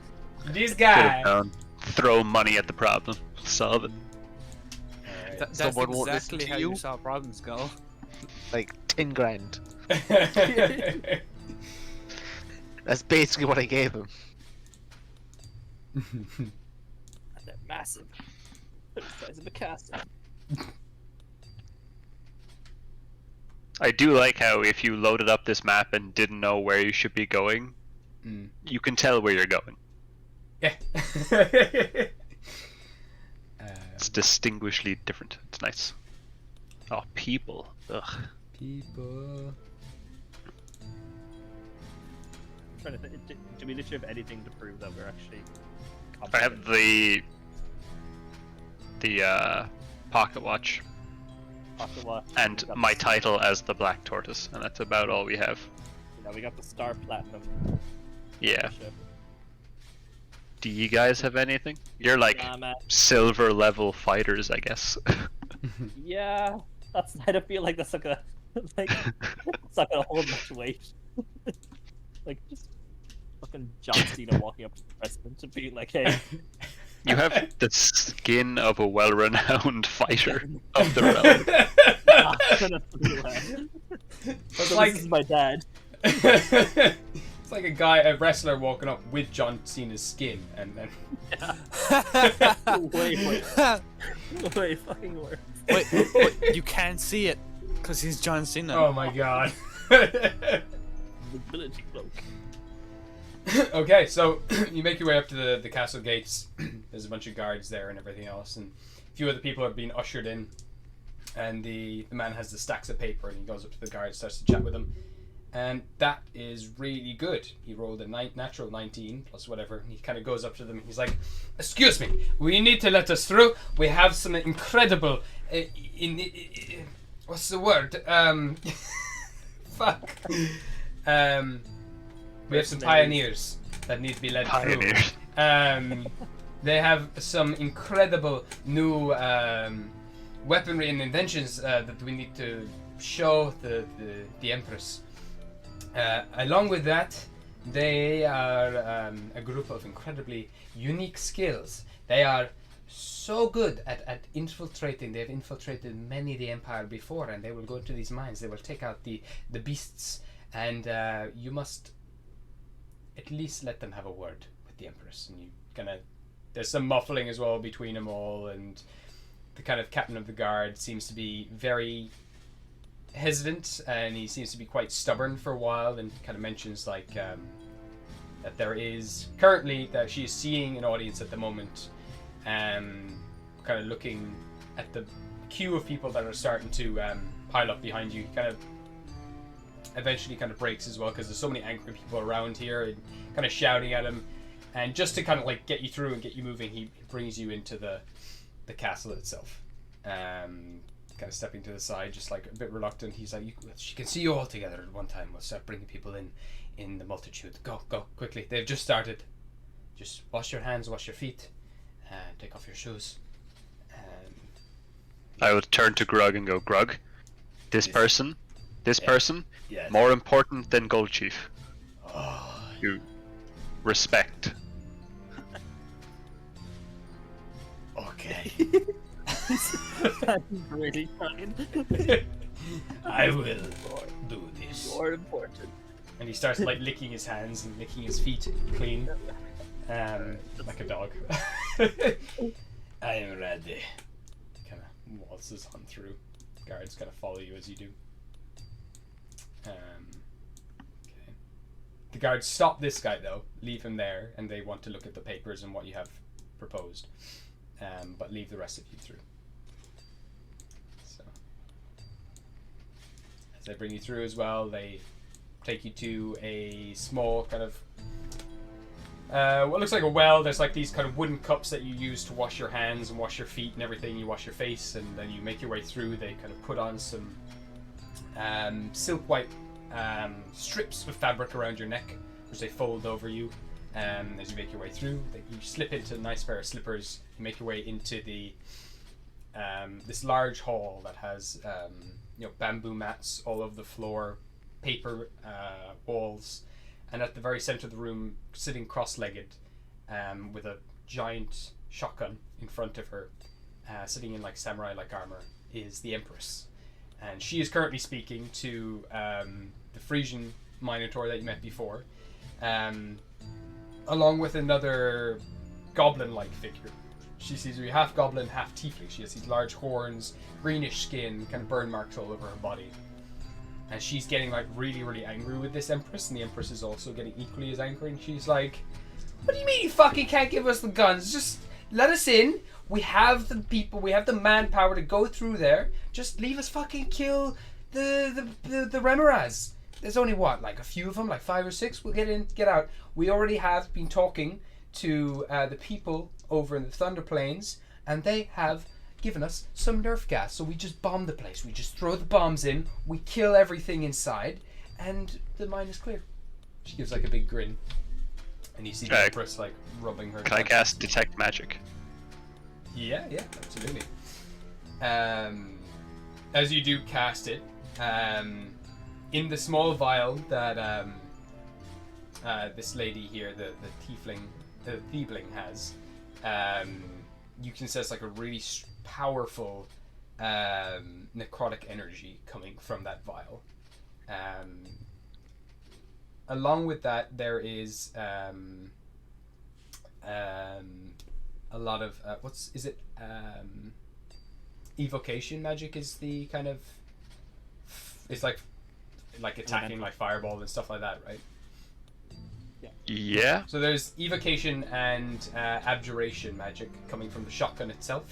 B: This
A: Sit
B: guy.
A: down, throw money at the problem, solve it.
E: That's
D: Someone won't listen
E: exactly
D: to
E: how
D: you?
E: you solve problems, go.
D: Like 10 grand. That's basically what I gave him.
C: And they're massive. They're the size of a castle.
A: I do like how if you loaded up this map and didn't know where you should be going, you can tell where you're going.
B: Yeah.
A: It's distinguishedly different. It's nice. Oh, people. Ugh.
B: People.
C: Trying to think, do we literally have anything to prove that we're actually
A: I have the pocket watch
C: Pocket watch,
A: and
C: we got
A: my
C: the-
A: title as the Black Tortoise, and that's about all we have.
C: You know, we got the Star Platinum.
A: Yeah.
C: ship.
A: Do you guys have anything? You're like
C: Nah, man.
A: silver level fighters, I guess.
C: Yeah, that's. I don't feel like that's not gonna, like, it's not gonna hold much weight. Like just fucking John Cena walking up to the president and being like, "Hey,
A: You have the skin of a well-renowned fighter of the realm.
C: This
B: like-
C: is my dad."
B: It's like a wrestler walking up with John Cena's skin, and then
C: Way fucking worse.
E: Wait, but you can't see it because he's John Cena.
B: Oh my god.
C: Invisibility cloak.
B: Okay, so you make your way up to the castle gates. There's a bunch of guards there and everything else, and a few other people are being ushered in. And the man has the stacks of paper, and he goes up to the guard, starts to chat with them. And that is really good. He rolled a natural 19 plus whatever. And he kind of goes up to them and he's like, "Excuse me, we need to let us through. We have some incredible... what's the word? Fuck. We have some pioneers that need to be led
A: Pioneers.
B: through. They have some incredible new weaponry and inventions that we need to show the Empress. Along with that, they are a group of incredibly unique skills. They are so good at infiltrating. They've infiltrated many of the Empire before, and they will go into these mines. They will take out the beasts, and you must at least let them have a word with the Empress. And you there's some muffling as well between them all, and the kind of captain of the guard seems to be very hesitant, and he seems to be quite stubborn for a while, and kind of mentions like that there is currently that she is seeing an audience at the moment, kind of looking at the queue of people that are starting to pile up behind you. He kind of eventually kind of breaks as well because there's so many angry people around here and kind of shouting at him, and just to kind of like get you through and get you moving, he brings you into the castle itself. Kind of stepping to the side, just like a bit reluctant. He's like, "She can see you all together at one time. We'll start bringing people in the multitude. Go quickly. They've just started. Just wash your hands, wash your feet, and take off your shoes."
A: I would turn to Grug and go, "Grug, this
B: Yes.
A: person,
B: Yeah.
A: more important than Gold Chief.
B: Oh,
A: You respect."
B: okay.
C: That's really kind.
B: I will do this.
C: More important.
B: And he starts like licking his hands and licking his feet clean, like a dog. I am ready. Kind of waltzes on through. Guards kind of follow you as you do. Okay. The guards stop this guy though, leave him there, and they want to look at the papers and what you have proposed, but leave the rest of you through. So, as they bring you through as well, they take you to a small kind of what looks like a well. There's like these kind of wooden cups that you use to wash your hands and wash your feet and everything. You wash your face, and then you make your way through. They kind of put on some silk white strips of fabric around your neck, which they fold over you. As you make your way through, you slip into a nice pair of slippers. You make your way into the this large hall that has bamboo mats all over the floor, paper walls, and at the very center of the room, sitting cross-legged, with a giant shotgun in front of her, sitting in like samurai-like armor, is the Empress, and she is currently speaking to the Frisian Minotaur that you met before, along with another goblin-like figure. She sees you half goblin, half tiefling. She has these large horns, greenish skin, kind of burn marks all over her body. And she's getting like really, really angry with this Empress, and the Empress is also getting equally as angry, and she's like, "What do you mean you fucking can't give us the guns? Just let us in. We have the people, we have the manpower to go through there. Just leave us fucking kill the Remoras. There's only what, like a few of them, like 5 or 6. We'll get in, get out. We already have been talking to the people over in the Thunder Plains, and they have given us some Nerf gas. So we just bomb the place. We just throw the bombs in. We kill everything inside, and the mine is clear." She gives like a big grin, and you see the Empress like rubbing her.
A: Can I cast Detect Magic?
B: Yeah, absolutely. As you do cast it, in the small vial that this lady here, the Thiebling has, you can sense like a really powerful necrotic energy coming from that vial. Along with that, there is a lot of evocation magic is the kind of it's like attacking like fireball and stuff like that, right?
A: Yeah.
B: So there's evocation and abjuration magic coming from the shotgun itself.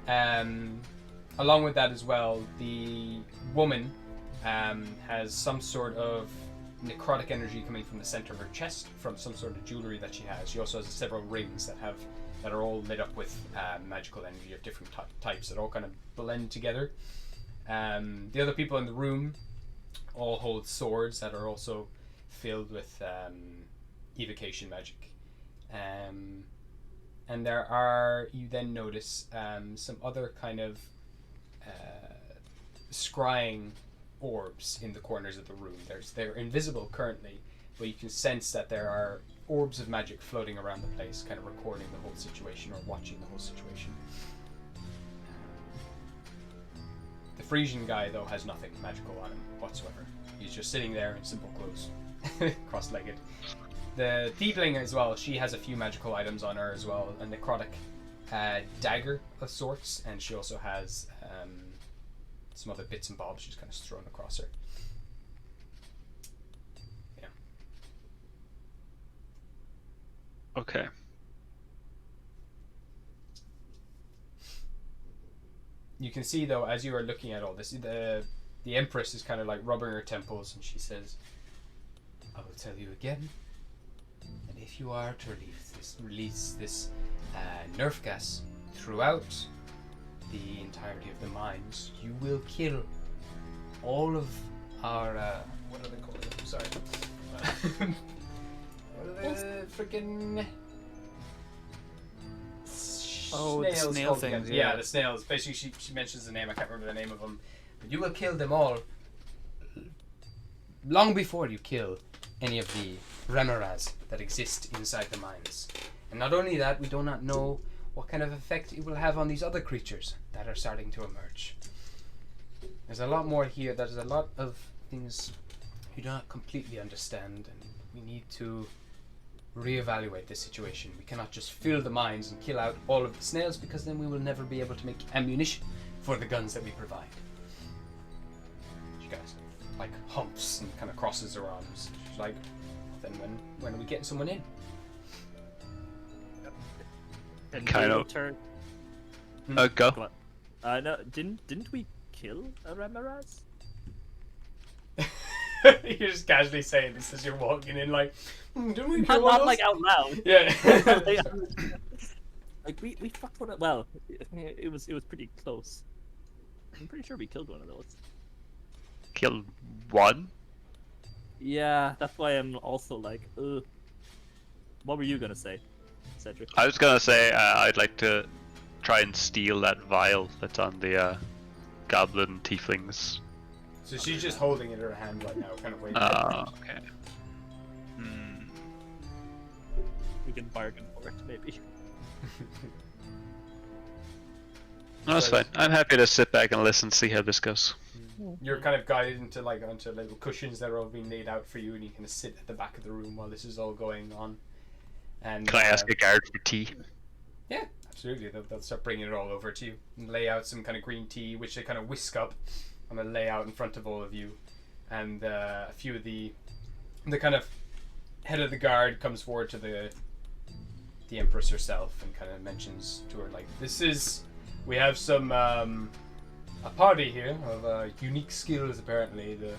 B: Along with that as well, the woman has some sort of necrotic energy coming from the center of her chest from some sort of jewelry that she has. She also has several rings that are all lit up with magical energy of different types that all kind of blend together. The other people in the room all hold swords that are also filled with evocation magic. And there are, you then notice some other kind of scrying orbs in the corners of the room. They're invisible currently, but you can sense that there are orbs of magic floating around the place, kind of recording the whole situation or watching the whole situation. The Frisian guy, though, has nothing magical on him whatsoever. He's just sitting there in simple clothes, cross-legged. The Tiefling as well, she has a few magical items on her as well, a necrotic dagger of sorts, and she also has some other bits and bobs she's kind of thrown across her. Yeah.
A: Okay.
B: You can see, though, as you are looking at all this, the Empress is kind of like rubbing her temples, and she says, "I will tell you again, and if you are to release this nerf gas throughout the entirety of the mines, you will kill all of our what are they called? I'm sorry. What are the freaking
E: Oh, the snail
B: called
E: things,
B: again? Yeah, the snails. Basically, she mentions the name. I can't remember the name of them. But you will kill them all long before you kill any of the remeras that exist inside the mines. And not only that, we do not know what kind of effect it will have on these other creatures that are starting to emerge. There's a lot more here. There's a lot of things you do not completely understand, and we need to reevaluate this situation. We cannot just fill the mines and kill out all of the snails, because then we will never be able to make ammunition for the guns that we provide. She kind of like humps and kind of crosses her arms. She's like, then when are we getting someone in?
C: And
A: Kind
C: they
A: of.
C: turn-
A: Go.
C: Go on. No, didn't we kill a Remeraz?
B: You're just casually saying this as you're walking in, like, didn't we
C: Not,
B: kill one of
C: not like
B: those?"
C: out loud.
B: Yeah.
C: Like we fucked one. Well, it was pretty close. I'm pretty sure we killed one of those.
A: Kill one?
C: Yeah, that's why I'm also like, ugh. What were you gonna say, Cedric?
A: I was gonna say I'd like to try and steal that vial that's on the goblin tieflings.
B: So she's just holding it in her hand right now, kind of waiting.
A: Okay.
C: We can bargain for it, maybe.
A: No, that's fine. I'm happy to sit back and listen, see how this goes.
B: You're kind of guided into onto little cushions that are all being laid out for you, and you kind of sit at the back of the room while this is all going on. And
A: Can I ask a guard for tea?
B: Yeah, absolutely. They'll start bringing it all over to you and lay out some kind of green tea, which they kind of whisk up and then lay out in front of all of you. And a few of the kind of head of the guard comes forward to the Empress herself and kind of mentions to her, like, we have some a party here of unique skills, apparently the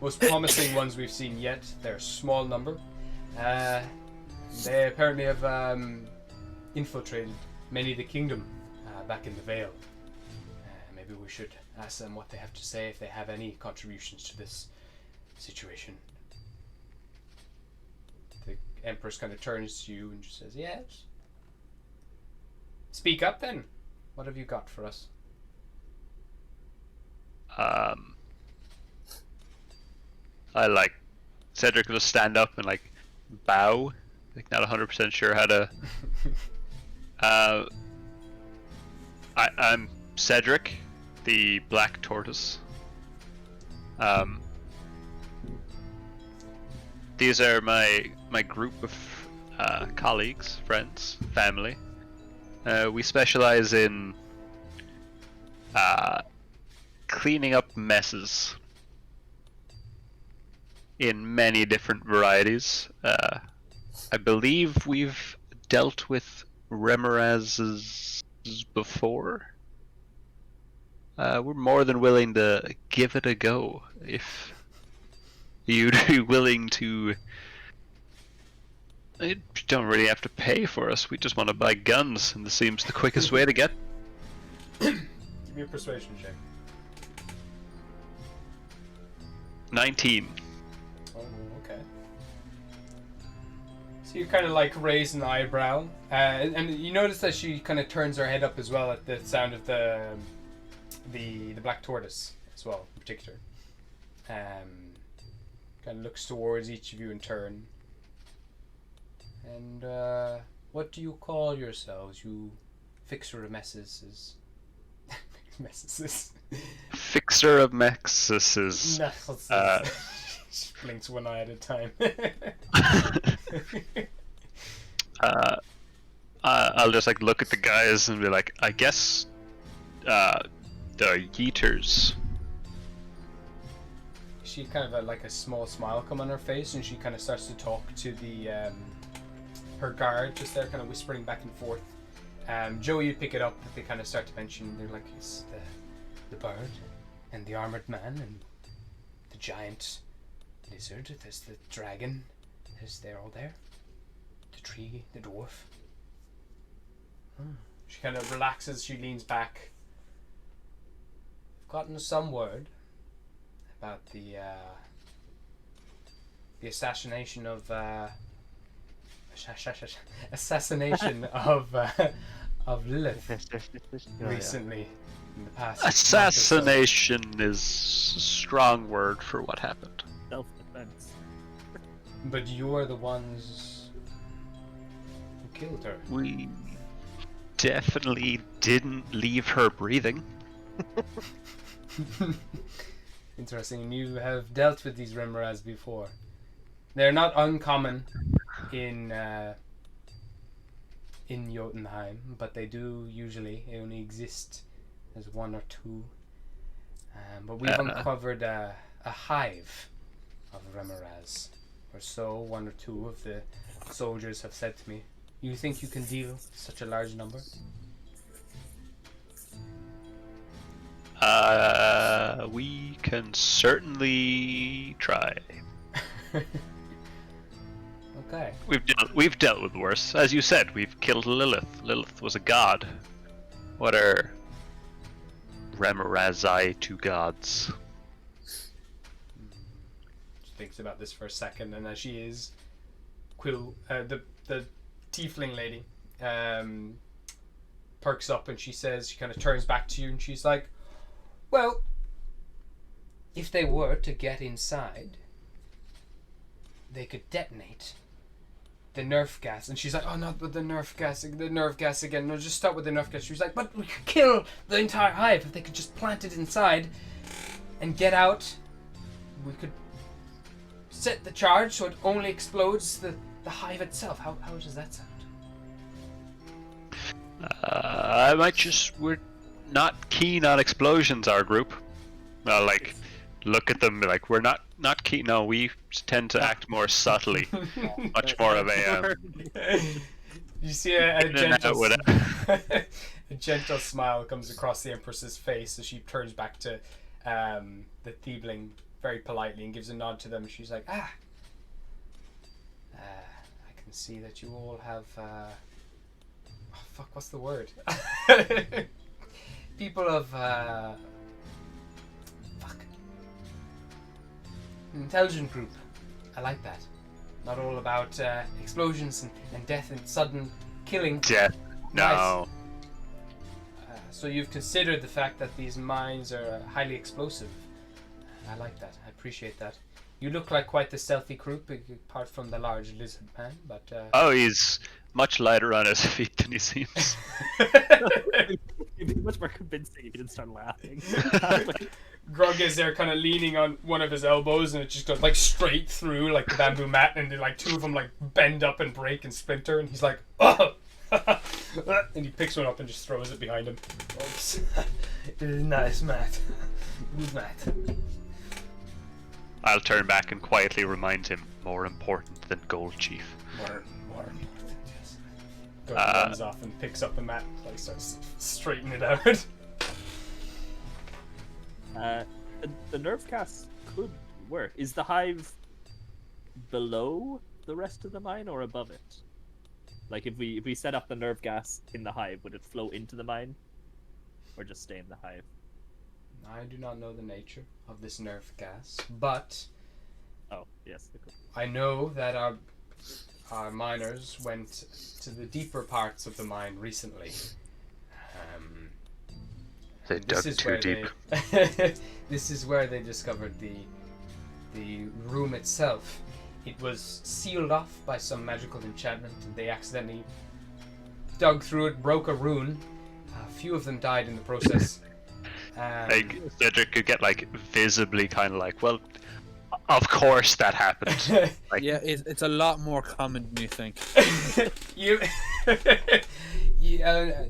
B: most promising ones we've seen yet. They're a small number. They apparently have infiltrated many of the kingdom back in the Vale. Maybe we should ask them what they have to say, if they have any contributions to this situation. The Empress kind of turns to you and just says, "Yes. Speak up then. What have you got for us?"
A: I Cedric will stand up and bow. Not 100% sure how to. I'm Cedric, the Black Tortoise. These are my group of colleagues, friends, family. We specialize in cleaning up messes in many different varieties. I believe we've dealt with Remorazes before. We're more than willing to give it a go if you'd be willing to. You don't really have to pay for us. We just want to buy guns, and this seems the quickest way to get.
B: Give me a persuasion check.
A: 19.
B: Oh, okay. So you kind of like raise an eyebrow, and you notice that she kind of turns her head up as well at the sound of the black tortoise as well, in particular. Kind of looks towards each of you in turn. And what do you call yourselves, you fixer of messes? Messes.
A: Fixer of messes.
B: She blinks one eye at a time.
A: I'll just like look at the guys and be like, I guess the Yeeters.
B: She kind of like a small smile come on her face, and she kind of starts to talk to the her guard just there, kind of whispering back and forth. Joe, you pick it up. They kind of start to mention, they're like, it's the bird and the armored man and the giant lizard. There's the dragon. They're all there. The tree, the dwarf. She kind of relaxes. She leans back. I've gotten some word about the assassination of of Lilith recently in the past.
A: Assassination is a strong word for what happened.
C: Self-defense.
B: But you're the ones who killed her.
A: We definitely didn't leave her breathing.
B: Interesting. And you have dealt with these Remoras before. They're not uncommon in Jotunheim, but they do usually only exist as one or two. But we've uncovered a hive of Remoras, or so. One or two of the soldiers have said to me. You think you can deal with such a large number?
A: We can certainly try.
B: Okay.
A: We've dealt with worse. As you said, we've killed Lilith. Lilith was a god. What are Remorazai to gods?
B: She thinks about this for a second, and as she is, the tiefling lady, perks up, and she says, she kind of turns back to you, and she's like, well, if they were to get inside, they could detonate the nerf gas. And she's like, oh, not with the nerf gas again. No, just start with the nerf gas. She was like, but we could kill the entire hive if they could just plant it inside and get out. We could set the charge so it only explodes the hive itself. How does that sound?
A: We're not keen on explosions, our group. Look at them like, we're not keen. No, we tend to act more subtly. Much more of a...
B: You see a gentle smile comes across the Empress's face as she turns back to the Thiebling very politely and gives a nod to them. She's like, I can see that you all have... what's the word? People of... intelligent group. I like that. Not all about explosions and death and sudden killing.
A: Death. No.
B: Nice. So you've considered the fact that these mines are highly explosive. I like that. I appreciate that. You look like quite the stealthy group, apart from the large lizard man, but...
A: Oh, he's much lighter on his feet than he seems.
C: It'd be much more convincing if you didn't start laughing.
B: Grug is there kind of leaning on one of his elbows, and it just goes like straight through like the bamboo mat, and then, like two of them like bend up and break and splinter, and he's like, oh! And he picks one up and just throws it behind him. Oops. Nice, Matt. Good Matt.
A: I'll turn back and quietly remind him, more important than gold, Chief.
B: More important, yes. Gordon runs off and picks up the mat and like starts straightening it out.
C: The nerve gas could work. Is the hive below the rest of the mine or above it? Like if we set up the nerve gas in the hive, would it flow into the mine, or just stay in the hive?
B: I do not know the nature of this nerve gas, but
C: Oh yes, it could.
B: I know that our miners went to the deeper parts of the mine recently.
A: They dug too deep.
B: This is where they discovered the room itself. It was sealed off by some magical enchantment, and they accidentally dug through it, broke a rune. A few of them died in the process.
A: Like, Cedric could get like visibly kind of like, well, of course that happened. Like,
E: Yeah, it's a lot more common than you think.
B: you,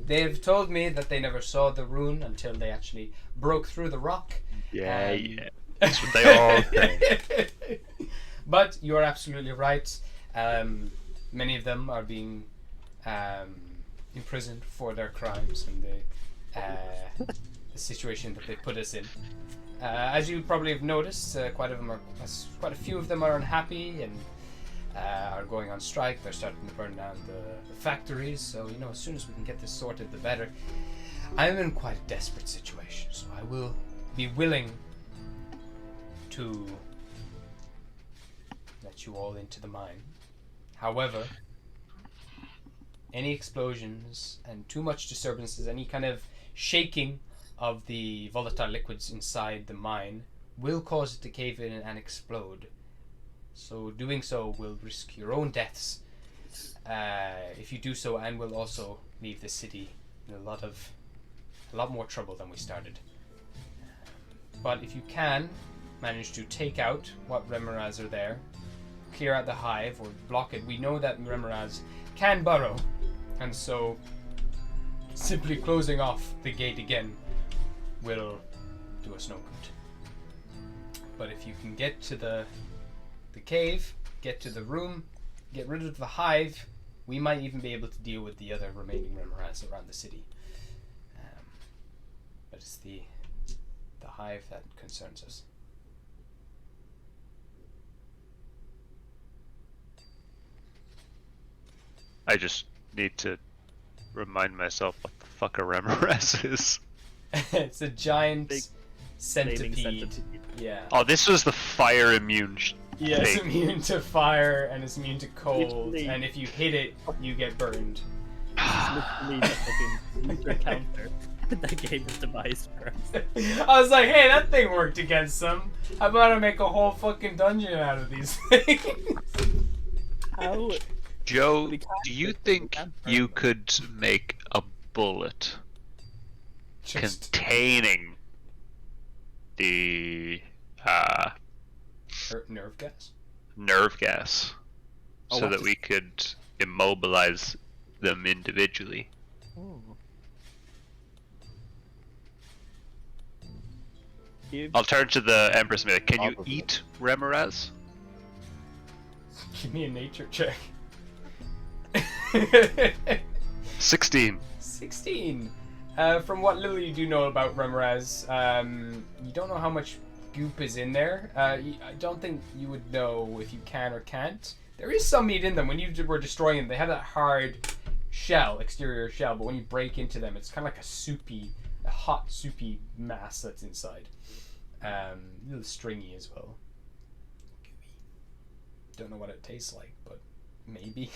B: they've told me that they never saw the rune until they actually broke through the rock.
A: yeah, yeah. That's what they all say.
B: But you are absolutely right. Many of them are being imprisoned for their crimes and the situation that they put us in. As you probably have noticed, quite a few of them are unhappy and are going on strike. They're starting to burn down the factories. So as soon as we can get this sorted, the better. I'm in quite a desperate situation, so I will be willing to let you all into the mine. However, any explosions and too much disturbances, any kind of shaking of the volatile liquids inside the mine will cause it to cave in and explode. So doing so will risk your own deaths if you do so, and will also leave the city in a lot more trouble than we started. But if you can manage to take out what Remoraz are there, clear out the hive or block it, we know that Remoraz can burrow, and so simply closing off the gate again will do us no good. But if you can get to the cave, get to the room, get rid of the hive, we might even be able to deal with the other remaining Remoraz around the city. But it's the hive that concerns us.
A: I just need to remind myself what the fuck a Remoraz is.
B: It's a giant
C: Big
B: centipede.
C: flaming centipede.
B: Yeah.
A: Oh, this was the fire immune
B: Yeah, it's
A: thing.
B: immune to fire and it's immune to cold,
C: Literally.
B: and if you hit it, you get burned.
C: Literally the fucking user counter that game is devised for us.
B: I was like, hey, that thing worked against them. How about I make a whole fucking dungeon out of these things?
C: How?
A: Joe,
C: We can't
A: do you
C: fix it,
A: think
C: we can't
A: you
C: burn
A: could make a bullet
B: Just
A: containing the
B: nerve gas.
A: nerve gas
C: Oh,
A: so
C: what
A: that
C: is-
A: we could immobilize them individually?
C: Oh. You-
A: I'll turn to the Empress and be like, can you
D: Probably.
A: eat Remoraz?
B: Give me a nature check.
A: 16.
B: 16. From what little you do know about Remoraz, you don't know how much goop is in there. I don't think you would know if you can or can't. There is some meat in them. When you were destroying them, they have that hard shell, exterior shell, but when you break into them, it's kind of like a hot, soupy mass that's inside. A little stringy as well. Don't know what it tastes like, but maybe.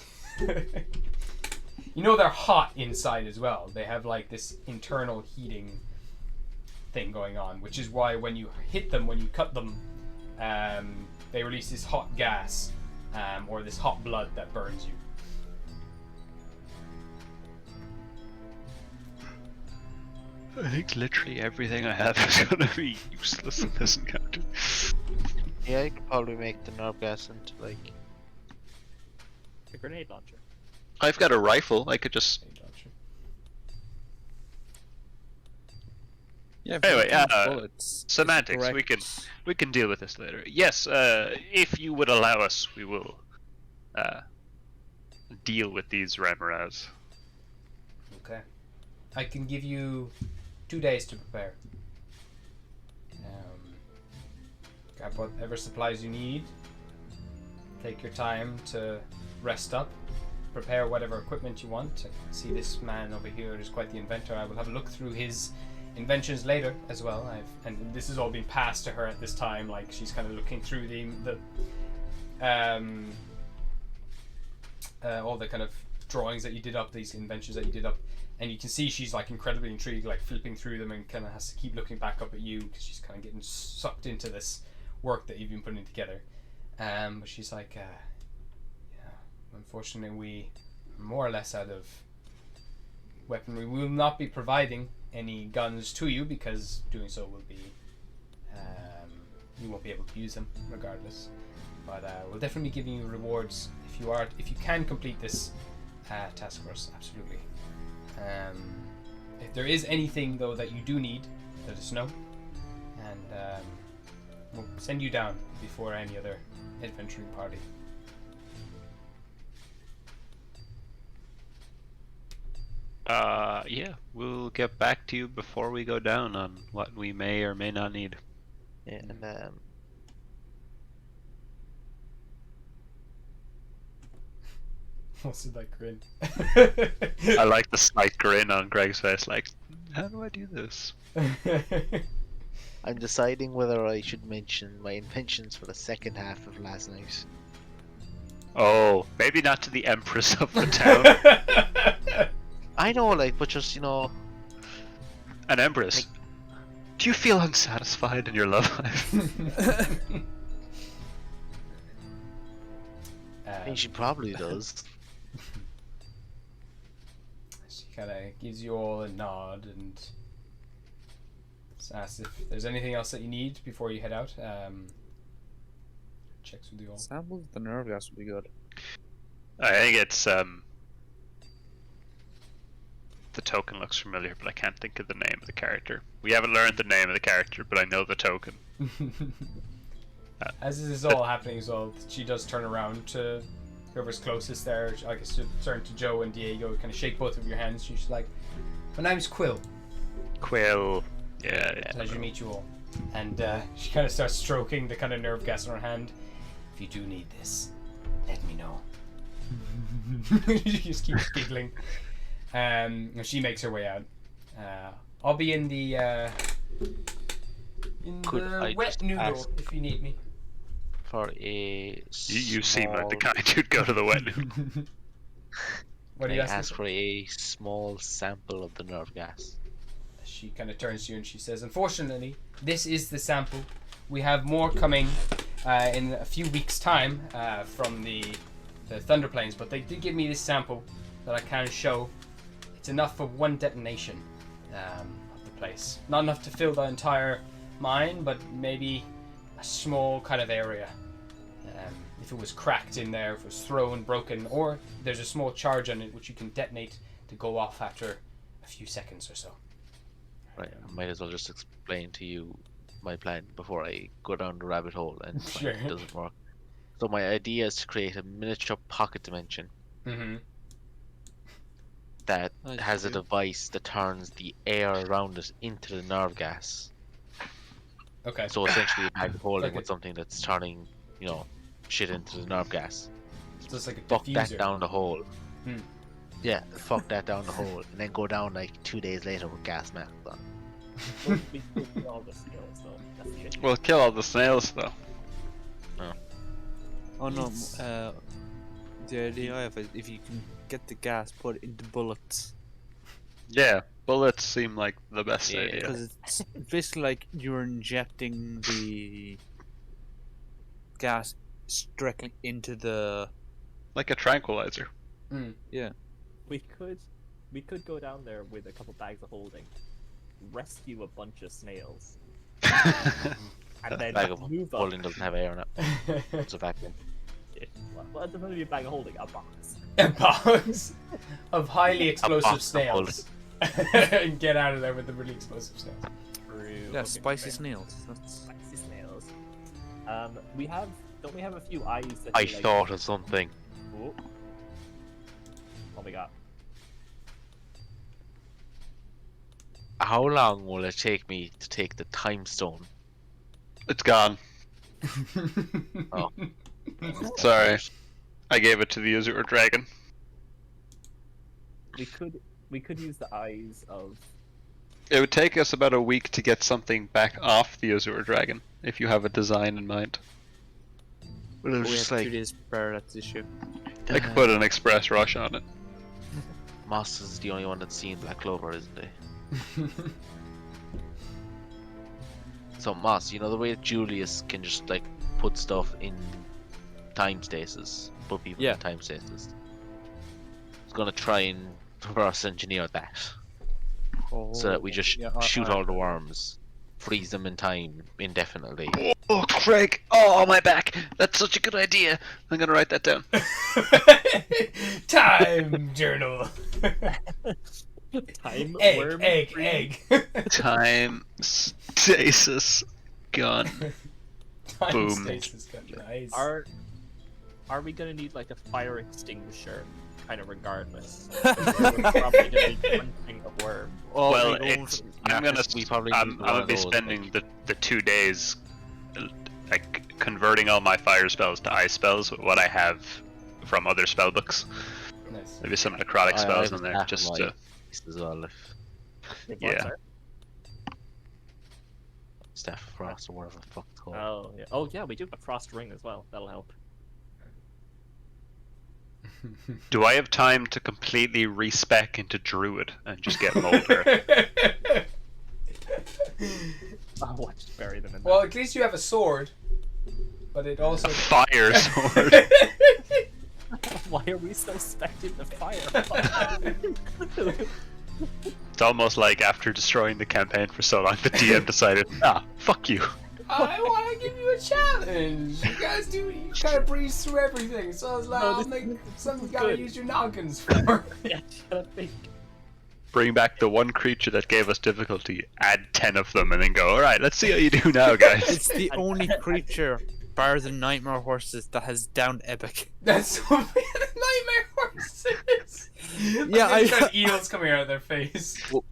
B: You know they're hot inside as well. They have like this internal heating thing going on, which is why when you hit them, when you cut them, they release this hot gas, or this hot blood that burns you.
A: I think literally everything I have is gonna be useless in this encounter.
D: Yeah, you could probably make the nerve gas into like.
C: A grenade launcher.
A: I've got a rifle. I could just.
E: Yeah. if
A: Anyway,
E: you have bullets, it's
A: semantics.
E: correct.
A: We can deal with this later. Yes, if you would allow us, we will deal with these Remoras.
B: Okay. I can give you 2 days to prepare. Grab whatever supplies you need. Take your time to rest up. Prepare whatever equipment you want. I can see this man over here is quite the inventor. I will have a look through his inventions later as well. And this has all been passed to her at this time. Like she's kind of looking through all the kind of drawings that you did up, these inventions that you did up, and you can see she's like incredibly intrigued, like flipping through them, and kind of has to keep looking back up at you because she's kind of getting sucked into this work that you've been putting together. But she's like, unfortunately, we are more or less out of weaponry. We will not be providing any guns to you because doing so will be, you won't be able to use them regardless. But we'll definitely be giving you rewards if you can complete this task force. Absolutely. If there is anything though that you do need, let us know, and we'll send you down before any other adventuring party.
A: Yeah, we'll get back to you before we go down on what we may or may not need.
D: Yeah, and
B: What's it like, grin?
A: I like the slight grin on Greg's face, like, how do I do this?
D: I'm deciding whether I should mention my inventions for the second half of last night.
A: Oh, maybe not to the Empress of the town.
D: I know, like, but just,
A: An Empress. Do you feel unsatisfied in your love life?
D: I think she probably does.
B: She kind of gives you all a nod and asks if there's anything else that you need before you head out. Checks with you all.
E: Samples of the nerve gas would be good.
A: I think it's the token looks familiar, but I can't think of the name of the character. We haven't learned the name of the character, but I know the token.
B: As this is all happening as well, she does turn around to whoever's closest there. I guess she'll turn to Joe and Diego, kind of shake both of your hands. She's like, "My name's Quill."
A: Quill. Yeah.
B: Pleasure to meet you all. And she kind of starts stroking the kind of nerve gas in her hand. If you do need this, let me know. She just keeps giggling. And she makes her way out. I'll be in the wet noodle if you need me.
D: For a
A: You seem like the kind who'd go to the wet noodle.
B: What do you
D: ask for a small sample of the nerve gas.
B: She kind of turns to you and she says, "Unfortunately, this is the sample. We have more coming in a few weeks' time from the Thunder Plains, but they did give me this sample that I can show. It's enough for one detonation of the place. Not enough to fill the entire mine, but maybe a small kind of area. If it was cracked in there, if it was thrown, broken, or there's a small charge on it which you can detonate to go off after a few seconds or so."
D: Right, I might as well just explain to you my plan before I go down the rabbit hole and
B: Sure.
D: it doesn't work. So my idea is to create a miniature pocket dimension
B: Mm-hmm.
D: that
E: I
D: has a
E: see.
D: device that turns the air around it into the nerve gas.
B: Okay.
D: So essentially a bag of holding
B: Okay.
D: with something that's turning, shit into the nerve gas.
B: Just like a
D: Fuck
B: diffuser.
D: that down the hole.
B: Hmm.
D: Yeah, fuck that down the hole. And then go down like 2 days later with gas masks on.
C: We do all the skills though. That's the issue.
A: We'll kill all the snails, though.
E: Oh no,
B: Yes.
E: the idea I have is if you can get the gas put into bullets,
A: Yeah, bullets seem like the best
D: Yeah,
A: idea.
E: because it's basically like you're injecting the gas directly into the
A: Like a tranquilizer.
C: We could go down there with a couple bags of holding, rescue a bunch of snails, and then
D: Bag of
C: move up.
D: holding doesn't have air in it. It's a vacuum.
C: Well, it doesn't be a bag of holding, a box.
B: A box of highly explosive
D: box of
B: snails. And get out of there with the really explosive snails.
C: brew.
E: Yeah,
C: Okay,
E: spicy
C: right.
E: snails. That's...
C: Spicy snails. Don't we have a few eyes that
D: I
C: you, like...
D: thought of something.
C: Oh. What we got?
D: How long will it take me to take the time stone?
A: It's gone.
D: Oh.
A: Sorry. I gave it to the Azure Dragon.
C: We could use the eyes of...
A: It would take us about a week to get something back off the Azure Dragon, if you have a design in mind.
D: Well, it was
E: We
D: just
E: have
D: like
E: 2 days to prepare that issue.
A: I could put an express rush on it.
D: Moss is the only one that's seen Black Clover, isn't he? So Moss, you know the way that Julius can just like put stuff in time stasis, put people
E: Yeah.
D: in time stasis. He's gonna try and reverse engineer that, so that we just shoot all the worms, freeze them in time indefinitely.
A: Oh, Craig! Oh, my back! That's such a good idea! I'm gonna write that down.
B: Time journal.
C: Time
B: Egg,
C: worm
B: egg,
C: free-
B: egg.
A: Time stasis gun.
B: Time
A: Boom.
B: stasis gun. Nice.
C: Are we gonna need like a fire extinguisher, kind of regardless? We're probably gonna be punching a worm.
E: Oh,
A: Well,
E: we don't-
A: it's I'm gonna
D: We probably
A: I'm
D: need one
A: gonna
D: of
A: be
D: those,
A: spending the 2 days like converting all my fire spells to ice spells with what I have from other spell books.
B: Nice.
A: Maybe some necrotic
D: I
A: spells
D: have
A: in there
D: half of
A: just
D: my
A: to
D: list as well. If
A: Yeah.
D: Steph Frost or whatever the fuck it's called.
C: Oh yeah, we do have a frost ring as well. That'll help.
A: Do I have time to completely respec into druid and just get Molder?
C: I'll watch to bury them in
B: Well, at least you have a sword. But it also.
A: A fire sword.
C: there. Why are we so specting the fire?
A: It's almost like after destroying the campaign for so long, the DM decided, fuck you.
B: I want to give you a challenge. You guys do. You kind of breeze through everything. So I was like,
C: No,
B: I'll
C: this-
B: make
C: this
B: something
C: is
B: you gotta
C: good.
B: use your noggins for.
C: Yeah, shut up, think.
A: Bring back the one creature that gave us difficulty, add 10 of them, and then go, alright, let's see how you do now, guys.
E: It's the only creature, bar the nightmare horses, that has downed epic.
B: That's so weird. Nightmare horses.
E: Yeah,
B: Like, they've
E: I-
B: got eels coming out of their face.
D: Well-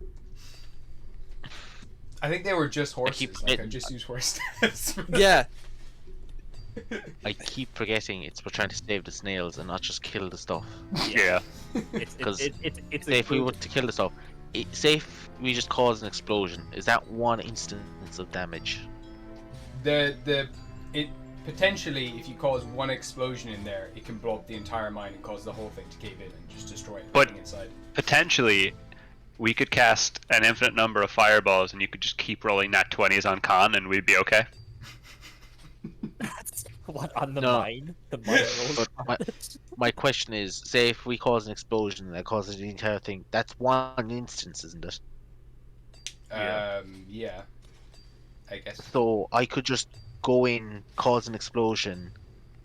B: I think they were just horses.
D: keep
B: Like I
D: forgetting-
B: just used horse stats.
E: Yeah,
D: I keep forgetting it's we're trying to save the snails and not just kill the stuff.
A: Yeah.
C: It's
D: Because
C: it's
D: Say if we
C: good-
D: were to kill the stuff, say if we just cause an explosion, is that one instance of damage?
B: It potentially, if you cause one explosion in there, it can blow up the entire mine and cause the whole thing to cave in and just destroy
A: But-
B: everything inside.
A: Potentially, we could cast an infinite number of fireballs and you could just keep rolling nat 20s on con and we'd be okay.
C: What on the
D: No.
C: mine? The mine rolls.
D: But my question is, say if we cause an explosion that causes the entire thing, that's one instance, isn't it?
A: Yeah.
B: Yeah. I guess.
D: So I could just go in, cause an explosion,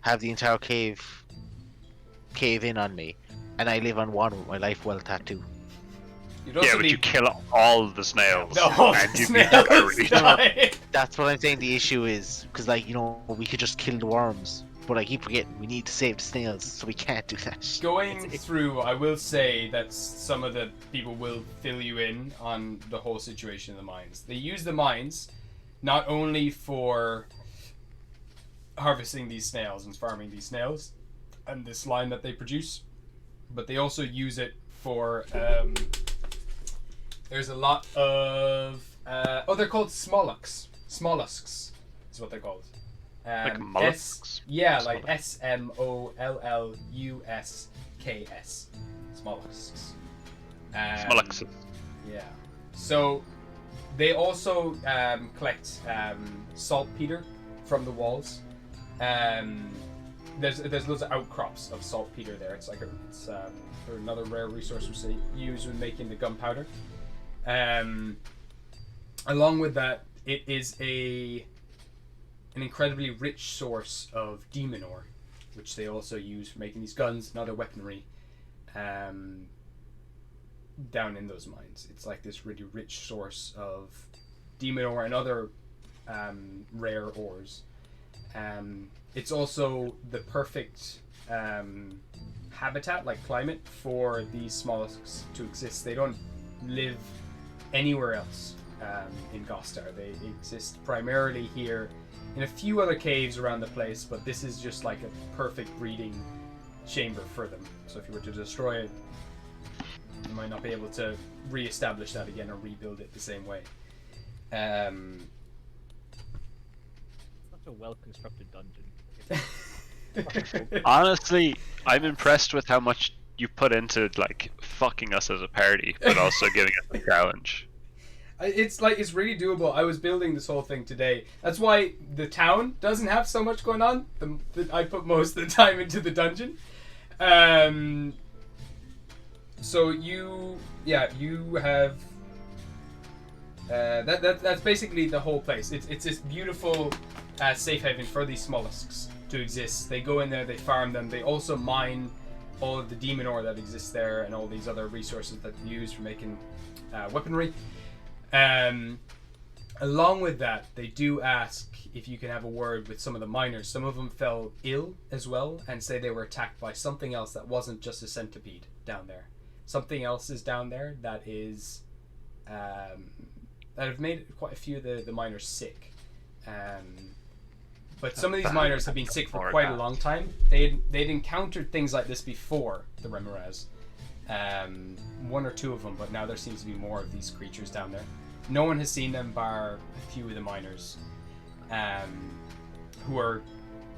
D: have the entire cave in on me, and I live on one with my life well tattooed.
B: You'd
A: Yeah,
B: also
A: but
B: be
A: you kill all the snails.
B: the whole
A: and you'd be
B: snails
A: buried.
B: die.
D: That's what I'm saying. The issue is because, like, you know, we could just kill the worms, but I keep forgetting we need to save the snails, so we can't do that.
B: Going through, I will say that some of the people will fill you in on the whole situation in the mines. They use the mines not only for harvesting these snails and farming these snails and the slime that they produce, but they also use it for. There's a lot of. They're called smollusks. Smollusks is what they're called.
A: Like mollusks?
B: Yeah, like SMOLLUSKS. Smollusks.
A: Smollusks.
B: Yeah. So they also collect saltpeter from the walls. There's loads of outcrops of saltpeter there. It's like it's another rare resource which they use when making the gunpowder. Along with that, it is an incredibly rich source of demon ore, which they also use for making these guns and other weaponry down in those mines. It's like this really rich source of demon ore and other rare ores. It's also the perfect habitat, like climate, for these mollusks to exist. They don't live anywhere else in Gostar. They exist primarily here in a few other caves around the place, but this is just like a perfect breeding chamber for them. So if you were to destroy it, you might not be able to re-establish that again or rebuild it the same way.
C: Such a well-constructed dungeon.
A: Honestly, I'm impressed with how much you put into like fucking us as a party, but also giving us a challenge.
B: It's really doable. I was building this whole thing today. That's why the town doesn't have so much going on. I put most of the time into the dungeon. So you have that's basically the whole place. It's this beautiful safe haven for these mollusks to exist. They go in there, they farm them. They also mine all of the demon ore that exists there and all these other resources that they use for making weaponry. Along with that, they do ask if you can have a word with some of the miners. Some of them fell ill as well and say they were attacked by something else that wasn't just a centipede down there. Something else is down there that is that have made quite a few of the miners sick. But some of these miners have been sick for quite a long time. They'd encountered things like this before the Remoraz. One or two of them, but now there seems to be more of these creatures down there. No one has seen them bar a few of the miners, who are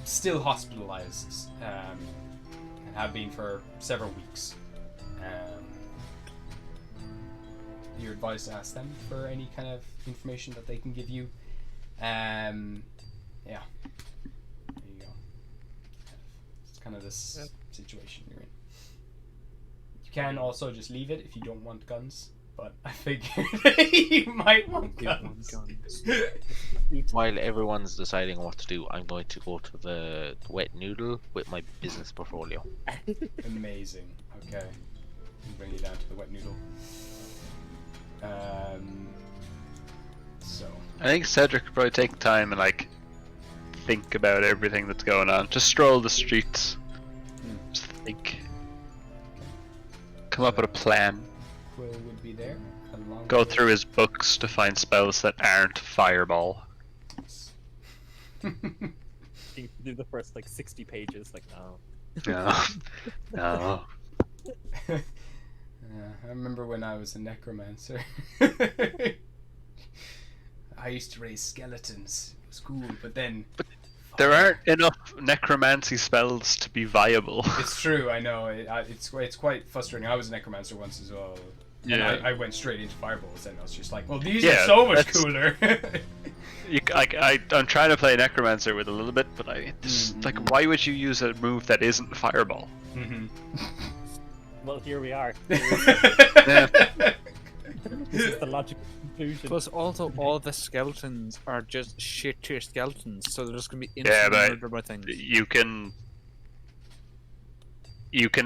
B: still hospitalized and have been for several weeks. You're advised to ask them for any kind of information that they can give you. Yeah. There you go. It's kind of this situation you're in. You can also just leave it if you don't want guns, but I figured you might want guns.
D: While everyone's deciding what to do, I'm going to go to the wet noodle with my business portfolio.
B: Amazing. Okay. I'll bring you down to the wet noodle. So.
A: I think Cedric could probably take time and like think about everything that's going on. Just stroll the streets. Just think. Come up with a plan.
B: Quill would be there.
A: Go through his books to find spells that aren't fireball.
C: You do the first like 60 pages, like no.
A: No. No.
B: I remember when I was a necromancer. I used to raise skeletons. It was cool, but then...
A: There aren't enough necromancy spells to be viable.
B: It's true, I know. It's quite frustrating. I was a necromancer once as well.
A: Yeah.
B: And I went straight into fireballs, and I was just like, well, these are so much cooler.
A: I'm trying to play necromancer with a little bit, but like, why would you use a move that isn't fireball?
B: Mm-hmm.
C: Well, here we are.
A: Yeah.
C: This is the logical conclusion.
E: Plus, also, all the skeletons are just shit tier skeletons, so they're just gonna be
A: Yeah,
E: instantly
A: but
E: murdered by things.
A: you can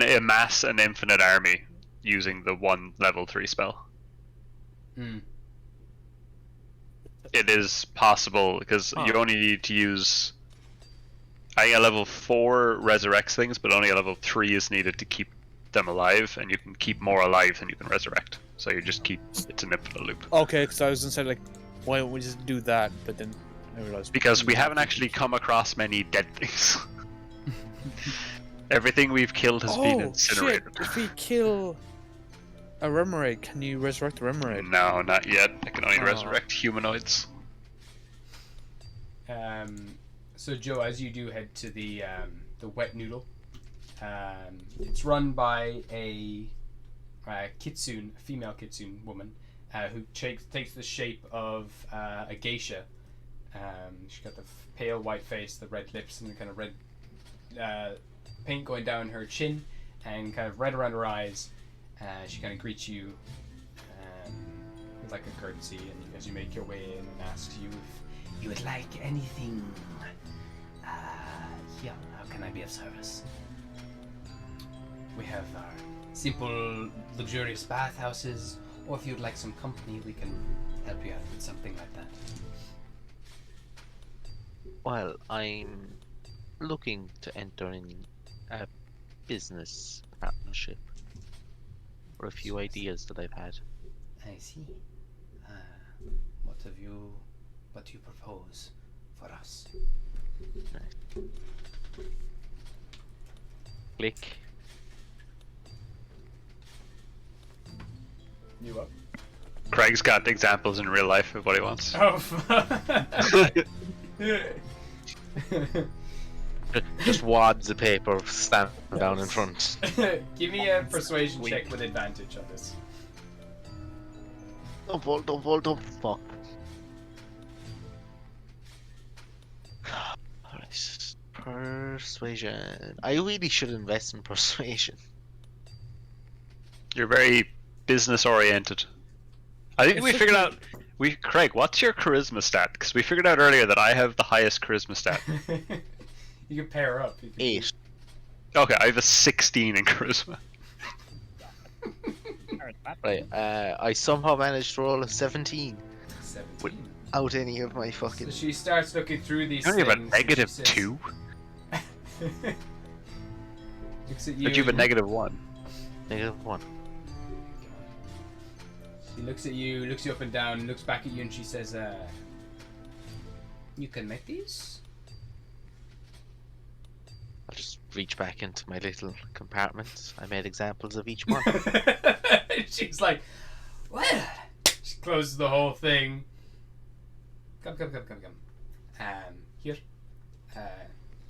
A: amass an infinite army using the one level 3 spell. It is possible because you only need to use. I think a level 4 resurrects things, but only a level 3 is needed to keep them alive, and you can keep more alive than you can resurrect. So you just keep. It's an infinite loop.
E: Okay, because I was gonna say like, why don't we just do that? But then I realized
A: Because we haven't actually come across many dead things. Everything we've killed has been incinerated.
E: Shit. If we kill a Remoraid, can you resurrect a Remoraid?
A: No, not yet. I can only resurrect humanoids.
B: So Joe, as you do head to the wet noodle, it's run by a kitsune, a female kitsune woman, who takes the shape of a geisha. She's got the pale white face, the red lips, and the kind of red paint going down her chin, and kind of red around her eyes. She kind of greets you with like a courtesy, and as you make your way in, and asks you if you would like anything. Yeah, how can I be of service? We have simple, luxurious bathhouses, or if you'd like some company, we can help you out with something like that?
D: Well, I'm looking to enter in a business partnership for a few ideas that I've had.
B: I see. What do you propose for us?
D: Click.
B: You up?
A: Craig's got examples in real life of what he wants.
B: Oh,
D: Just wads of paper stamped down in front.
B: Give me a persuasion check with advantage on this.
D: Don't fall, don't fall, don't fuck. Alright. Persuasion. I really should invest in persuasion.
A: You're very business oriented. I think
E: It's
A: we
E: such
A: figured
E: a-
A: out. Craig, what's your charisma stat? Because we figured out earlier that I have the highest charisma stat.
B: You can pair up. You can
D: 8.
A: Okay, I have a 16 in charisma.
D: Right, I somehow managed to roll a 17
B: 17.
D: out any of my
B: So
D: fucking...
B: she starts looking through these
A: You only have a
B: things. and she
A: negative
B: says-
A: 2?
B: Looks at you.
A: But you have a negative 1.
D: Negative 1.
B: She looks at you, looks you up and down, looks back at you, and she says, "You can make these."
D: I'll just reach back into my little compartment. I made examples of each one.
B: She's like, "Well," she closes the whole thing. Come. Here.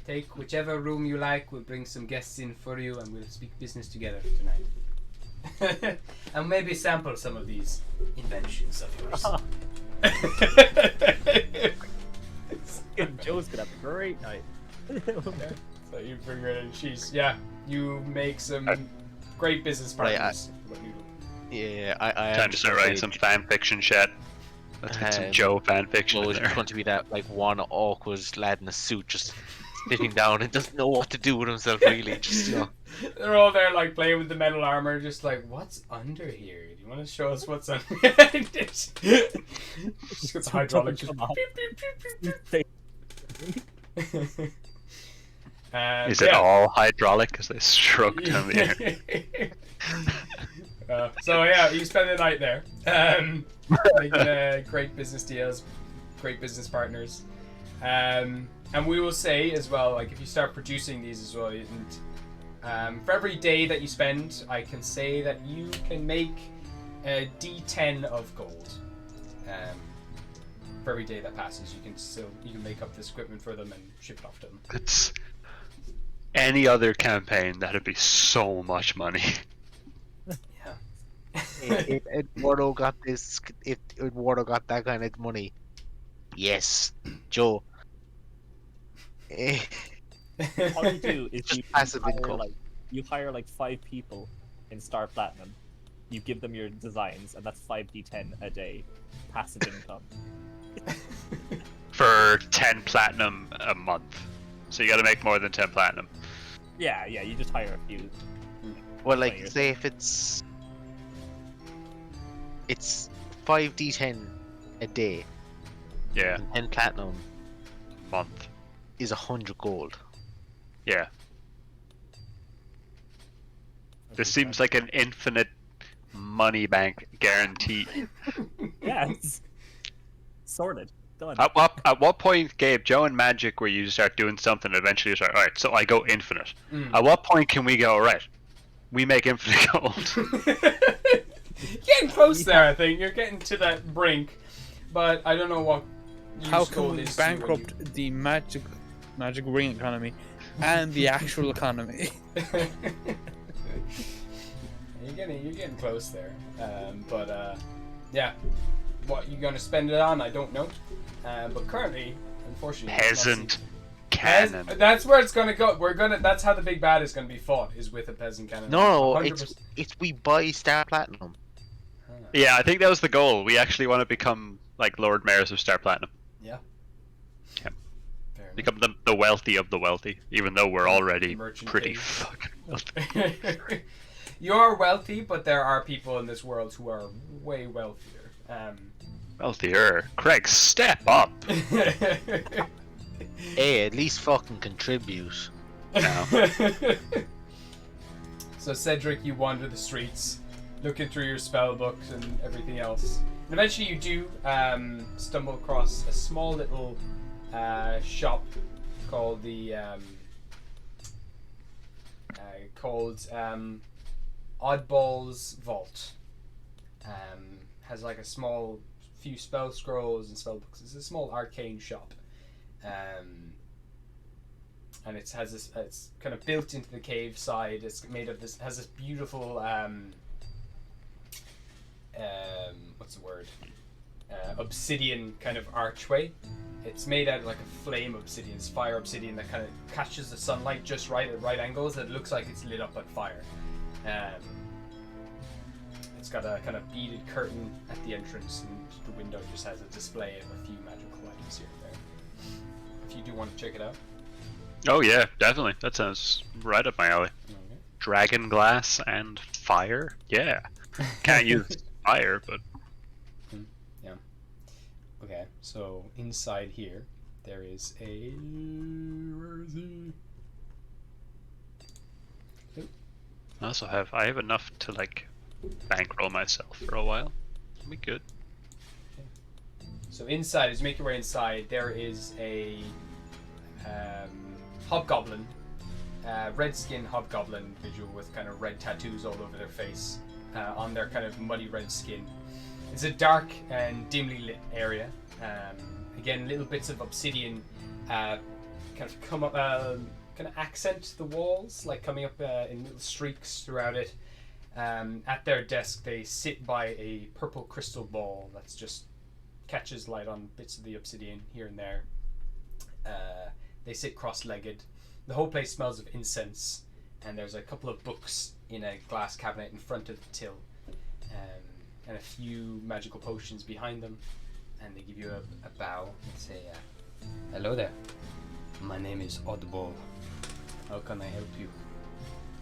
B: Take whichever room you like. We'll bring some guests in for you, and we'll speak business together tonight. And maybe sample some of these inventions of yours.
C: Joe's gonna have a great night.
B: So you bring her in. You make some great business
D: Right,
B: partners.
D: Yeah, I
A: Time to start writing some fan fiction shit. Let's get some Joe fan fiction
D: Well,
A: in
D: it's
A: there.
D: going to be that like one awkward lad in a suit just sitting down and doesn't know what to do with himself really. Just
B: They're all there like playing with the metal armor, just like, what's under here? Do you want to show us what's under? Just got the hydraulic. Just...
A: Is it all hydraulic as they stroke down the air?
B: So yeah, you spend the night there, making great business deals, great business partners, and we will say as well, like if you start producing these as well, and for every day that you spend, I can say that you can make a D10 of gold. For every day that passes, you can make up this equipment for them and ship it off to them.
A: It's any other campaign that'd be so much money.
D: if Eduardo got this, if Eduardo got that kind of money, yes, Joe.
C: All you do is
D: Just passive income.
C: You hire like 5 people in Star Platinum. You give them your designs, and that's 5d10 a day, passive income.
A: For 10 platinum a month. So you gotta make more than 10 platinum.
C: Yeah, you just hire a few.
D: Well, like
C: Players.
D: say if it's 5d10 a day,
A: Yeah,
D: and 10 platinum
A: month.
D: is 100 gold.
A: Yeah. This seems like an infinite money bank guarantee.
C: Yeah, it's sorted. Done.
A: At what point, Gabe, Joe and Magic, where you start doing something, eventually you start, alright, so I go infinite. At what point can we go, alright, we make infinite gold?
B: Getting close there, I think. You're getting to that brink, but I don't know what.
E: How
B: use
E: can
B: gold
E: we
B: is to when
E: bankrupt the magic ring economy and the actual economy?
B: You're getting close there, but yeah, what you're gonna spend it on, I don't know, but currently, unfortunately,
A: Peasant cannon.
B: That's where it's gonna go. That's how the big bad is gonna be fought, is with a peasant cannon.
D: No,
B: 100%.
D: it's we buy Star Platinum.
A: Yeah, I think that was the goal. We actually want to become like Lord Mayors of Star Platinum.
B: Yeah.
A: Yep.
B: Fair enough.
A: Become the wealthy of the wealthy, even though we're already
B: Merchant
A: pretty
B: king.
A: fucking wealthy.
B: You are wealthy, but there are people in this world who are way wealthier.
A: Wealthier. Craig, step up!
D: Hey, at least fucking contribute.
A: No.
B: So Cedric, you wander the streets, looking through your spell books and everything else. And eventually you do stumble across a small little shop called the Oddball's Vault. Has like a small few spell scrolls and spell books. It's a small arcane shop. And it has this. It's kind of built into the cave side. It's made of this. Has this beautiful. What's the word? Obsidian kind of archway. It's made out of like a flame obsidian, it's fire obsidian that kind of catches the sunlight just right at right angles. It looks like it's lit up on fire. It's got a kind of beaded curtain at the entrance, and the window just has a display of a few magical items here and there. If you do want to check it out.
A: Oh yeah, definitely. That sounds right up my alley.
B: Okay.
A: Dragon glass and fire? Yeah. Can't use fire, but...
B: Yeah. Okay, so inside here, there is a... Where is he?
A: I have enough to, like, bankroll myself for a while. It'll be good.
B: So inside, as you make your way inside, there is a hobgoblin, red skin hobgoblin individual with kind of red tattoos all over their face, on their kind of muddy red skin. It's a dark and dimly lit area. Again, little bits of obsidian kind of come up, kind of accent the walls, like coming up in little streaks throughout it. At their desk, they sit by a purple crystal ball that's just catches light on bits of the obsidian here and there. They sit cross-legged. The whole place smells of incense, and there's a couple of books in a glass cabinet in front of the till, and a few magical potions behind them. And they give you a bow and say, "Hello there. My name is Oddball. How can I help you?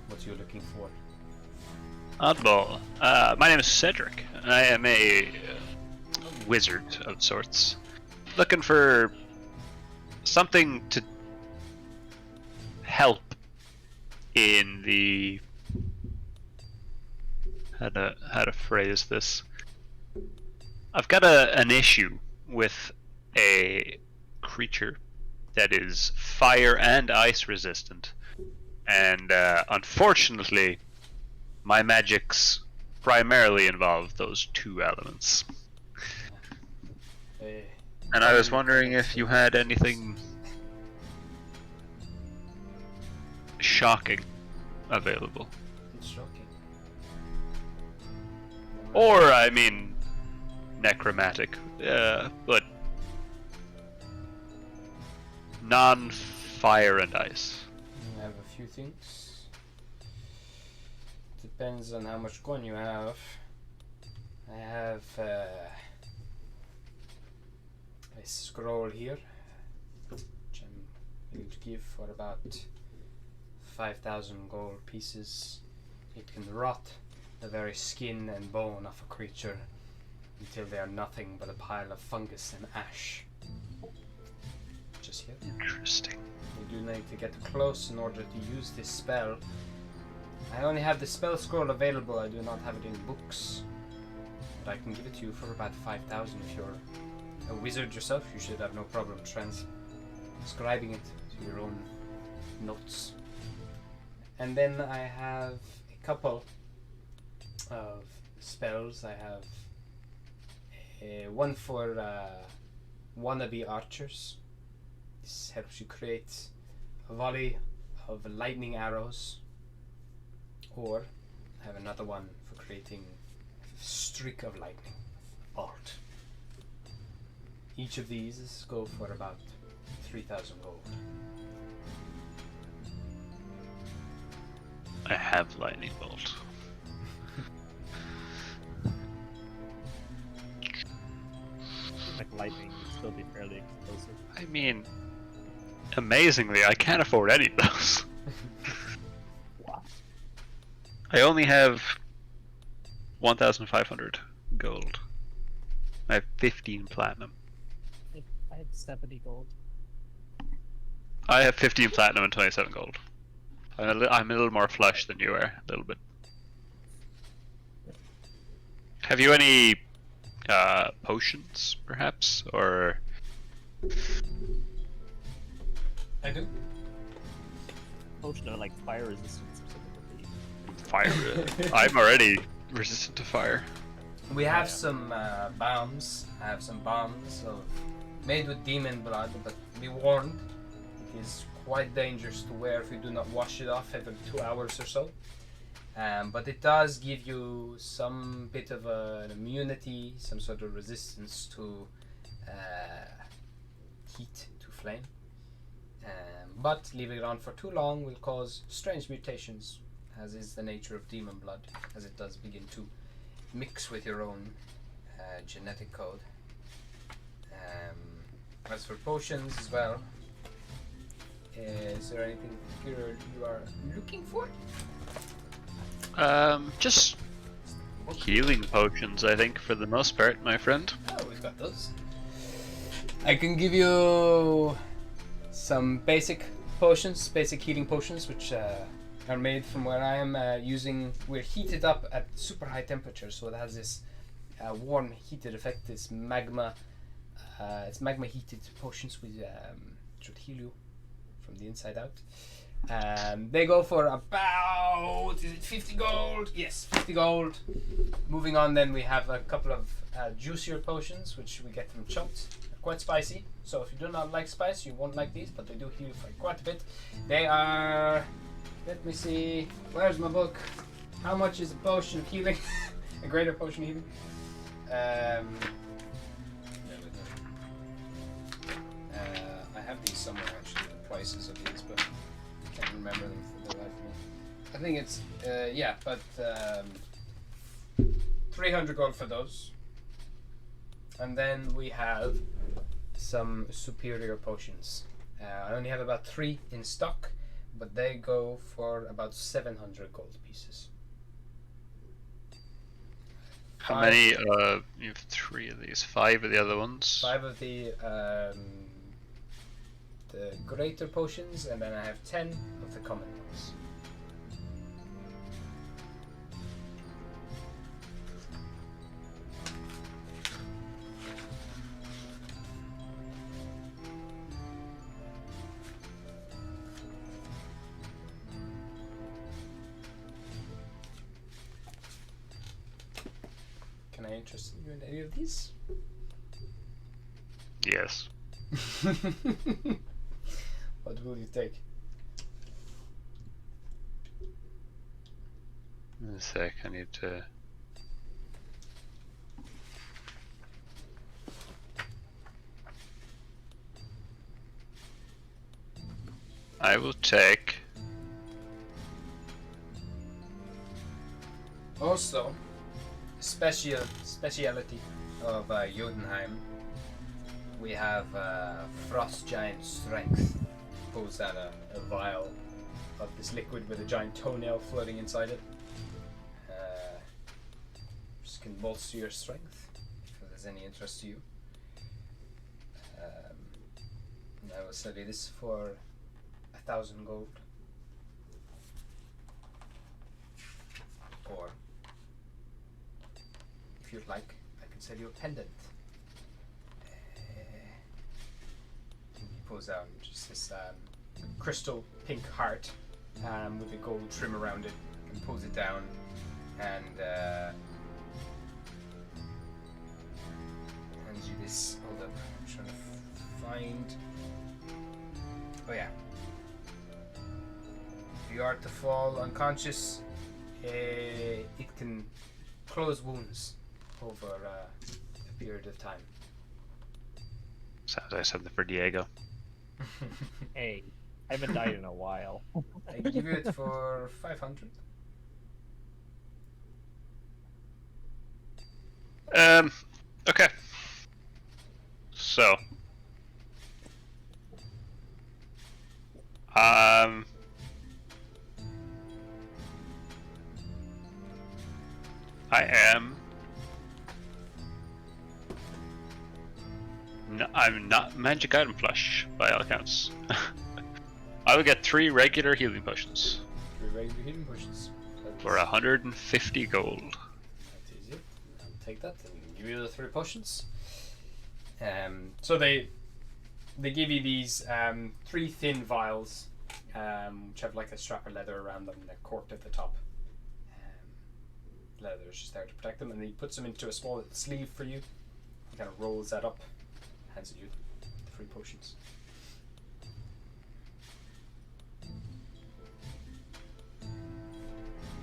B: What you're looking for?"
A: Oddball. My name is Cedric. I am a wizard of sorts. Looking for something to help in the... How to phrase this? I've got an issue with a creature that is fire and ice resistant, and unfortunately my magics primarily involve those two elements. And I was wondering if you had anything shocking available.
B: Shocking.
A: Or, I mean, necromantic, but non-fire and ice.
B: I have a few things. Depends on how much coin you have. I have a scroll here, which I'm willing to give for about 5,000 gold pieces. It can rot the very skin and bone of a creature until they are nothing but a pile of fungus and ash. Just here.
A: Interesting.
B: You do need to get close in order to use this spell. I only have the spell scroll available, I do not have it in books. But I can give it to you for about 5,000 if you're a wizard yourself. You should have no problem transcribing it to your own notes. And then I have a couple of spells. I have one for wannabe archers. This helps you create a volley of lightning arrows. Or I have another one for creating a streak of lightning. Bolt. Each of these go for about 3,000 gold.
A: I have lightning bolt.
C: Like lightning would still be fairly explosive.
A: I mean, amazingly, I can't afford any of those.
C: Wow.
A: I only have 1,500 gold. I have 15 platinum.
C: I have 70 gold.
A: I have 15 platinum and 27 gold. I'm a little more flush than you are, a little bit. Have you any potions, perhaps, or?
B: I do.
C: Potion of like fire resistance or something.
A: Fire. I'm already resistant to fire.
B: We have some bombs. I have some bombs made with demon blood, but be warned, it is quite dangerous to wear if you do not wash it off every 2 hours or so. But it does give you some bit of an immunity, some sort of resistance to heat, to flame. But leaving it on for too long will cause strange mutations, as is the nature of demon blood, as it does begin to mix with your own genetic code. As for potions as well, is there anything particular you are looking for?
A: Just healing potions, I think, for the most part, my friend.
B: Oh, we've got those. I can give you some basic potions, basic healing potions, which are made from where I am using. We're heated up at super high temperatures, so it has this warm, heated effect. This magma, it's magma heated potions with should heal you from the inside out. They go for about, is it 50 gold? Yes, 50 gold. Moving on, then we have a couple of juicier potions, which we get from Chopped. They're quite spicy, so if you do not like spice, you won't like these, but they do heal for quite a bit. They are, let me see, where's my book? How much is a potion of healing? A greater potion of healing? I have these somewhere actually, the prices of these, but I can't remember them for the life of me. I think it's, yeah, but 300 gold for those. And then we have some superior potions. I only have about 3 in stock, but they go for about 700 gold pieces.
A: How many? You have 3 of these. 5 of the other ones.
B: 5 of the greater potions, and then I have 10 of the common ones. Can I interest you in any of these?
A: Yes.
B: What will you take?
A: In a sec, I need to. I will take.
B: Also, speciality of Jotunheim, we have Frost Giant Strength. Pulls out a vial of this liquid with a giant toenail floating inside it. Just can bolster your strength if there's any interest to you. And I will sell you this for 1,000 gold. Or if you'd like, I can sell you a pendant. He pulls out just this crystal pink heart with a gold trim around it, and pulls it down, and hands you this. Hold up, I'm trying to find. Oh yeah. If you are to fall unconscious, it can close wounds over a period of time.
A: Sounds like something for Diego.
C: Hey, I haven't died in a while.
B: I give you it for 500.
A: Okay. So. I am I'm not magic item flush by all accounts. I will get 3 regular healing potions
B: 3 regular healing potions.
A: for 150 gold.
B: That's easy. I'll take that and give you the 3 potions. So they give you these 3 thin vials, which have like a strap of leather around them and they're corked at the top. Leather is just there to protect them, and he puts them into a small little sleeve for you. He kind of rolls that up, hands you the 3 potions.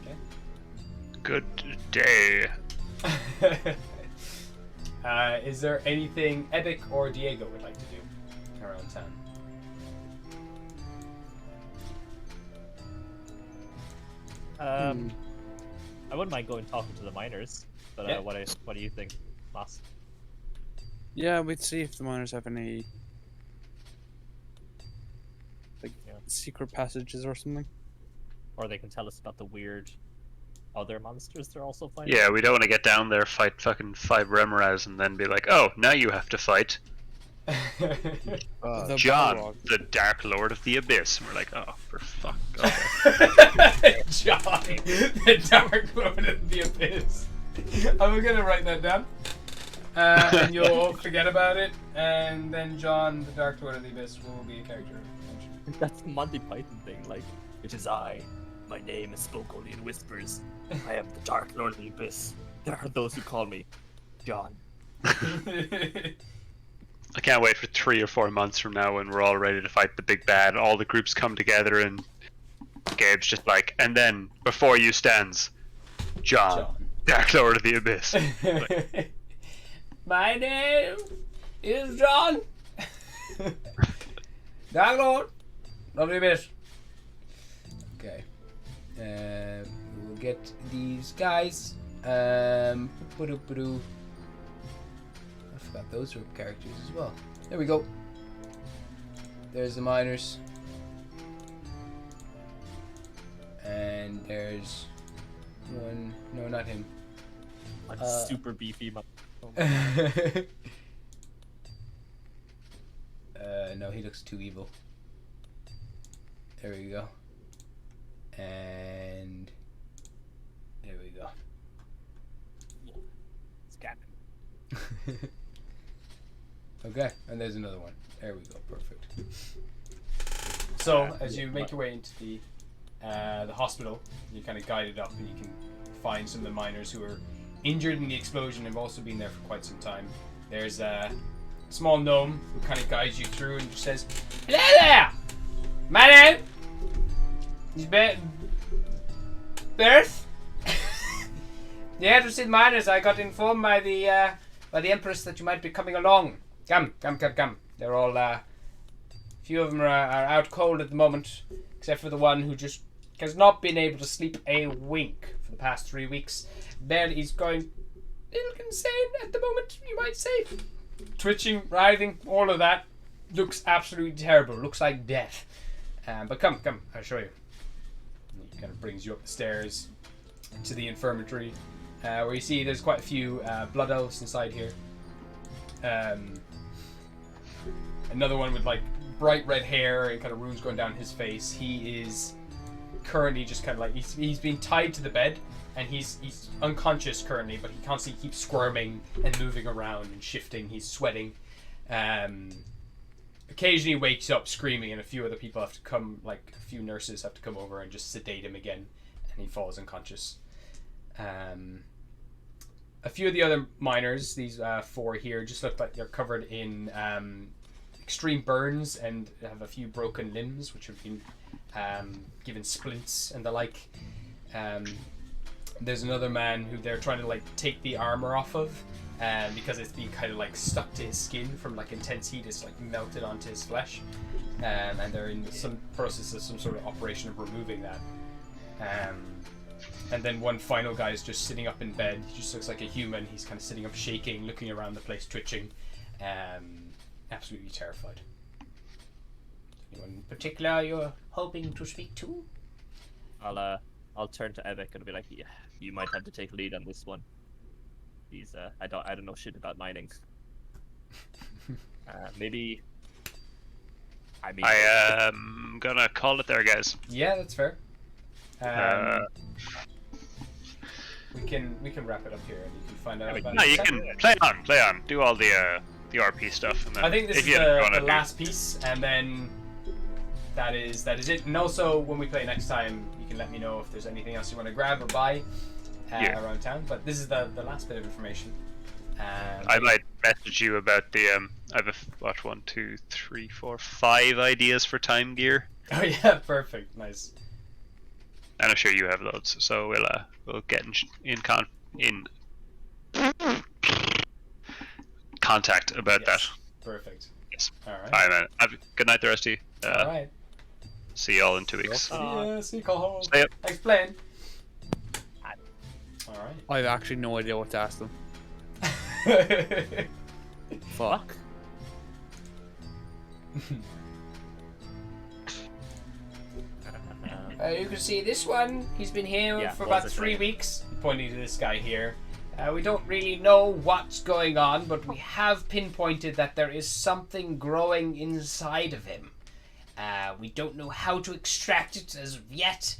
B: Okay.
A: Good day.
B: Is there anything Epic or Diego would like to do around town?
C: I wouldn't mind going talking to the miners, but
B: Yeah.
C: what do you think, Moss?
E: Yeah, we'd see if the miners have any secret passages or something.
C: Or they can tell us about the weird other monsters they're also fighting.
A: Yeah, we don't want to get down there, fight fucking 5 Remoras, and then be like, oh, now you have to fight
E: The
A: John,
E: Balrog.
A: the Dark Lord of the Abyss. And we're like, oh, for fuck.
B: John, the Dark Lord of the Abyss. I'm gonna write that down. And you'll forget about it, and then John, the Dark Lord of the Abyss, will be a character.
C: That's the Monty Python thing, like, it is I. My name is spoke only in whispers. I am the Dark Lord of the Abyss. There are those who call me John.
A: I can't wait for 3 or 4 months from now when we're all ready to fight the big bad. All the groups come together and Gabe's just like, and then before you stands John. Dark Lord of the Abyss. Like,
B: My name is John. Dark Lord of the Abyss. Okay. We'll get these guys. I forgot those were characters as well. There we go. There's the miners. And there's one. No, not him.
C: I'm super beefy.
B: No, he looks too evil. There we go. And there we go.
C: Scanning.
B: Okay, and there's another one. There we go. Perfect. So as you make your way into the hospital, you kind of guide it up, and you can find some of the miners who are injured in the explosion and have also been there for quite some time. There's a small gnome who kind of guides you through and just says, "Hello there! My name is Berth. The interested miners, I got informed by the Empress that you might be coming along. Come. They're all, a few of them are out cold at the moment, except for the one who just has not been able to sleep a wink for the past 3 weeks. Ben is going a little insane at the moment, you might say. Twitching, writhing, all of that. Looks absolutely terrible. Looks like death. But come, I'll show you." And he kind of brings you up the stairs to the infirmary, where you see there's quite a few blood elves inside here. Another one with like bright red hair and kind of runes going down his face. He is currently just kind of like he's been tied to the bed, and he's unconscious currently, but he constantly keeps squirming and moving around and shifting. He's sweating. Occasionally wakes up screaming, and a few other people have to come, like a few nurses have to come over and just sedate him again, and he falls unconscious. A few of the other miners, these 4 here, just look like they're covered in extreme burns and have a few broken limbs, which have been given splints and the like. There's another man who they're trying to like take the armor off of, because it's been kind of like stuck to his skin from like intense heat. It's like melted onto his flesh, and they're in some process of some sort of operation of removing that. And then one final guy is just sitting up in bed. He just looks like a human. He's kind of sitting up, shaking, looking around the place, twitching, absolutely terrified. Anyone in particular you're hoping to speak to?
C: I'll turn to Evic and be like, yeah, you might have to take lead on this one. He's I don't know shit about mining. Maybe. I mean,
A: I am gonna call it there, guys.
B: Yeah, that's fair.
A: Uh,
B: we can wrap it up here, and you can find out about
A: No,
B: it
A: you
B: next
A: can
B: time.
A: play on. Do all the RP stuff. And then
B: I think this
A: if
B: is
A: you
B: the last piece, and then that is it. And also, when we play next time, you can let me know if there's anything else you want to grab or buy around town. But this is the last bit of information.
A: I might message you about the I have what 1, 2, 3, 4, 5 ideas for time gear,
B: Oh yeah, perfect, nice.
A: and I'm sure you have loads. So we'll get in contact about that.
B: Perfect.
A: Yes.
B: All right.
A: All right, man. Good night, the rest of you.
B: All right.
A: See you all in 2 weeks.
B: Yeah, see you, call home.
A: See ya.
B: Thanks, for playing. All right.
E: I have actually no idea what to ask them. Fuck.
B: You can see this one. He's been here for about 3 weeks. Pointing to this guy here. We don't really know what's going on, but we have pinpointed that there is something growing inside of him. We don't know how to extract it as of yet,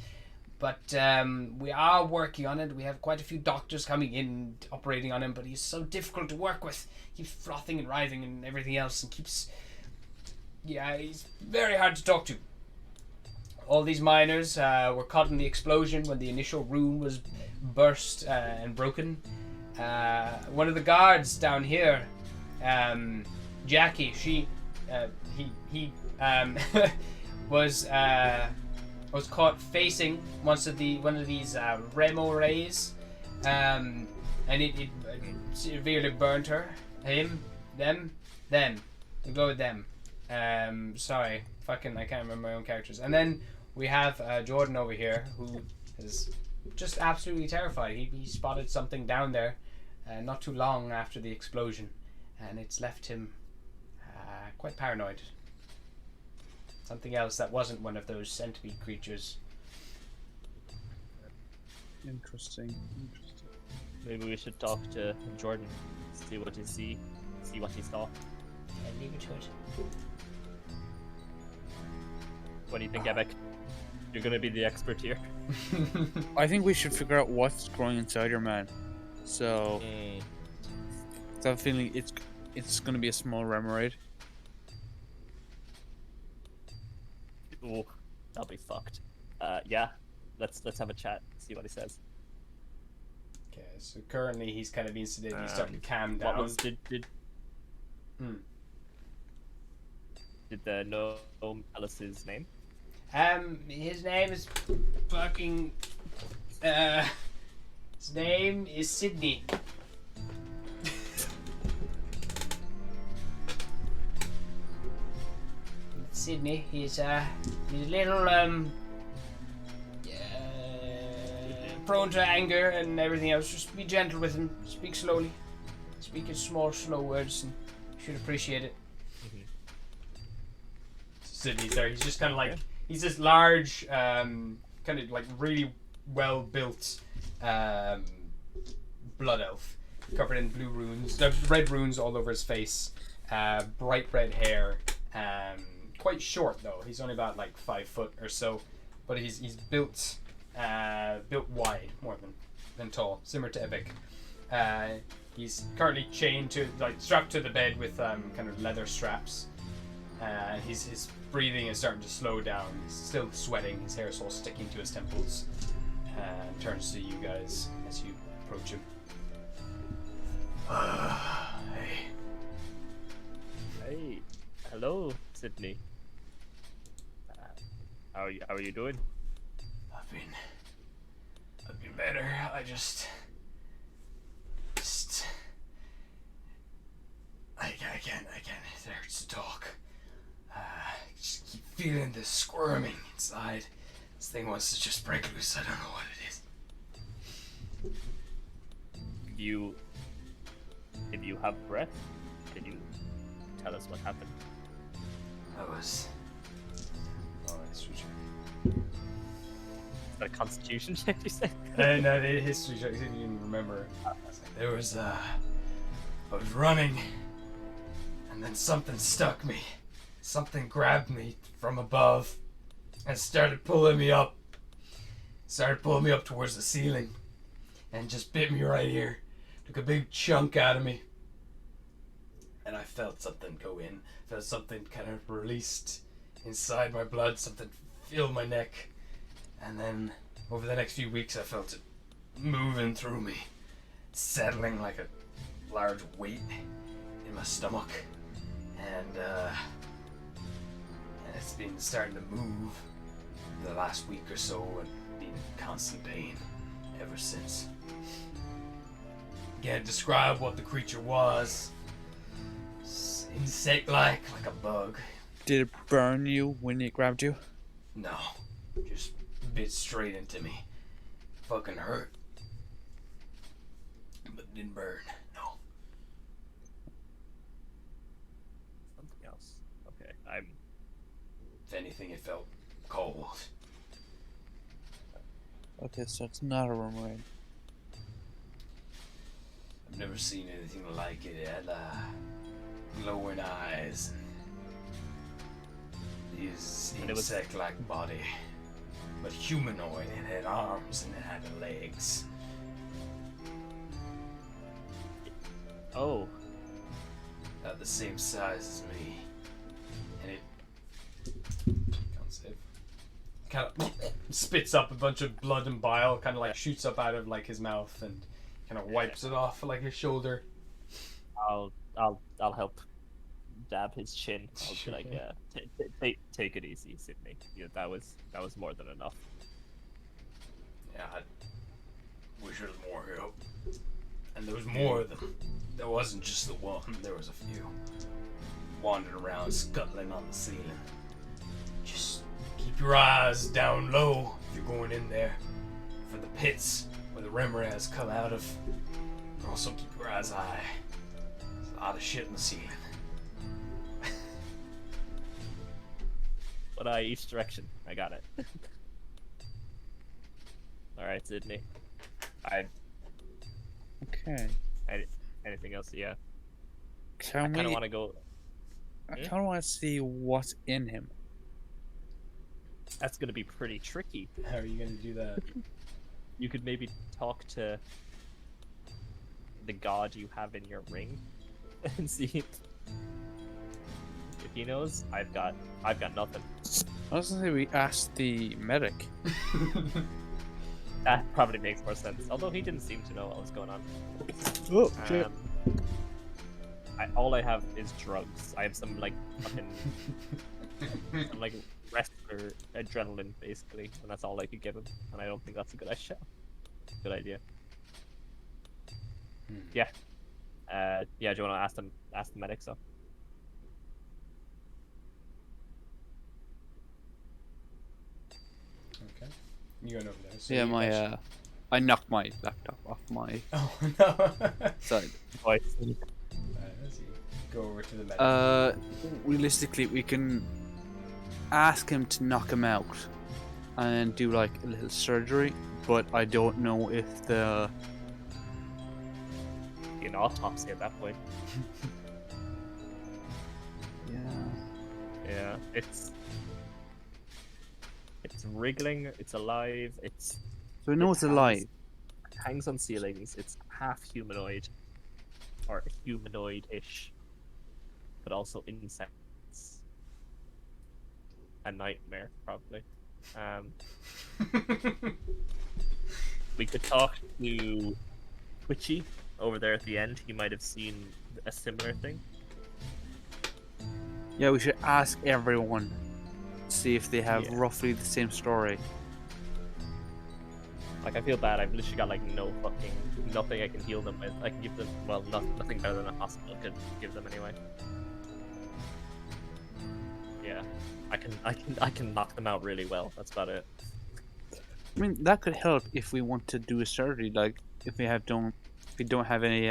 B: but we are working on it. We have quite a few doctors coming in, operating on him, but he's so difficult to work with. He keeps frothing and writhing and everything else, and keeps... Yeah, he's very hard to talk to. All these miners were caught in the explosion when the initial rune was burst and broken. One of the guards down here, Jackie, he was caught facing one of these Remo rays, and it severely burnt her. Them. We'll go with them. Sorry, I can't remember my own characters. And then we have Jordan over here, who is just absolutely terrified. He spotted something down there not too long after the explosion, and it's left him quite paranoid. Something else that wasn't one of those centipede creatures.
E: Interesting.
C: maybe we should talk to Jordan, see what he see what he saw.
B: And leave it to it.
C: What do you think, Ebek? You're gonna be the expert here.
E: I think we should figure out what's growing inside your man. So, I have a feeling it's gonna be a small remoraid.
C: Oh, that'll be fucked. Yeah, let's have a chat. See what he says.
B: Okay, so currently he's kind of being sedated. He's starting to calm down.
C: What was did the gnome tell us his name?
B: His name is fucking. His name is Sydney. Sydney. He's a little prone to anger and everything else. Just be gentle with him. Speak slowly. Speak in small, slow words, and you should appreciate it. Sydney's there. He's just kind of like he's this large, kind of like really well built blood elf, covered in blue runes, red runes all over his face, bright red hair. Quite short though. He's only about like 5 foot or so, but he's built wide more than tall, similar to Epic. He's currently chained to strapped to the bed with kind of leather straps. His breathing is starting to slow down. He's still sweating. His hair is all sticking to his temples. Turns to you guys as you approach him.
C: Hey, hello, Sydney. How are you doing?
B: I've been better. I just I can't. It hurts to talk. I just keep feeling the squirming inside. This thing wants to just break loose. I don't know what it is.
C: Did you have breath? Can you tell us what happened?
B: That's switch.
C: Is that a constitution check, you say?
B: No, the history check. I didn't even remember. There was I was running, and And then something stuck me. Something grabbed me from above and started pulling me up. Started pulling me up towards the ceiling. And just bit me right here. Took a big chunk out of me. And I felt something go in. Felt something kind of released inside my blood. Something filled my neck. And then over the next few weeks I felt it moving through me. Settling like a large weight in my stomach. And it's been starting to move the last week or so and been in constant pain ever since. Can't describe what the creature was. Insect-like, like a bug.
E: Did it burn you when it grabbed you?
B: No, just bit straight into me. Fucking hurt. But didn't burn, no.
C: Something else. Okay,
B: If anything, it felt cold.
E: Okay, so it's not a worm.
B: I've never seen anything like it. It had glowing eyes. His insect-like body. But humanoid. It had arms and it had legs.
C: Oh.
B: About the same size as me. And it kind of spits up a bunch of blood and bile, kind of like shoots up out of like his mouth and kind of wipes it off like his shoulder.
C: I'll help dab his chin. I'll be like, yeah, take it easy, Sydney. Yeah, that was more than enough.
B: Yeah, I wish there was more help. And there was more of them. There wasn't just the one, there was a few. Wandering around, scuttling on the ceiling. Just keep your eyes down low if you're going in there. For the pits where the Remorhaz come out of. And also keep your eyes high. There's a lot of shit in the ceiling.
C: One eye each direction. I got it. Alright, Sydney.
E: Okay.
C: Anything else? Yeah. I
E: Can
C: kind of
E: we?
C: want to go.
E: I kind of want to see what's in him.
C: That's gonna be pretty tricky.
B: How are you gonna do that?
C: You could maybe talk to the god you have in your ring and see if he knows. I've got nothing.
E: I was gonna say we asked the medic.
C: That probably makes more sense. Although he didn't seem to know what was going on.
E: Oh shit!
C: All I have is drugs. I have some like fucking some like wrestler adrenaline basically, and that's all I could give him. And I don't think that's a good idea. Good idea. Yeah. Yeah. Do you want to ask the medic? So.
B: Okay. You going over there. So
E: Yeah,
B: you
E: my
B: actually-
E: I knocked my laptop off my
B: Oh no.
E: side.
B: Let's see. Go over to the medic.
E: Realistically, we can ask him to knock him out and do like a little surgery, but I don't know if the
C: An autopsy at that point. Yeah, it's wriggling. It's alive.
E: so we know it's alive.
C: It hangs on ceilings. It's half humanoid, or humanoid-ish, but also insects. A nightmare, probably. We could talk to Twitchy over there at the end. He might have seen a similar thing.
E: Yeah, we should ask everyone, see if they have
C: Yeah.
E: roughly the same story.
C: Like, I feel bad. I've literally got like nothing I can heal them with. I can give them, well, nothing better than a hospital could give them anyway. Yeah, I can knock them out really well. That's about it.
E: I mean, that could help if we want to do a surgery. Like, if we don't have any.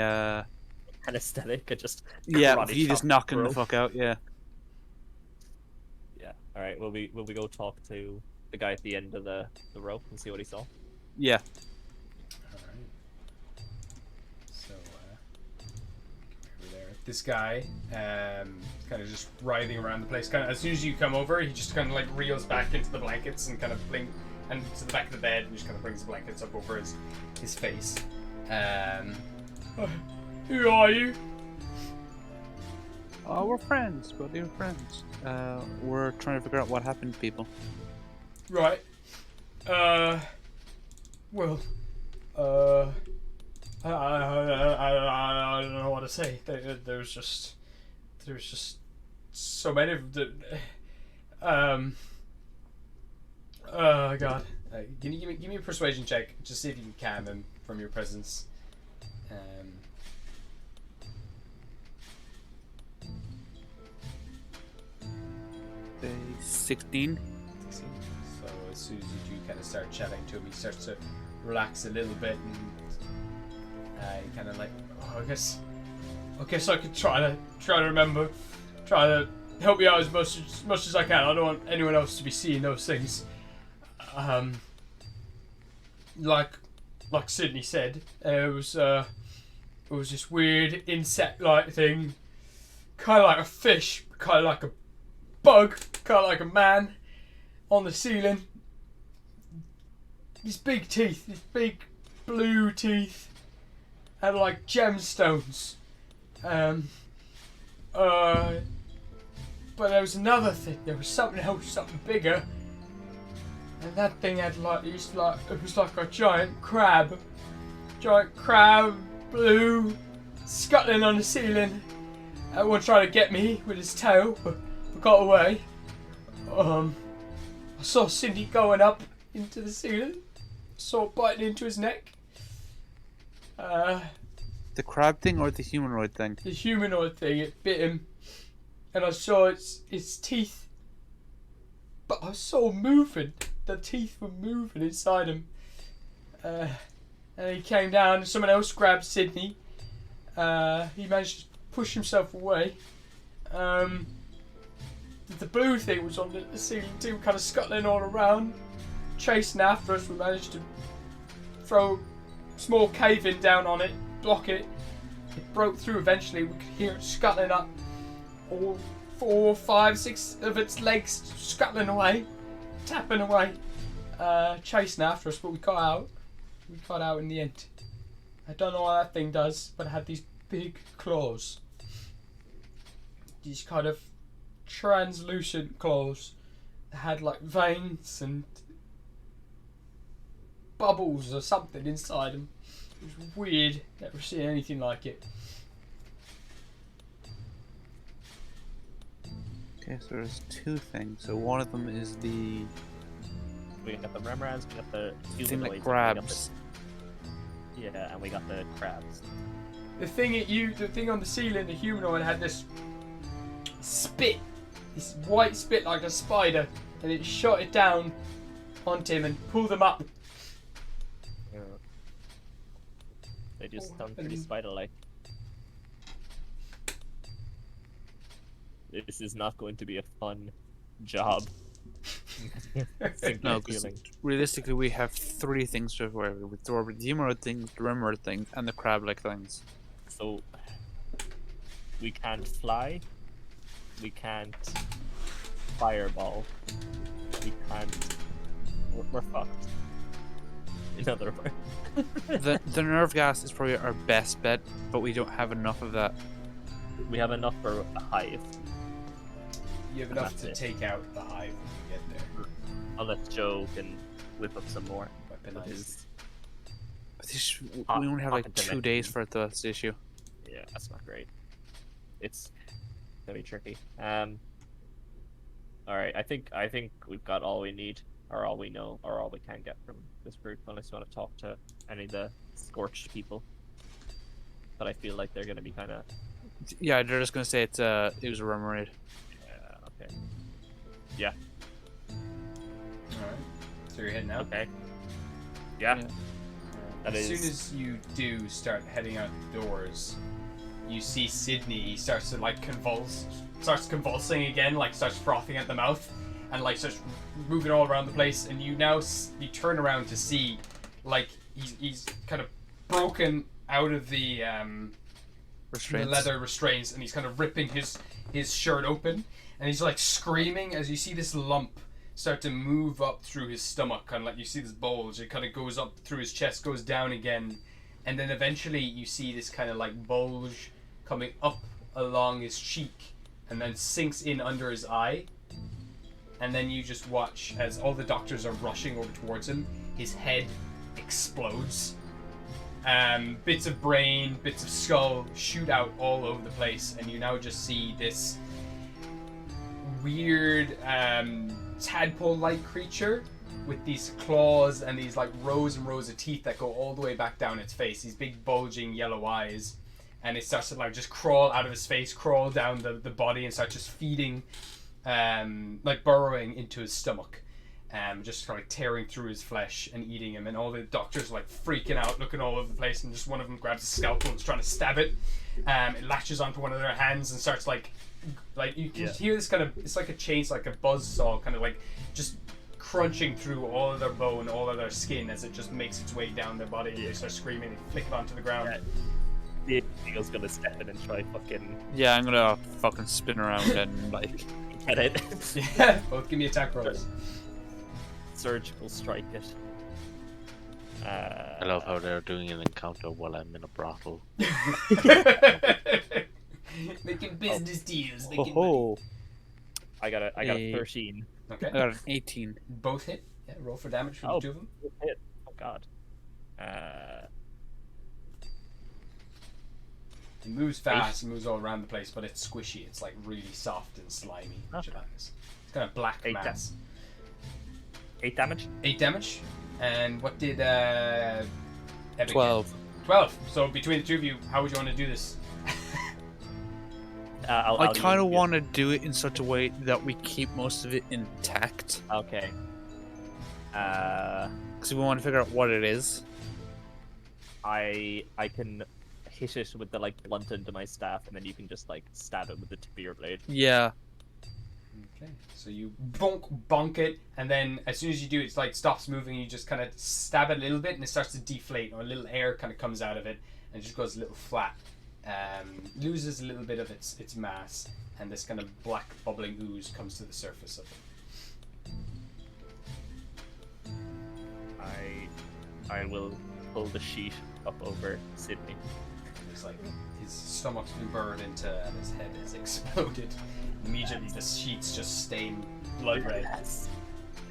C: Anesthetic, I just
E: Yeah,
C: karate
E: if you just
C: chop
E: knock him the
C: bro.
E: fuck out. Yeah.
C: Yeah. All right. Will we go talk to the guy at the end of the rope and see what he saw?
E: Yeah.
B: Alright. So, over there at this guy, kind of just writhing around the place. Kind of as soon as you come over, he just kind of like reels back into the blankets and kind of and to the back of the bed, and just kind of brings the blankets up over his face. Who are you?
E: Oh, we're friends, buddy. We're friends. We're trying to figure out what happened to people.
B: Right. Well, I don't know what to say. There's just so many of them. God. Can you give me a persuasion check? Just see if you can calm him from your presence.
E: 16.
B: So as soon as you do kind of start chatting to him, he starts to relax a little bit, and he kind of like, oh, I guess I could try to remember, try to help you out as much as I can. I don't want anyone else to be seeing those things. Like Sydney said, it was this weird insect-like thing, kind of like a fish, kind of like a bug, kind of like a man on the ceiling. These big teeth, these big blue teeth, had like gemstones. But there was another thing. There was something else, something bigger. And that thing had like, it was like a giant crab, blue, scuttling on the ceiling. Everyone tried to get me with his tail, but got away. I saw Cindy going up into the ceiling. Saw it biting into his neck.
E: The crab thing or the humanoid thing?
B: The humanoid thing, it bit him. And I saw its teeth. But I saw moving. The teeth were moving inside him. And he came down and someone else grabbed Sydney. He managed to push himself away. The blue thing was on the ceiling too, kind of scuttling all around, chasing after us. We managed to throw a small cave-in down on it, block it. It broke through eventually. We could hear it scuttling up. All 4, 5, 6 of its legs scuttling away, tapping away, chasing after us, but we got out. We got out in the end. I don't know what that thing does, but it had these big claws. These kind of translucent claws that had like veins and bubbles or something inside them. It was weird. Never seen anything like it.
E: Okay, so there's two things. So one of them is the
F: We got the remoras, we got the
E: thing
F: humanoids,
E: that
F: and
E: grabs.
F: yeah, and we got the crabs.
B: The thing on the ceiling, the humanoid had this spit, this white spit like a spider, and it shot it down onto him and pulled him up.
F: Yeah. They just sound pretty spider-like. This is not going to be a fun job.
E: No, because realistically we have three things to worry with: the humanoid thing, the remote thing, and the crab-like things.
F: So we can't fly, we can't fireball, we can't. We're fucked. In other words,
E: The nerve gas is probably our best bet, but we don't have enough of that.
F: we have enough for a hive.
B: You have enough
F: That's
B: to
F: it.
B: take out the hive when you get there.
F: Unless Joe can whip up some more.
B: Weaponized.
F: His-
E: But this, we
F: Hot-
E: only have like
F: hot
E: 2 days for it, though. That's the issue.
F: Yeah, that's not great. It's gonna be tricky. All right, I think we've got all we need, or all we know, or all we can get from this group. Unless you want to talk to any of the scorched people, but I feel like they're gonna be kind of.
E: Yeah, they're just gonna say it was a rumor raid.
F: Yeah. Okay. Yeah.
B: Alright. So you're heading out?
F: Okay. Yeah.
E: Yeah.
F: That
B: As
F: is.
B: soon as you do start heading out the doors, you see Sydney. He starts to like starts convulsing again, like starts frothing at the mouth, and like starts moving all around the place. And you now you turn around to see, like he's kind of broken out of the
E: Restraints.
B: leather restraints, and he's kind of ripping his shirt open, and he's like screaming as you see this lump start to move up through his stomach, kind of like you see this bulge. It kind of goes up through his chest, goes down again, and then eventually you see this kind of like bulge coming up along his cheek, and then sinks in under his eye. And then you just watch as all the doctors are rushing over towards him. His head explodes. Bits of brain, bits of skull shoot out all over the place, and you now just see this weird tadpole-like creature with these claws and these like rows and rows of teeth that go all the way back down its face. These big bulging yellow eyes, and it starts to like just crawl out of his face, crawl down the body, and start just feeding, like burrowing into his stomach. Just kind of like tearing through his flesh and eating him, and all the doctors are like freaking out, looking all over the place, and just one of them grabs a scalpel and is trying to stab it. It latches onto one of their hands and starts like you can hear this kind of, it's like a chainsaw, like a buzzsaw, kind of like just crunching through all of their bone, all of their skin, as it just makes its way down their body. They start screaming and flick it onto the ground.
F: The eagle's gonna step in and try fucking
E: Yeah, I'm gonna fucking spin around and like
F: get it.
B: Yeah, both give me attack rolls.
F: Surgical strike it.
D: I love how they're doing an encounter while I'm in a brothel.
B: Making business deals.
E: ho
B: Making money.
E: ho.
F: I got a
E: Hey.
F: 13.
B: Okay.
E: I got an 18.
B: Both hit. Yeah, roll for damage for
F: Oh.
B: the two of them.
F: Hit. Oh god.
B: It moves fast, it moves all around the place, but it's squishy. It's like really soft and slimy.
F: Okay.
B: It's kind of black
F: 8
B: mass.
F: 8 damage.
B: 8 damage. And what did Epic get?
E: 12.
B: 12. So between the two of you, how would you want to do this?
E: I kind of want to do it in such a way that we keep most of it intact.
F: Okay.
E: Because we want to figure out what it is.
F: I can hit it with the like blunt end of my staff, and then you can just like stab it with the tip of your blade.
E: Yeah.
B: Okay. So you bonk it, and then as soon as you do, it's like stops moving. You just kind of stab it a little bit, and it starts to deflate, or a little air kind of comes out of it, and it just goes a little flat. Loses a little bit of its mass, and this kind of black bubbling ooze comes to the surface of it.
F: I will pull the sheet up over Sydney.
B: It's like his stomach's been burned into, and his head has exploded. Immediately, the sheets just stain blood red.
F: Yes.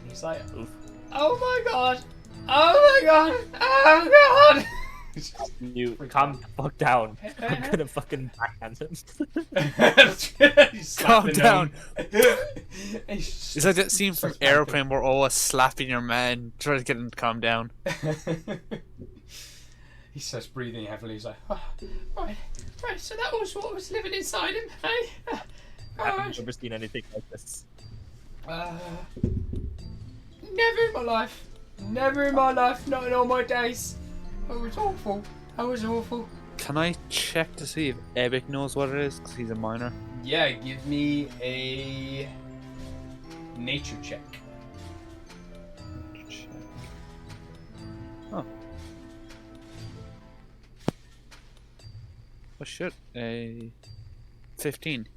B: And he's like,
F: Oof.
B: "Oh my god! Oh my god! Oh god!"
F: You calm the fuck down. I'm gonna fucking backhand him.
E: Calm down.
B: It's
E: It's like that scene from Airplane where always slapping your man, trying to get him to calm down.
B: He starts breathing heavily. He's like, oh, right, so that was what was living inside him, eh?
F: I've never seen anything like this.
B: Never in my life. Never in my life. Not in all my days. It was awful. That was awful.
E: Can I check to see if Ebic knows what it is? Because he's a minor.
B: Yeah, give me a nature check.
E: Oh. Oh shit. A 15.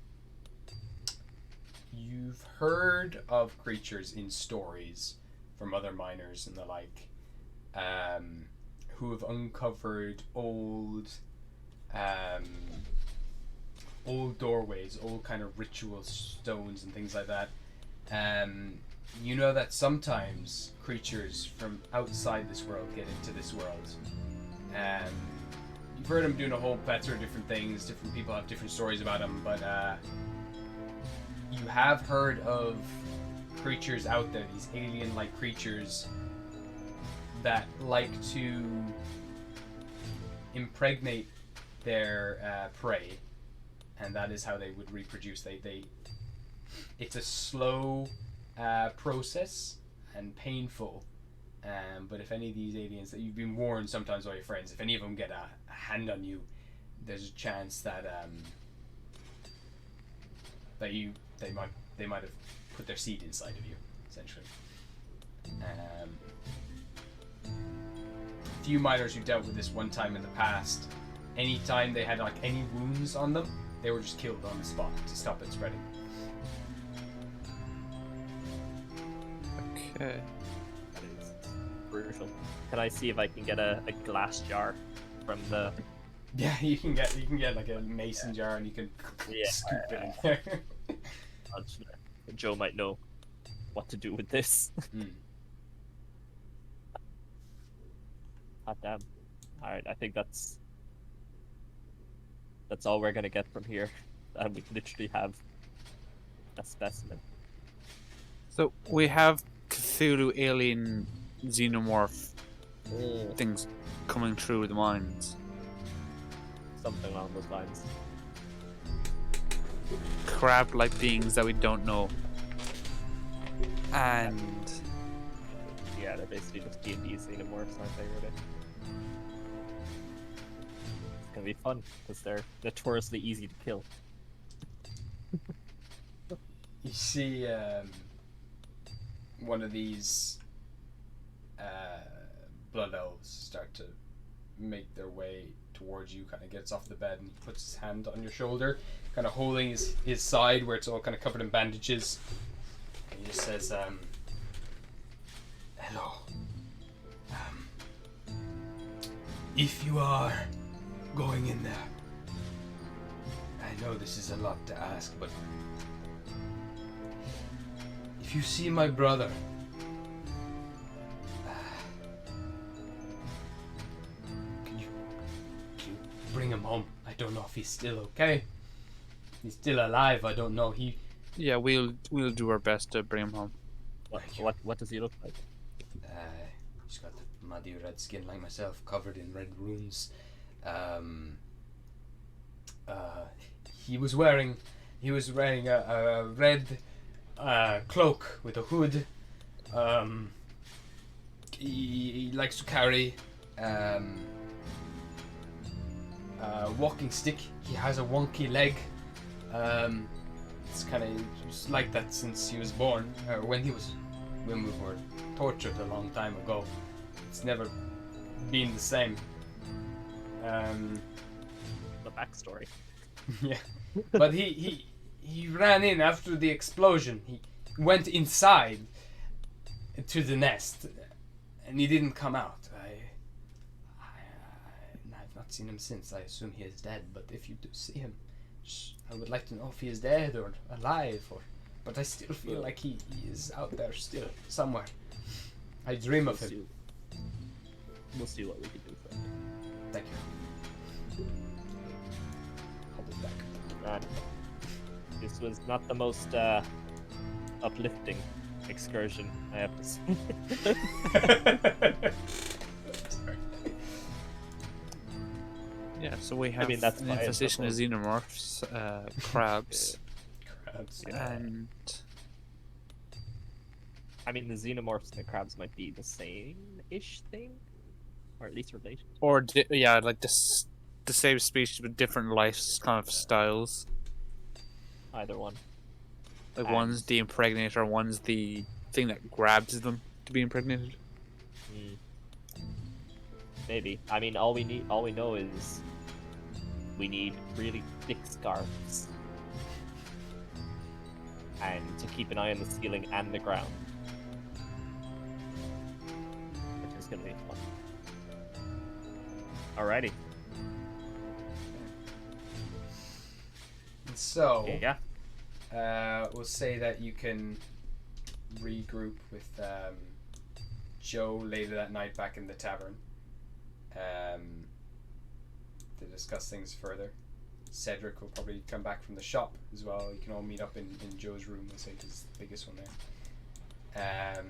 B: You've heard of creatures in stories from other miners and the like, who have uncovered old doorways, old kind of ritual stones and things like that. You know that sometimes creatures from outside this world get into this world. You've heard them doing a whole plethora of different things. Different people have different stories about them, but you have heard of creatures out there, these alien-like creatures that like to impregnate their prey, and that is how they would reproduce. It's a slow process and painful, but if any of these aliens that you've been warned sometimes by your friends, if any of them get a hand on you, there's a chance that they might have put their seed inside of you, essentially. Few miners who dealt with this one time in the past anytime they had like any wounds on them, they were just killed on the spot to stop it spreading.
E: Okay.
F: That is brutal. Can I see if I can get a glass jar from the?
B: Yeah, you can get like a mason jar and you can scoop it in there.
F: Joe might know what to do with this. God damn. Alright, I think that's all we're gonna get from here. And we literally have a specimen.
E: So we have Cthulhu alien xenomorph things coming through the mines.
F: Something along those lines.
E: Crab-like beings that we don't know. And
F: Yeah, they're basically just D&D xenomorphs, aren't they, really? It's gonna be fun, because they're notoriously easy to kill.
B: You see one of these blood elves start to make their way towards you, kind of gets off the bed and puts his hand on your shoulder, kind of holding his side where it's all kind of covered in bandages. And he just says, hello. If you are going in there, I know this is a lot to ask, but if you see my brother, can you bring him home? I don't know if he's still okay. He's still alive. I don't know.
E: yeah, we'll do our best to bring him home.
F: What does he look like?
B: He's got the muddy red skin like myself, covered in red runes. He was wearing a red cloak with a hood. He likes to carry a walking stick. He has a wonky leg. It's kind of like that since he was born, or when we were tortured a long time ago. It's never been the same.
F: The backstory.
B: Yeah, but he ran in after the explosion. He went inside to the nest, and he didn't come out. I've not seen him since. I assume he is dead. But if you do see him, I would like to know if he is dead or alive. But I still feel like he is out there still somewhere. I dream of him.
F: We'll see what we can do for him.
B: Thank you. I'll be back.
F: This was not the most uplifting excursion, I have to say.
E: Yeah, so we have
F: that's
E: an
F: fine,
E: infestation of
F: that's
E: xenomorphs, crabs,
B: Crabs.
E: and
F: I mean, the xenomorphs and the crabs might be the same-ish thing, or at least related.
E: or like the same species with different life kind of styles.
F: Either one.
E: Like
F: And-
E: one's the impregnator, one's the thing that grabs them to be impregnated.
F: Maybe. I mean, all we know is we need really thick scarves, and to keep an eye on the ceiling and the ground, which is gonna be fun. Alrighty.
B: So,
F: Yeah.
B: we'll say that you can regroup with Joe later that night back in the tavern to discuss things further. Cedric will probably come back from the shop as well. You can all meet up in Joe's room. We'll say it's the biggest one there.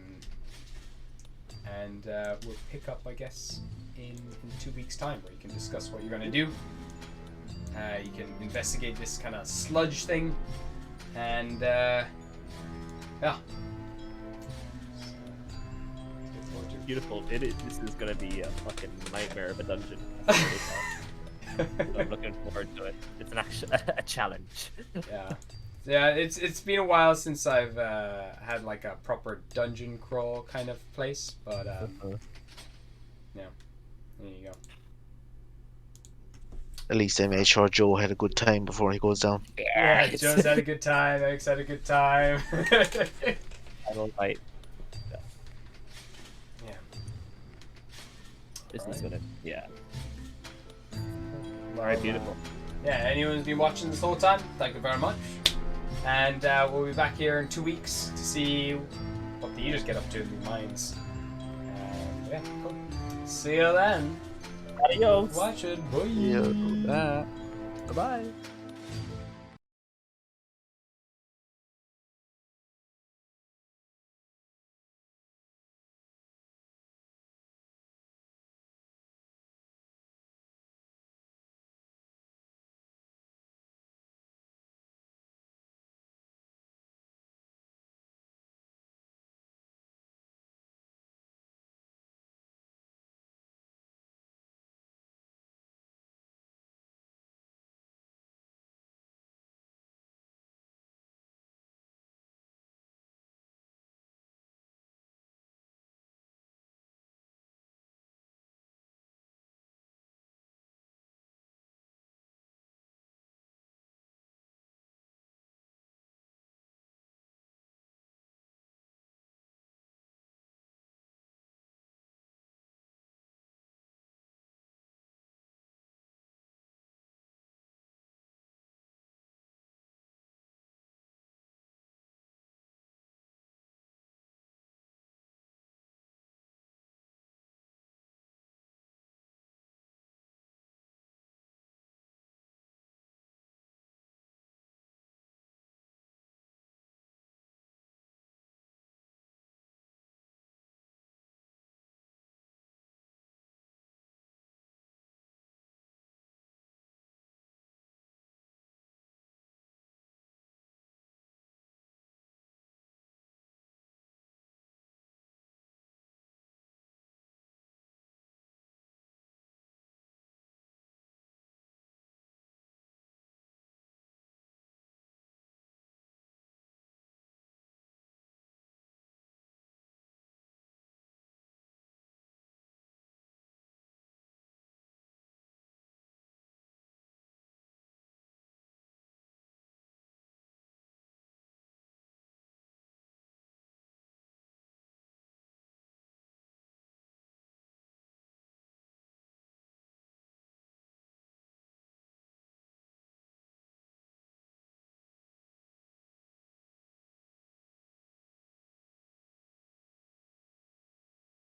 B: And we'll pick up, I guess, in 2 weeks' time, where you can discuss what you're going to do. You can investigate this kind of sludge thing, and yeah.
F: Beautiful. This is gonna be a fucking nightmare of a dungeon. I'm looking forward to it. It's a challenge.
B: Yeah, it's been a while since I've had like a proper dungeon crawl kind of place, but yeah, there you go.
D: At least I made sure Joe had a good time before he goes down.
B: Yeah, Joe's had a good time. Eric's had a good time.
F: I don't like.
B: Yeah.
F: This is
B: Alright.
F: gonna. Yeah.
B: Well,
F: Alright, beautiful.
B: Yeah, anyone who's been watching this whole time, thank you very much. And we'll be back here in 2 weeks to see what the Yeeters get up to in the mines. And yeah, cool. See you then.
F: Adios.
B: Watch it. Bye.
D: Yeah.
F: Bye bye.